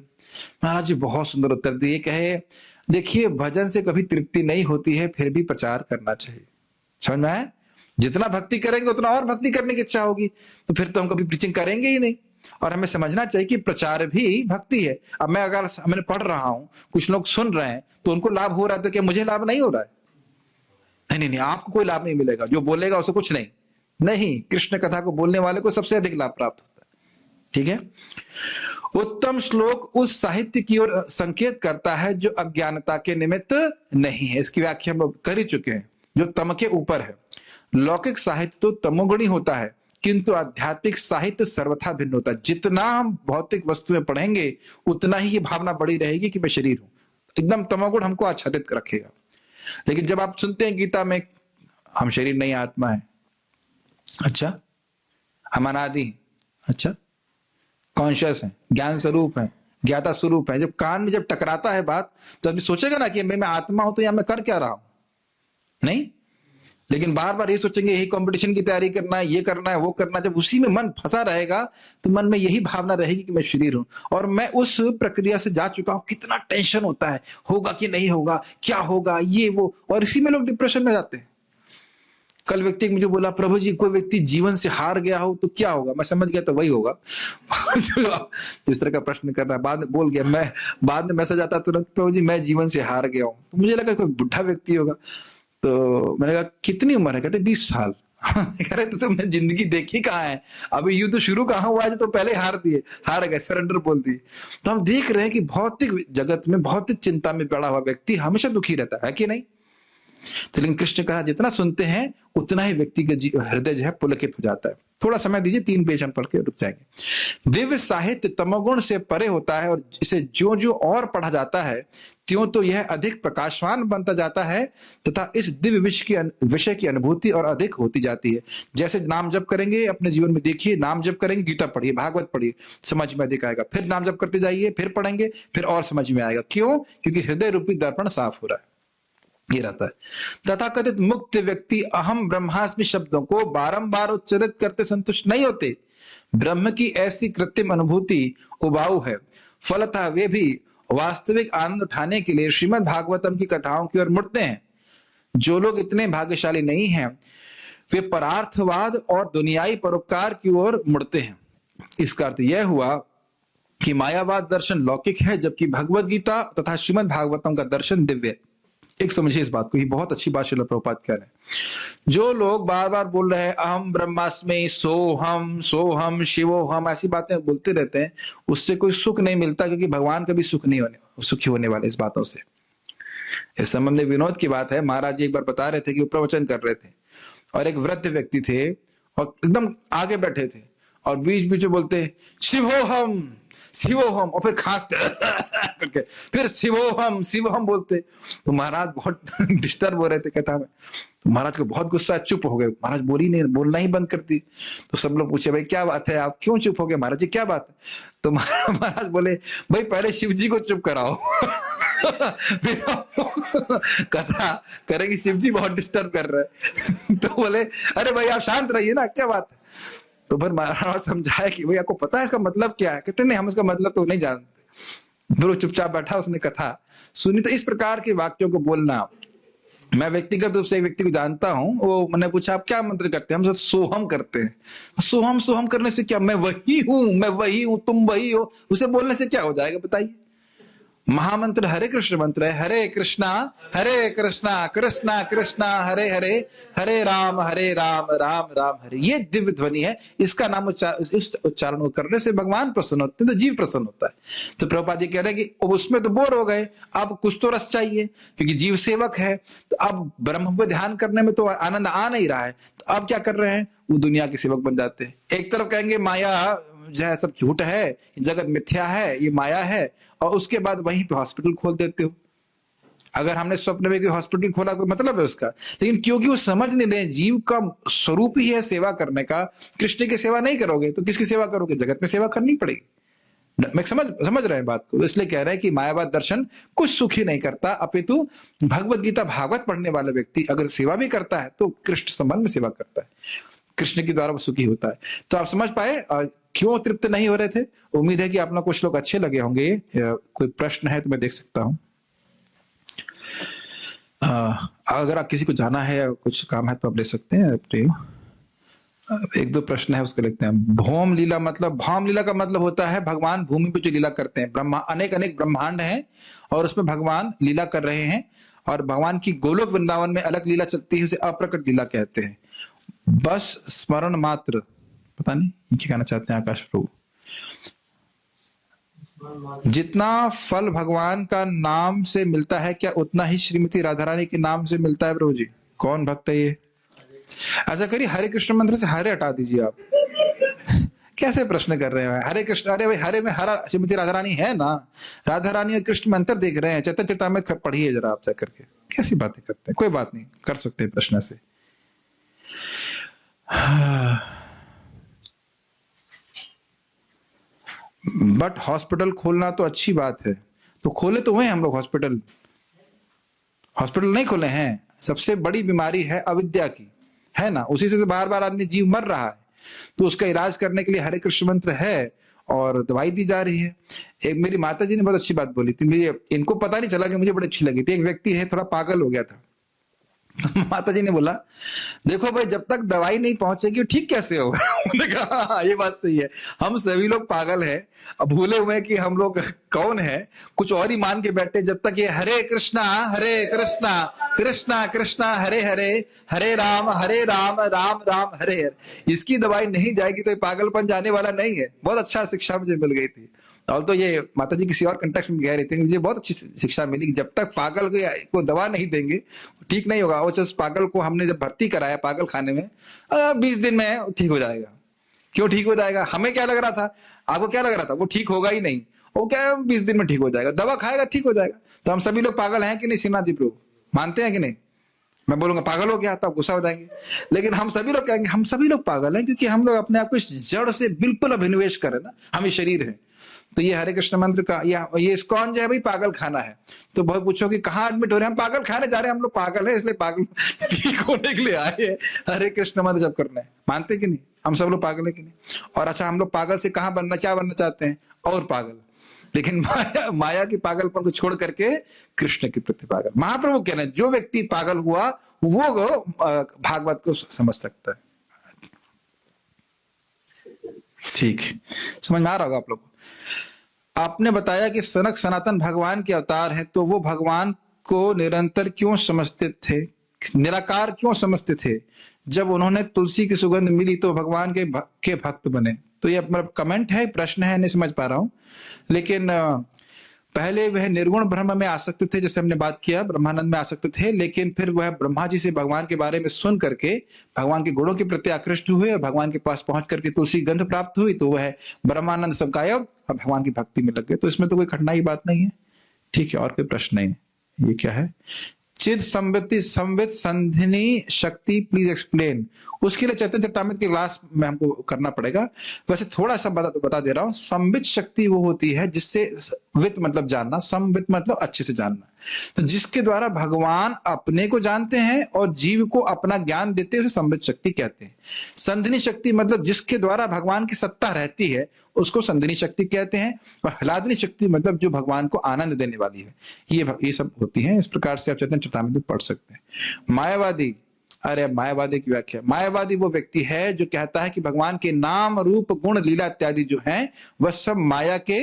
महाराज जी बहुत सुंदर उत्तर दिए, कहे देखिए भजन से कभी तृप्ति नहीं होती है, फिर भी प्रचार करना चाहिए। समझ में आया? जितना भक्ति करेंगे उतना और भक्ति करने की इच्छा होगी, तो फिर तो हम कभी प्रीचिंग करेंगे ही नहीं। और हमें समझना चाहिए कि प्रचार भी भक्ति है। अब मैं अगर मैंने पढ़ रहा हूं, कुछ लोग सुन रहे हैं, तो उनको लाभ हो रहा है, तो क्या मुझे लाभ नहीं हो रहा है? नहीं नहीं, आपको कोई लाभ नहीं मिलेगा, जो बोलेगा उसे कुछ नहीं। नहीं, कृष्ण कथा को बोलने वाले को सबसे अधिक लाभ प्राप्त होता है। ठीक है। उत्तम श्लोक उस साहित्य की ओर संकेत करता है जो अज्ञानता के निमित्त नहीं है। इसकी व्याख्या हम लोग कर ही चुके हैं, जो तम के ऊपर है। लौकिक साहित्य तो तमोगुणी होता है, किंतु आध्यात्मिक साहित्य सर्वथा भिन्न होता है। जितना हम भौतिक वस्तुएं पढ़ेंगे उतना ही ये भावना बड़ी रहेगी कि मैं शरीर हूं। एकदम तमोगुण हमको आच्छादित रखेगा। लेकिन जब आप सुनते हैं गीता में हम शरीर नहीं आत्मा है, अच्छा हम अनादि, अच्छा कॉन्शियस है, ज्ञान स्वरूप है, ज्ञाता स्वरूप है, जब कान में जब टकराता है बात, तो अभी सोचेगा ना कि मैं आत्मा हूं तो यहां मैं कर क्या रहा हूं? नहीं, लेकिन बार बार ये सोचेंगे यही कंपटीशन की तैयारी करना है, ये करना है, वो करना है। जब उसी में मन फंसा रहेगा तो मन में यही भावना रहेगी कि मैं शरीर हूं और मैं उस प्रक्रिया से जा चुका हूं। कितना टेंशन होता है, होगा कि नहीं होगा, क्या होगा, ये वो, और इसी में लोग डिप्रेशन में जाते हैं। कल व्यक्ति मुझे बोला, प्रभु जी कोई व्यक्ति जीवन से हार गया हो तो क्या होगा? मैं समझ गया तो वही होगा इस तरह का प्रश्न कर रहा है। बाद में बोल गया, मैं बाद में मैसेज आता तुरंत, प्रभु जी मैं जीवन से हार गया हूं। तो मुझे लगा कोई बुढ़ा व्यक्ति होगा। तो मैंने कहा कितनी उम्र है? कहते 20 साल कह रहे तो तुमने जिंदगी देखी कहाँ है? अभी यूं तो शुरू कहाँ हुआ है, तो पहले हार गए, सरेंडर बोल दिए। तो हम देख रहे हैं कि भौतिक जगत में भौतिक चिंता में पड़ा हुआ व्यक्ति हमेशा दुखी रहता है कि नहीं? तो लेकिन कृष्ण कहा जितना सुनते हैं उतना ही व्यक्ति का हृदय जो है पुलकित हो जाता है। थोड़ा समय दीजिए, 3 पेज हम पढ़ के रुक जाएंगे। दिव्य साहित्य तमोगुण से परे होता है और इसे जो जो और पढ़ा जाता है त्यों तो यह अधिक प्रकाशवान बनता जाता है तथा इस दिव्य विषय की अनुभूति और अधिक होती जाती है। जैसे नाम जप करेंगे, अपने जीवन में देखिए, नाम जप करेंगे, गीता पढ़िए, भागवत पढ़िए, समझ में अधिक आएगा। फिर नाम जप करते जाइए, फिर पढ़ेंगे, फिर और समझ में आएगा। क्यों? क्योंकि हृदय रूपी दर्पण साफ हो रहा है। ये रहता है। तथाकथित मुक्त व्यक्ति अहम ब्रह्मास्मि शब्दों को बारंबार उच्चारित करते संतुष्ट नहीं होते। ब्रह्म की ऐसी कृत्रिम अनुभूति उबाऊ है, फलतः वे भी वास्तविक आनंद उठाने के लिए श्रीमद् भागवतम की कथाओं की ओर मुड़ते हैं। जो लोग इतने भाग्यशाली नहीं हैं वे परार्थवाद और दुनियाई परोपकार की ओर मुड़ते हैं। इसका अर्थ यह हुआ कि मायावाद दर्शन लौकिक है, जबकि भगवत गीता तथा श्रीमद् भागवतम का दर्शन दिव्य। एक समझिए इस बात को, ये बहुत अच्छी बात श्रील प्रभुपाद कह रहे हैं। जो लोग बार बार बोल रहे हैं अहम ब्रह्मास्मि, सोहम शिवोहम, ऐसी बातें बोलते रहते हैं, उससे कोई सुख नहीं मिलता, क्योंकि भगवान कभी सुखी होने वाले इस बातों से। इस संबंध में विनोद की बात है, महाराज जी एक बार बता रहे थे कि वो प्रवचन कर रहे थे और एक वृद्ध व्यक्ति थे और एकदम आगे बैठे थे और बीच बीच में बोलते शिवोहम शिवोहम और फिर खांसते करके फिर शिवोहम बोलते। तो महाराज बहुत डिस्टर्ब हो रहे थे, कहता है तो महाराज को बहुत गुस्सा, चुप हो गए। महाराज बोलना ही बंद कर दी। तो सब लोग पूछे भाई क्या बात है, आप क्यों चुप हो गए महाराज जी, क्या बात है? तो महाराज बोले भाई पहले शिव जी को चुप कराओ फिर कथा करेंगे, शिव जी बहुत डिस्टर्ब कर रहे हैं। तो बोले अरे भाई आप शांत रहिए ना, क्या बात है? तो फिर महाराज समझाया कि भाई आपको पता है इसका मतलब क्या है? कहते नहीं हम इसका मतलब तो नहीं जानते। फिर वो चुपचाप बैठा, उसने कथा सुनी। तो इस प्रकार के वाक्यों को बोलना, मैं व्यक्तिगत रूप से एक व्यक्ति को जानता हूं, वो मैंने पूछा आप क्या मंत्र करते हैं? हम सोहम करते हैं। सोहम करने से क्या, मैं वही हूं, तुम वही हो, उसे बोलने से क्या हो जाएगा बताइए? महामंत्र हरे कृष्ण मंत्र है, हरे कृष्णा कृष्णा कृष्णा हरे हरे, हरे राम राम राम हरे। ये दिव्य ध्वनि है, इसका नाम इस उच्चारण को करने से भगवान प्रसन्न होते हैं, तो जीव प्रसन्न होता है। तो प्रभुपाद जी कह रहे हैं कि उसमें तो बोर हो गए, अब कुछ तो रस चाहिए, क्योंकि जीव सेवक है। तो अब ब्रह्म पे ध्यान करने में तो आनंद आ नहीं रहा है, तो अब क्या कर रहे हैं, वो दुनिया के सेवक बन जाते हैं। एक तरफ कहेंगे माया जो है सब झूठ है, जगत मिथ्या है, ये माया है, और उसके बाद वहीं पे हॉस्पिटल खोल देते हो। अगर हमने स्वप्न में कोई हॉस्पिटल खोला, कोई मतलब है उसका, लेकिन क्योंकि वो समझ नहीं रहे जीव का स्वरूप ही है सेवा करने का। कृष्ण की सेवा नहीं करोगे तो किसकी सेवा करोगे? जगत में सेवा करनी पड़ेगी। मैं समझ रहे हैं बात को। इसलिए कह रहे हैं कि मायावाद दर्शन कुछ सुखी नहीं करता, अपितु भगवत गीता भागवत पढ़ने वाला व्यक्ति अगर सेवा भी करता है तो कृष्ण संबंध में सेवा करता है, कृष्ण के द्वारा वो सुखी होता है। तो आप समझ पाए क्यों तृप्त नहीं हो रहे थे। उम्मीद है कि आप लोग कुछ लोग अच्छे लगे होंगे। कोई प्रश्न है तो मैं देख सकता हूं। अगर आप किसी को जाना है या कुछ काम है तो आप ले सकते हैं। एक दो प्रश्न है उसको लिखते हैं। भौम लीला मतलब, भौम लीला का मतलब होता है भगवान भूमि पे जो लीला करते हैं। ब्रह्मा अनेक ब्रह्मांड हैं और उसमें भगवान लीला कर रहे हैं, और भगवान की गोलोक वृंदावन में अलग लीला चलती है, उसे अप्रकट लीला कहते हैं। बस स्मरण मात्र, पता नहीं क्या कहना चाहते हैं आकाश प्रभु। जितना फल भगवान का नाम से मिलता है, क्या उतना ही श्रीमती राधा रानी के नाम से मिलता है प्रभु जी? कौन भक्त है ये? ऐसा करिए, हरे कृष्ण मंत्र से हरे हटा दीजिए आप। कैसे प्रश्न कर रहे हैं? हरे कृष्ण, अरे भाई हरे में हरा श्रीमती राधा रानी है ना, राधा रानी और कृष्ण मंत्र देख रहे हैं, चैतन्य चरितामृत पढ़िए जरा आप जाकर के। कैसी बातें करते हैं? कोई बात नहीं, कर सकते हैं प्रश्न से। बट हॉस्पिटल खोलना तो अच्छी बात है, तो खोले तो हुए हम लोग हॉस्पिटल नहीं खोले हैं। सबसे बड़ी बीमारी है अविद्या की, है ना, उसी से बार बार आदमी जीव मर रहा है, तो उसका इलाज करने के लिए हरे कृष्ण मंत्र है और दवाई दी जा रही है। एक मेरी माता जी ने बहुत अच्छी बात बोली थी, मुझे इनको पता नहीं चला कि मुझे बड़ी अच्छी लगी थी। एक व्यक्ति है थोड़ा पागल हो गया था, माता जी ने बोला देखो भाई जब तक दवाई नहीं पहुंचेगी ठीक कैसे होगा? उन्होंने कहा हाँ, ये बात सही है, हम सभी लोग पागल हैं, अब भूले हुए कि हम लोग कौन है, कुछ और ही मान के बैठे। जब तक ये हरे कृष्णा कृष्णा कृष्णा हरे हरे, हरे राम राम राम हरे हरे, इसकी दवाई नहीं जाएगी तो ये पागलपन जाने वाला नहीं है। बहुत अच्छा शिक्षा मुझे मिल गई थी। और तो ये माता जी किसी और कंटेक्स्ट में कह रही थी, मुझे बहुत अच्छी शिक्षा मिली कि जब तक पागल को दवा नहीं देंगे ठीक नहीं होगा। और उस पागल को हमने जब भर्ती कराया पागल खाने में, 20 दिन में ठीक हो जाएगा। क्यों ठीक हो जाएगा? हमें क्या लग रहा था, आपको क्या लग रहा था? वो ठीक होगा ही नहीं, वो क्या 20 दिन में ठीक हो जाएगा, दवा खाएगा ठीक हो जाएगा। तो हम सभी लोग पागल हैं कि नहीं श्रीनाथ जी प्रभु? मानते हैं कि नहीं? मैं बोलूंगा पागल हो गया तो आप गुस्सा हो जाएंगे, लेकिन हम सभी लोग कहेंगे हम सभी लोग पागल हैं, क्योंकि हम लोग अपने आप को इस जड़ से बिल्कुल अभिनिवेश करें ना, हम ये शरीर है। तो ये हरे कृष्ण मंत्र का ये इस्कॉन जो है भाई पागल खाना है। तो बहुत पूछो कि कहाँ एडमिट हो रहे हैं? हम पागल खाने जा रहे हैं, हम लोग पागल है इसलिए पागल ठीक होने के लिए आए हैं, हरे कृष्ण मंत्र जब करना है। मानते कि नहीं? हम सब लोग पागल है कि नहीं? और अच्छा हम लोग पागल से कहाँ बनना, क्या बनना चाहते हैं? और पागल। लेकिन माया की पागलपन को छोड़ करके कृष्ण के प्रति पागल। महाप्रभु कह रहे हैं जो व्यक्ति पागल हुआ वो भागवत को समझ सकता है। ठीक समझ में आ रहा होगा आप लोग को। आपने बताया कि सनक सनातन भगवान के अवतार है, तो वो भगवान को निरंतर क्यों समझते थे, निराकार क्यों समझते थे? जब उन्होंने तुलसी की सुगंध मिली तो भगवान के भक्त बने। तो ये अपना कमेंट है, प्रश्न है, नहीं समझ पा रहा हूं। लेकिन पहले वह निर्गुण ब्रह्म में आसक्त थे, जैसे हमने बात किया, ब्रह्मानंद में आसक्त थे, लेकिन फिर वह ब्रह्मा जी से भगवान के बारे में सुन करके भगवान के गुणों के प्रति आकृष्ट हुए और भगवान के पास पहुंच करके तुलसी गंध प्राप्त हुई, तो वह ब्रह्मानंद सब गायब और भगवान की भक्ति में लग गए। तो इसमें तो कोई कठिनाई बात नहीं है। ठीक है, और कोई प्रश्न नहीं है। ये क्या है? चिद संवित संधिनी शक्ति, प्लीज एक्सप्लेन। उसके लिए चैतन्य चरितामृत की क्लास में हमको करना पड़ेगा। वैसे थोड़ा सा बता दे रहा हूं। संवित शक्ति वो होती है जिससे, वित मतलब जानना, संवित मतलब अच्छे से जानना, तो जिसके द्वारा भगवान अपने को जानते हैं और जीव को अपना ज्ञान देते हैं, उसे संवित शक्ति कहते हैं। संधिनी शक्ति मतलब जिसके द्वारा भगवान की सत्ता रहती है, उसको संधिनी शक्ति कहते हैं। और ह्लादनी शक्ति मतलब जो भगवान को आनंद देने वाली है। ये सब होती हैं। इस प्रकार से आप चैतन्य चरितामृत पढ़ सकते हैं। मायावादी, अरे मायावादी की व्याख्या, मायावादी वो व्यक्ति है जो कहता है कि भगवान के नाम रूप गुण लीला इत्यादि जो हैं वह सब माया के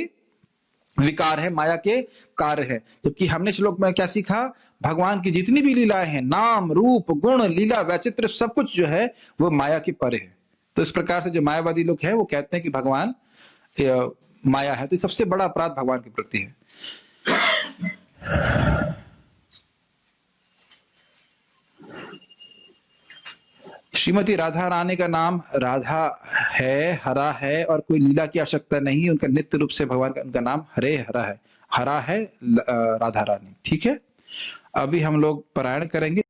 विकार है, माया के कार्य है। जबकि हमने श्लोक में क्या सीखा? भगवान की जितनी भी लीलाएं हैं, नाम रूप गुण लीला वैचित्र, सब कुछ जो है वो माया के परे है। तो इस प्रकार से जो मायावादी लोग हैं वो कहते हैं कि भगवान माया है। तो ये सबसे बड़ा अपराध भगवान के प्रति है। श्रीमती राधा रानी का नाम राधा है, हरा है, और कोई लीला की आवश्यकता नहीं। उनका नित्य रूप से भगवान का उनका नाम हरे हरा है, हरा है राधा रानी। ठीक है, अभी हम लोग पारायण करेंगे।